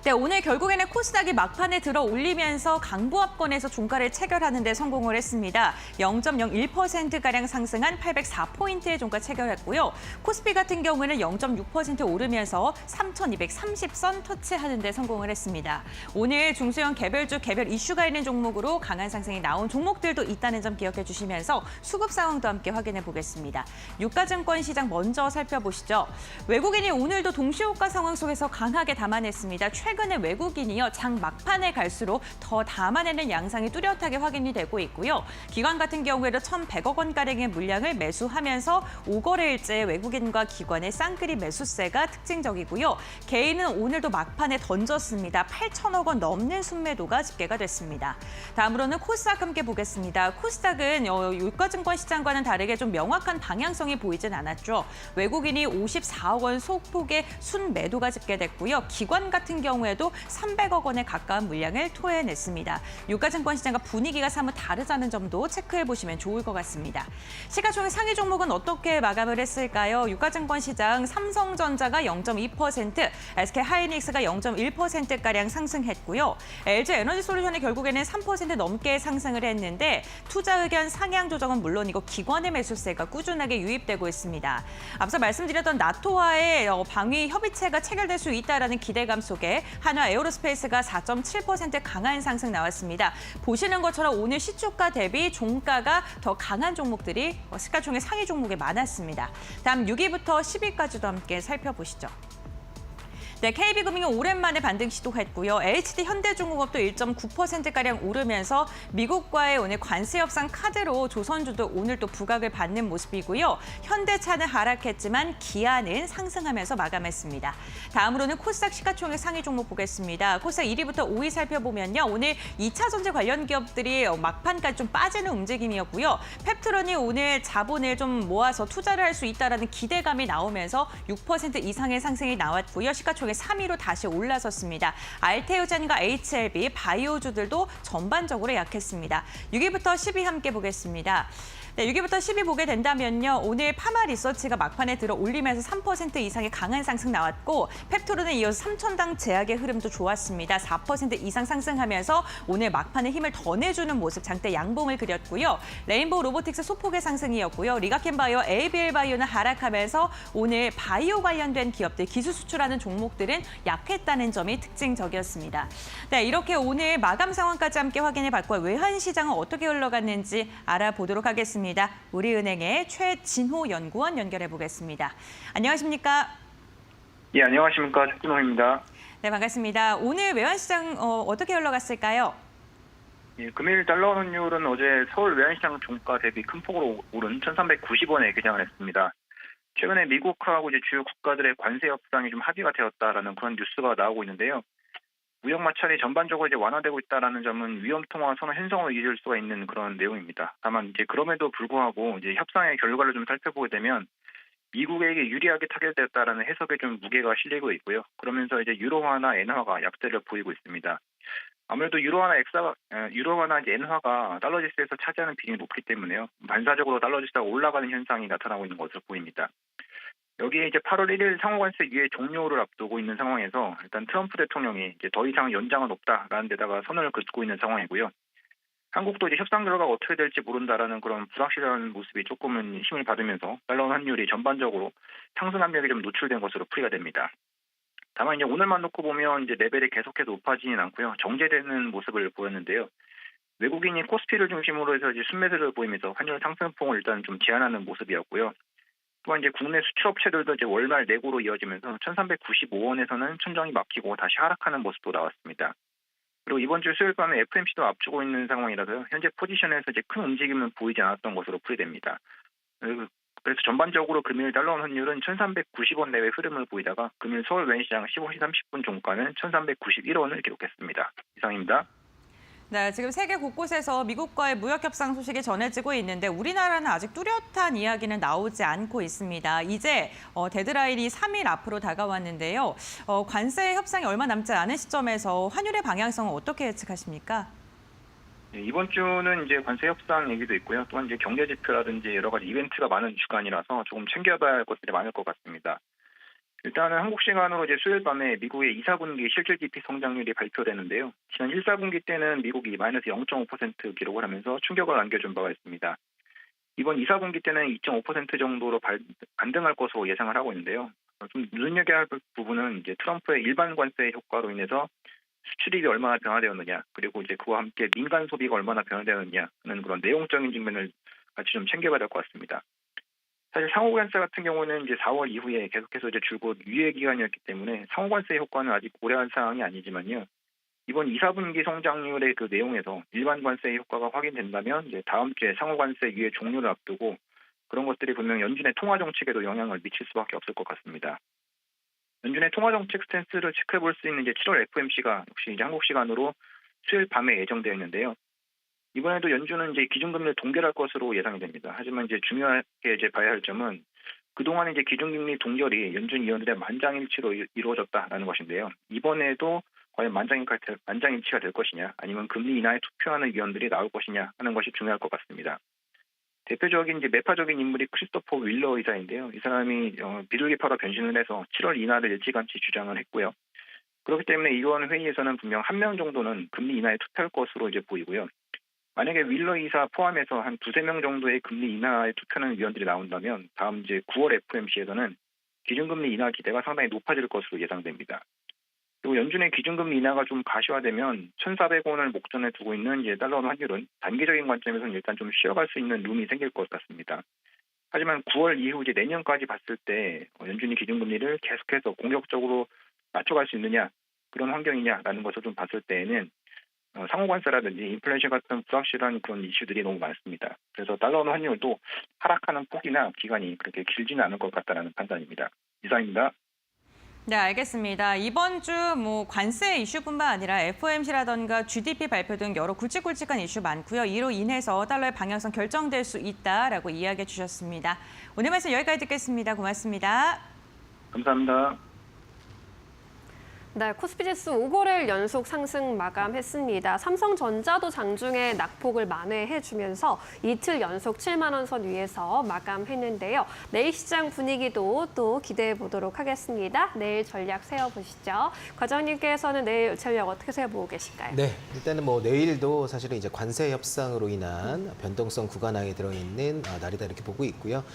네, 오늘 결국에는 코스닥이 막판에 들어 올리면서 강보합권에서 종가를 체결하는 데 성공을 했습니다. 0.01%가량 상승한 804포인트의 종가 체결했고요. 코스피 같은 경우에는 0.6% 오르면서 3,230선 터치하는 데 성공을 했습니다. 오늘 중소형 개별주 개별 이슈가 있는 종목으로 강한 상승이 나온 종목들도 있다는 점 기억해 주시면서 수급 상황도 함께 확인해 보겠습니다. 유가증권 시장 먼저 살펴보시죠. 외국인이 오늘도 동시호가 상황 속에서 강하게 담아냈습니다. 최근에 외국인이요, 장 막판에 갈수록 더 담아내는 양상이 뚜렷하게 확인이 되고 있고요. 기관 같은 경우에도 1,100억 원가량의 물량을 매수하면서 5거래일째 외국인과 기관의 쌍끌이 매수세가 특징적이고요. 개인은 오늘도 막판에 던졌습니다. 8천억 원 넘는 순매도가 집계가 됐습니다. 다음으로는 코스닥 함께 보겠습니다. 코스닥은 유가증권 시장과는 다르게 좀 명확한 방향성이 보이진 않았죠. 외국인이 54억 원 소폭의 순매도가 집계됐고요. 기관 같은 경우에도 300억 원에 가까운 물량을 토해냈습니다. 유가증권 시장과 분위기가 사뭇 다르다는 점도 체크해 보시면 좋을 것 같습니다. 시가총액 상위 종목은 어떻게 마감을 했을까요? 유가증권 시장 삼성전자가 0.2%, SK하이닉스가 0.1%가량 상승했고요. LG 에너지 솔루션이 결국에는 3% 넘게 상승을 했는데 투자 의견 상향 조정은 물론이고 기관의 매수세가 꾸준하게 유입되고 있습니다. 앞서 말씀드렸던 나토와의 방위 협의체가 체결될 수 있다라는 기대감 속에 한화 에어로스페이스가 4.7% 강한 상승 나왔습니다. 보시는 것처럼 오늘 시초가 대비 종가가 더 강한 종목들이 시가총액 상위 종목에 많았습니다. 다음 6위부터 10위까지도 함께 살펴보시죠. 네, KB금융이 오랜만에 반등 시도했고요. HD 현대중공업도 1.9%가량 오르면서 미국과의 오늘 관세 협상 카드로 조선주도 오늘 또 부각을 받는 모습이고요. 현대차는 하락했지만 기아는 상승하면서 마감했습니다. 다음으로는 코스닥 시가총액 상위 종목 보겠습니다. 코스닥 1위부터 5위 살펴보면요. 오늘 2차 전지 관련 기업들이 막판까지 좀 빠지는 움직임이었고요. 펩트론이 오늘 자본을 좀 모아서 투자를 할 수 있다는 기대감이 나오면서 6% 이상의 상승이 나왔고요. 시가총액 3위로 다시 올라섰습니다. 알테오젠과 HLB, 바이오주들도 전반적으로 약했습니다. 6위부터 10위 함께 보겠습니다. 네, 6위부터 10위 보게 된다면요. 오늘 파마 리서치가 막판에 들어 올리면서 3% 이상의 강한 상승 나왔고 펩토론에 이어서 3천당 제약의 흐름도 좋았습니다. 4% 이상 상승하면서 오늘 막판에 힘을 더 내주는 모습 장대 양봉을 그렸고요. 레인보우 로보틱스 소폭의 상승이었고요. 리가켄바이오, ABL 바이오는 하락하면서 오늘 바이오 관련된 기업들, 기술 수출하는 종목들은 약했다는 점이 특징적이었습니다. 네, 이렇게 오늘 마감 상황까지 함께 확인해봤고 외환시장은 어떻게 흘러갔는지 알아보도록 하겠습니다. 우리은행의 최진호 연구원 연결해 보겠습니다. 안녕하십니까? 예, 안녕하십니까. 최진호입니다. 네, 반갑습니다. 오늘 외환시장 어떻게 흘러갔을까요? 예, 금일 달러 환율은 어제 서울 외환시장 종가 대비 큰 폭으로 오른 1,390원에 개장을 했습니다. 최근에 미국하고 이제 주요 국가들의 관세 협상이 좀 합의가 되었다라는 그런 뉴스가 나오고 있는데요. 무역 마찰이 전반적으로 이제 완화되고 있다라는 점은 위험 통화 선언 행성을 이을 수가 있는 그런 내용입니다. 다만 이제 그럼에도 불구하고 이제 협상의 결과를 좀 살펴보게 되면 미국에게 유리하게 타결되었다라는 해석에 좀 무게가 실리고 있고요. 그러면서 이제 유로화나 엔화가 약세를 보이고 있습니다. 아무래도 유로화나 이제 엔화가 달러 지수에서 차지하는 비중이 높기 때문에요. 반사적으로 달러 지수가 올라가는 현상이 나타나고 있는 것으로 보입니다. 여기에 이제 8월 1일 상호관세 유예 종료를 앞두고 있는 상황에서 일단 트럼프 대통령이 이제 더 이상 연장은 없다라는 데다가 선언을 긋고 있는 상황이고요. 한국도 이제 협상 결과가 어떻게 될지 모른다라는 그런 불확실한 모습이 조금은 힘을 받으면서 달러 원 환율이 전반적으로 상승 압력이 좀 노출된 것으로 풀이가 됩니다. 다만 이제 오늘만 놓고 보면 이제 레벨이 계속해서 높아지진 않고요. 정제되는 모습을 보였는데요. 외국인이 코스피를 중심으로 해서 이제 순매수를 보이면서 환율 상승폭을 일단 좀 제한하는 모습이었고요. 또한 이제 국내 수출업체들도 이제 월말 내고로 이어지면서 1,395원에서는 천정이 막히고 다시 하락하는 모습도 나왔습니다. 그리고 이번 주 수요일 밤에 FMC도 앞두고 있는 상황이라서요. 현재 포지션에서 이제 큰 움직임은 보이지 않았던 것으로 풀이됩니다. 그래서 전반적으로 금일 달러 원 환율은 1,390원 내외 흐름을 보이다가 금일 서울 외인시장 15시 30분 종가는 1,391원을 기록했습니다. 이상입니다. 네, 지금 세계 곳곳에서 미국과의 무역 협상 소식이 전해지고 있는데 우리나라는 아직 뚜렷한 이야기는 나오지 않고 있습니다. 이제 데드라인이 3일 앞으로 다가왔는데요. 관세 협상이 얼마 남지 않은 시점에서 환율의 방향성은 어떻게 예측하십니까? 네, 이번 주는 이제 관세 협상 얘기도 있고요. 또한 이제 경제 지표라든지 여러 가지 이벤트가 많은 주간이라서 조금 챙겨봐야 할 것들이 많을 것 같습니다. 일단은 한국 시간으로 이제 수요일 밤에 미국의 2, 4분기 실질 GDP 성장률이 발표되는데요. 지난 1, 4분기 때는 미국이 마이너스 0.5% 기록을 하면서 충격을 안겨준 바가 있습니다. 이번 2, 4분기 때는 2.5% 정도로 반등할 것으로 예상을 하고 있는데요. 좀 눈여겨야 할 부분은 이제 트럼프의 일반 관세 효과로 인해서 수출입이 얼마나 변화되었느냐, 그리고 이제 그와 함께 민간 소비가 얼마나 변화되었느냐는 그런 내용적인 측면을 같이 좀 챙겨봐야 될 것 같습니다. 사실 상호관세 같은 경우는 이제 4월 이후에 계속해서 이제 줄곧 유예 기간이었기 때문에 상호관세 효과는 아직 고려한 사항이 아니지만요. 이번 2, 4분기 성장률의 그 내용에서 일반 관세 효과가 확인된다면 이제 다음 주에 상호관세 유예 종료를 앞두고 그런 것들이 분명 연준의 통화 정책에도 영향을 미칠 수밖에 없을 것 같습니다. 연준의 통화 정책 스탠스를 체크해 볼 수 있는 이제 7월 FOMC가 역시 이제 한국 시간으로 수요일 밤에 예정되어 있는데요. 이번에도 연준은 이제 기준금리를 동결할 것으로 예상이 됩니다. 하지만 이제 중요하게 이제 봐야 할 점은 그동안 이제 기준금리 동결이 연준 위원들의 만장일치로 이루어졌다라는 것인데요. 이번에도 과연 만장일치가 될 것이냐, 아니면 금리 인하에 투표하는 위원들이 나올 것이냐 하는 것이 중요할 것 같습니다. 대표적인 이제 매파적인 인물이 크리스토퍼 윌러 의사인데요. 이 사람이 비둘기파로 변신을 해서 7월 인하를 일찌감치 주장을 했고요. 그렇기 때문에 이번 회의에서는 분명 한 명 정도는 금리 인하에 투표할 것으로 이제 보이고요. 만약에 윌러 이사 포함해서 한 2-3명 정도의 금리 인하에 투표하는 위원들이 나온다면 다음 이제 9월 FOMC에서는 기준금리 인하 기대가 상당히 높아질 것으로 예상됩니다. 그리고 연준의 기준금리 인하가 좀 가시화되면 1,400원을 목전에 두고 있는 이제 달러 원 환율은 단기적인 관점에서는 일단 좀 쉬어갈 수 있는 룸이 생길 것 같습니다. 하지만 9월 이후 이제 내년까지 봤을 때 연준이 기준금리를 계속해서 공격적으로 낮춰갈 수 있느냐, 그런 환경이냐라는 것을 좀 봤을 때에는 상호관세라든지 인플레이션 같은 불확실한 그런 이슈들이 너무 많습니다. 그래서 달러 원 환율도 하락하는 폭이나 기간이 그렇게 길지는 않을 것 같다는 판단입니다. 이상입니다. 네, 알겠습니다. 이번 주 관세 이슈뿐만 아니라 FOMC라던가 GDP 발표 등 여러 굵직굵직한 이슈 많고요. 이로 인해서 달러의 방향성 결정될 수 있다라고 이야기해 주셨습니다. 오늘 말씀 여기까지 듣겠습니다. 고맙습니다. 감사합니다. 네, 코스피지수 5거래일 연속 상승 마감했습니다. 삼성전자도 장중에 낙폭을 만회해주면서 이틀 연속 7만 원 선 위에서 마감했는데요. 내일 시장 분위기도 또 기대해 보도록 하겠습니다. 내일 전략 세워보시죠. 과장님께서는 내일 전략 어떻게 세워보고 계신가요? 네, 일단은 내일도 사실은 이제 관세 협상으로 인한 변동성 구간 안에 들어있는 날이다 이렇게 보고 있고요.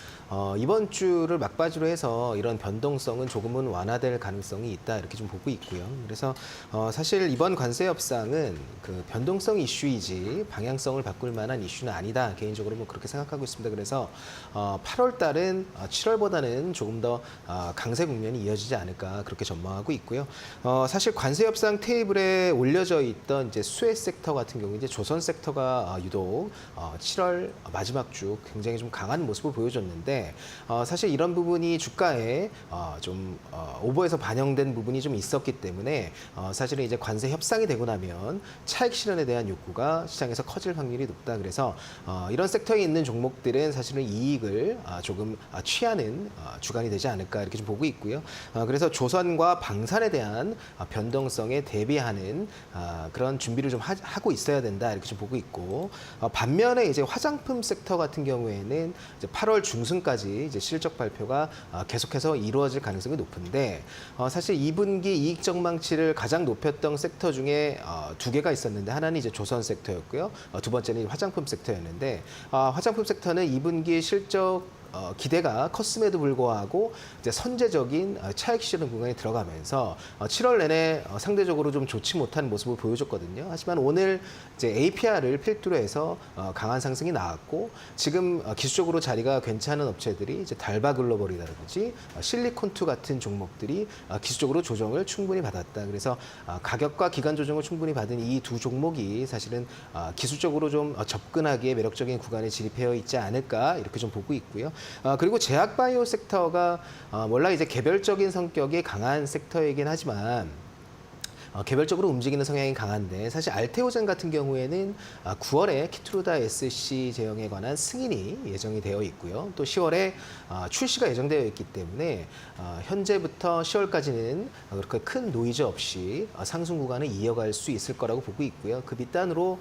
이번 주를 막바지로 해서 이런 변동성은 조금은 완화될 가능성이 있다 이렇게 좀 보고 있고요. 그래서 사실 이번 관세 협상은 그 변동성 이슈이지 방향성을 바꿀 만한 이슈는 아니다. 개인적으로 그렇게 생각하고 있습니다. 그래서 8월 달은 7월보다는 조금 더 강세 국면이 이어지지 않을까 그렇게 전망하고 있고요. 사실 관세 협상 테이블에 올려져 있던 이제 수혜 섹터 같은 경우 이제 조선 섹터가 유독 7월 마지막 주 굉장히 좀 강한 모습을 보여줬는데 사실 이런 부분이 주가에 좀 오버해서 반영된 부분이 좀 있었기 때문에 사실은 이제 관세 협상이 되고 나면 차익 실현에 대한 욕구가 시장에서 커질 확률이 높다. 그래서 이런 섹터에 있는 종목들은 사실은 이익을 조금 취하는 주간이 되지 않을까 이렇게 좀 보고 있고요. 그래서 조선과 방산에 대한 변동성에 대비하는 그런 준비를 좀 하고 있어야 된다 이렇게 좀 보고 있고 반면에 이제 화장품 섹터 같은 경우에는 이제 8월 중순까지 이제 실적 발표가 계속해서 이루어질 가능성이 높은데 사실 2분기 이익 전망치를 가장 높였던 섹터 중에 두 개가 있었는데 하나는 이제 조선 섹터였고요. 두 번째는 화장품 섹터였는데 화장품 섹터는 2분기 실적 기대가 컸음에도 불구하고 이제 선제적인 차익 실현 구간에 들어가면서 7월 내내 상대적으로 좀 좋지 못한 모습을 보여줬거든요. 하지만 오늘 이제 APR을 필두로 해서 강한 상승이 나왔고 지금 기술적으로 자리가 괜찮은 업체들이 이제 달바 글로벌이라든지 실리콘2 같은 종목들이 기술적으로 조정을 충분히 받았다. 그래서 가격과 기간 조정을 충분히 받은 이 두 종목이 사실은 기술적으로 좀 접근하기에 매력적인 구간에 진입해 있지 않을까 이렇게 좀 보고 있고요. 그리고 제약바이오 섹터가 몰라 이제 개별적인 성격이 강한 섹터이긴 하지만 개별적으로 움직이는 성향이 강한데 사실 알테오젠 같은 경우에는 9월에 키트루다 SC 제형에 관한 승인이 예정이 되어 있고요. 또 10월에 출시가 예정되어 있기 때문에 현재부터 10월까지는 그렇게 큰 노이즈 없이 상승 구간을 이어갈 수 있을 거라고 보고 있고요. 그 밑단으로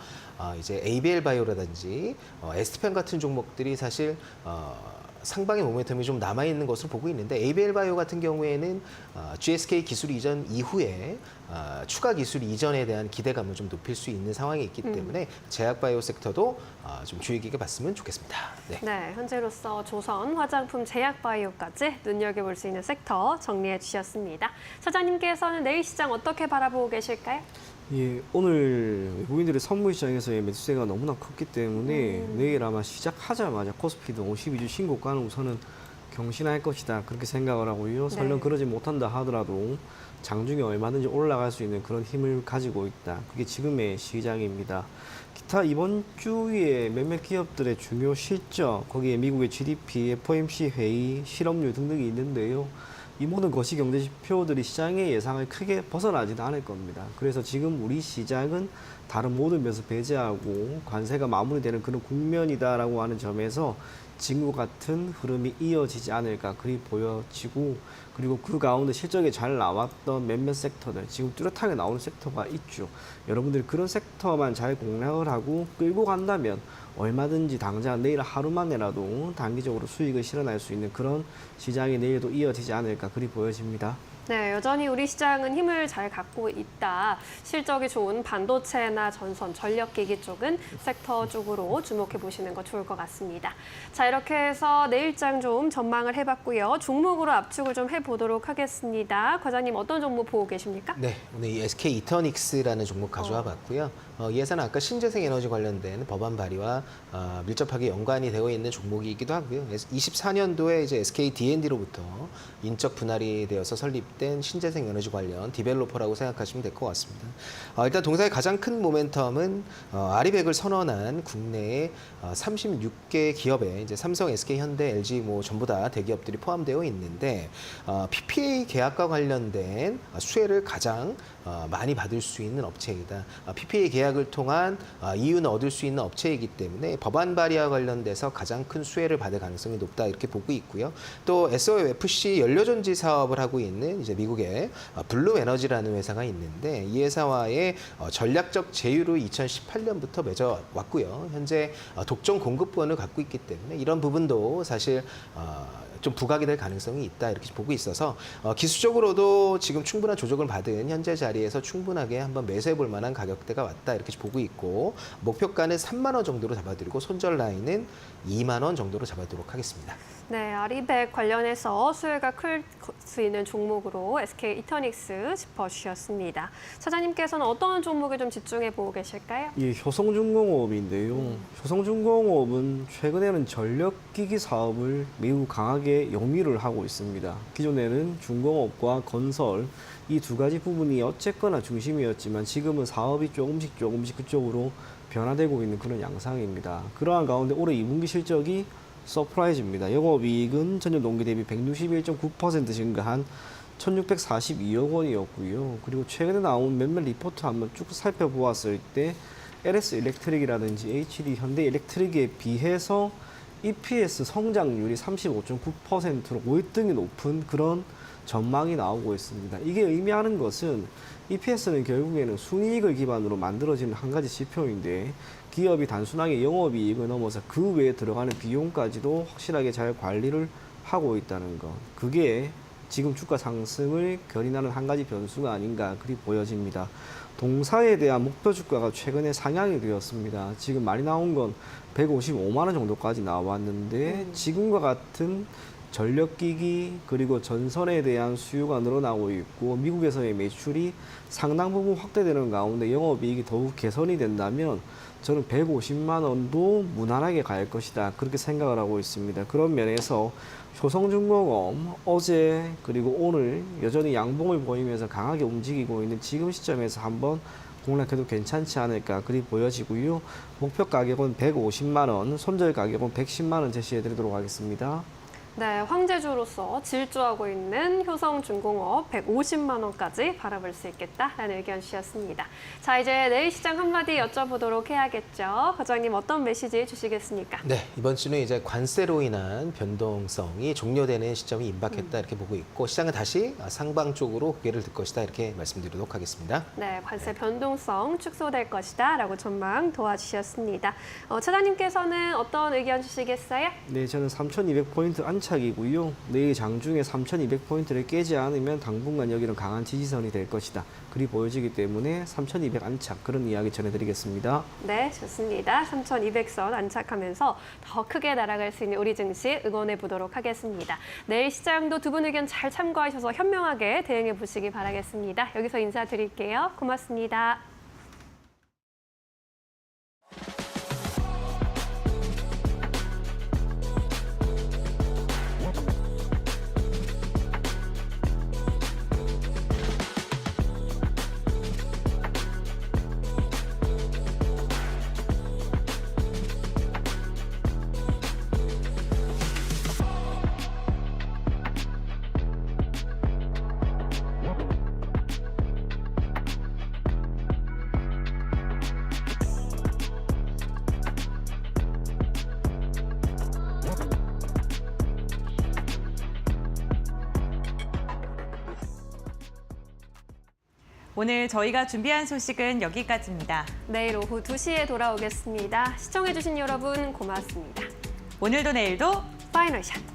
이제 ABL 바이오라든지 에스티펜 같은 종목들이 사실 상방의 모멘텀이 좀 남아있는 것으로 보고 있는데 ABL 바이오 같은 경우에는 GSK 기술 이전 이후에 추가 기술 이전에 대한 기대감을 좀 높일 수 있는 상황이 있기 때문에 제약 바이오 섹터도 좀 주의 깊게 봤으면 좋겠습니다. 네. 네, 현재로서 조선, 화장품, 제약 바이오까지 눈여겨볼 수 있는 섹터 정리해 주셨습니다. 차장님께서는 내일 시장 어떻게 바라보고 계실까요? 예, 오늘 외국인들의 선물 시장에서의 매수세가 너무나 컸기 때문에 내일 아마 시작하자마자 코스피도 52주 신고가는 우선은 경신할 것이다 그렇게 생각을 하고요. 설령 그러지 못한다 하더라도 장중에 얼마든지 올라갈 수 있는 그런 힘을 가지고 있다. 그게 지금의 시장입니다. 기타 이번 주에 몇몇 기업들의 중요 실적, 거기에 미국의 GDP, FOMC 회의, 실업률 등등이 있는데요. 이 모든 거시경제 지표들이 시장의 예상을 크게 벗어나지는 않을 겁니다. 그래서 지금 우리 시장은 다른 모든 면에서 배제하고 관세가 마무리되는 그런 국면이다라고 하는 점에서 지금과 같은 흐름이 이어지지 않을까 그리 보여지고, 그리고 그 가운데 실적이 잘 나왔던 몇몇 섹터들, 지금 뚜렷하게 나오는 섹터가 있죠. 여러분들이 그런 섹터만 잘 공략을 하고 끌고 간다면 얼마든지 당장 내일 하루만에라도 단기적으로 수익을 실현할 수 있는 그런 시장이 내일도 이어지지 않을까 그리 보여집니다. 네, 여전히 우리 시장은 힘을 잘 갖고 있다. 실적이 좋은 반도체나 전선, 전력기기 쪽은 섹터 쪽으로 주목해 보시는 거 좋을 것 같습니다. 자, 이렇게 해서 내일장 좀 전망을 해봤고요. 종목으로 압축을 좀 해보도록 하겠습니다. 과장님 어떤 종목 보고 계십니까? 네, 오늘 이 SK 이터닉스라는 종목 가져와 봤고요. 예산은 아까 신재생 에너지 관련된 법안 발의와 밀접하게 연관이 되어 있는 종목이기도 하고요. 24년도에 이제 SK D&D로부터 인적 분할이 되어서 설립된 신재생 에너지 관련 디벨로퍼라고 생각하시면 될 것 같습니다. 일단 동사의 가장 큰 모멘텀은 아리백을 선언한 국내의 36개 기업에 이제 삼성, SK, 현대, LG 뭐 전부 다 대기업들이 포함되어 있는데 PPA 계약과 관련된 수혜를 가장 많이 받을 수 있는 업체이다. PPA 계약을 통한 이윤을 얻을 수 있는 업체이기 때문에 법안 발의와 관련돼서 가장 큰 수혜를 받을 가능성이 높다 이렇게 보고 있고요. 또 SOFC 연료전지 사업을 하고 있는 이제 미국의 블룸 에너지라는 회사가 있는데 이 회사와의 전략적 제휴를 2018년부터 맺어왔고요. 현재 독점 공급권을 갖고 있기 때문에 이런 부분도 사실 좀 부각이 될 가능성이 있다 이렇게 보고 있어서 기술적으로도 지금 충분한 조정을 받은 현재 자리에서 충분하게 한번 매수해 볼 만한 가격대가 왔다 이렇게 보고 있고, 목표가는 3만 원 정도로 잡아드리고 손절 라인은 2만 원 정도로 잡아두도록 하겠습니다. 네, 아리백 관련해서 수혜가 클 수 있는 종목으로 SK 이터닉스 짚어주셨습니다. 차장님께서는 어떤 종목에 좀 집중해 보고 계실까요? 예, 효성중공업인데요. 효성중공업은 최근에는 전력기기 사업을 매우 강하게 영위를 하고 있습니다. 기존에는 중공업과 건설 이 두 가지 부분이 어쨌거나 중심이었지만 지금은 사업이 조금씩 그쪽으로 변화되고 있는 그런 양상입니다. 그러한 가운데 올해 2분기 실적이 서프라이즈입니다. 영업이익은 전년 동기 대비 161.9% 증가한 1,642억 원이었고요. 그리고 최근에 나온 몇몇 리포트 한번 쭉 살펴보았을 때 LS 일렉트릭이라든지 HD 현대 일렉트릭에 비해서 EPS 성장률이 35.9%로 월등히 높은 그런 전망이 나오고 있습니다. 이게 의미하는 것은 EPS는 결국에는 순이익을 기반으로 만들어지는 한 가지 지표인데 기업이 단순하게 영업이익을 넘어서 그 외에 들어가는 비용까지도 확실하게 잘 관리를 하고 있다는 것. 그게 지금 주가 상승을 견인하는 한 가지 변수가 아닌가 그리 보여집니다. 동사에 대한 목표 주가가 최근에 상향이 되었습니다. 지금 많이 나온 건 155만 원 정도까지 나왔는데 지금과 같은 전력기기 그리고 전선에 대한 수요가 늘어나고 있고 미국에서의 매출이 상당 부분 확대되는 가운데 영업이익이 더욱 개선이 된다면 저는 150만 원도 무난하게 갈 것이다 그렇게 생각을 하고 있습니다. 그런 면에서 효성중공업 어제 그리고 오늘 여전히 양봉을 보이면서 강하게 움직이고 있는 지금 시점에서 한번 공략해도 괜찮지 않을까 그리 보여지고요. 목표 가격은 150만 원, 손절 가격은 110만 원 제시해 드리도록 하겠습니다. 네, 황제주로서 질주하고 있는 효성중공업 150만 원까지 바라볼 수 있겠다라는 의견 주셨습니다. 자, 이제 내일 시장 한마디 여쭤보도록 해야겠죠. 과장님 어떤 메시지 주시겠습니까? 네, 이번 주는 이제 관세로 인한 변동성이 종료되는 시점이 임박했다 이렇게 보고 있고 시장은 다시 상방 쪽으로 고개를 들 것이다 이렇게 말씀드리도록 하겠습니다. 네, 관세 변동성 축소될 것이다라고 전망 도와주셨습니다. 차장님께서는 어떤 의견 주시겠어요? 네, 저는 3,200포인트 안착이고요. 내일 장중에 3,200포인트를 깨지 않으면 당분간 여기는 강한 지지선이 될 것이다. 그리 보여지기 때문에 3,200 안착 그런 이야기 전해드리겠습니다. 네, 좋습니다. 3,200선 안착하면서 더 크게 날아갈 수 있는 우리 증시 응원해 보도록 하겠습니다. 내일 시장도 두 분 의견 잘 참고하셔서 현명하게 대응해 보시기 바라겠습니다. 여기서 인사드릴게요. 고맙습니다. 오늘 저희가 준비한 소식은 여기까지입니다. 내일 오후 2시에 돌아오겠습니다. 시청해주신 여러분 고맙습니다. 오늘도 내일도 파이널 샷!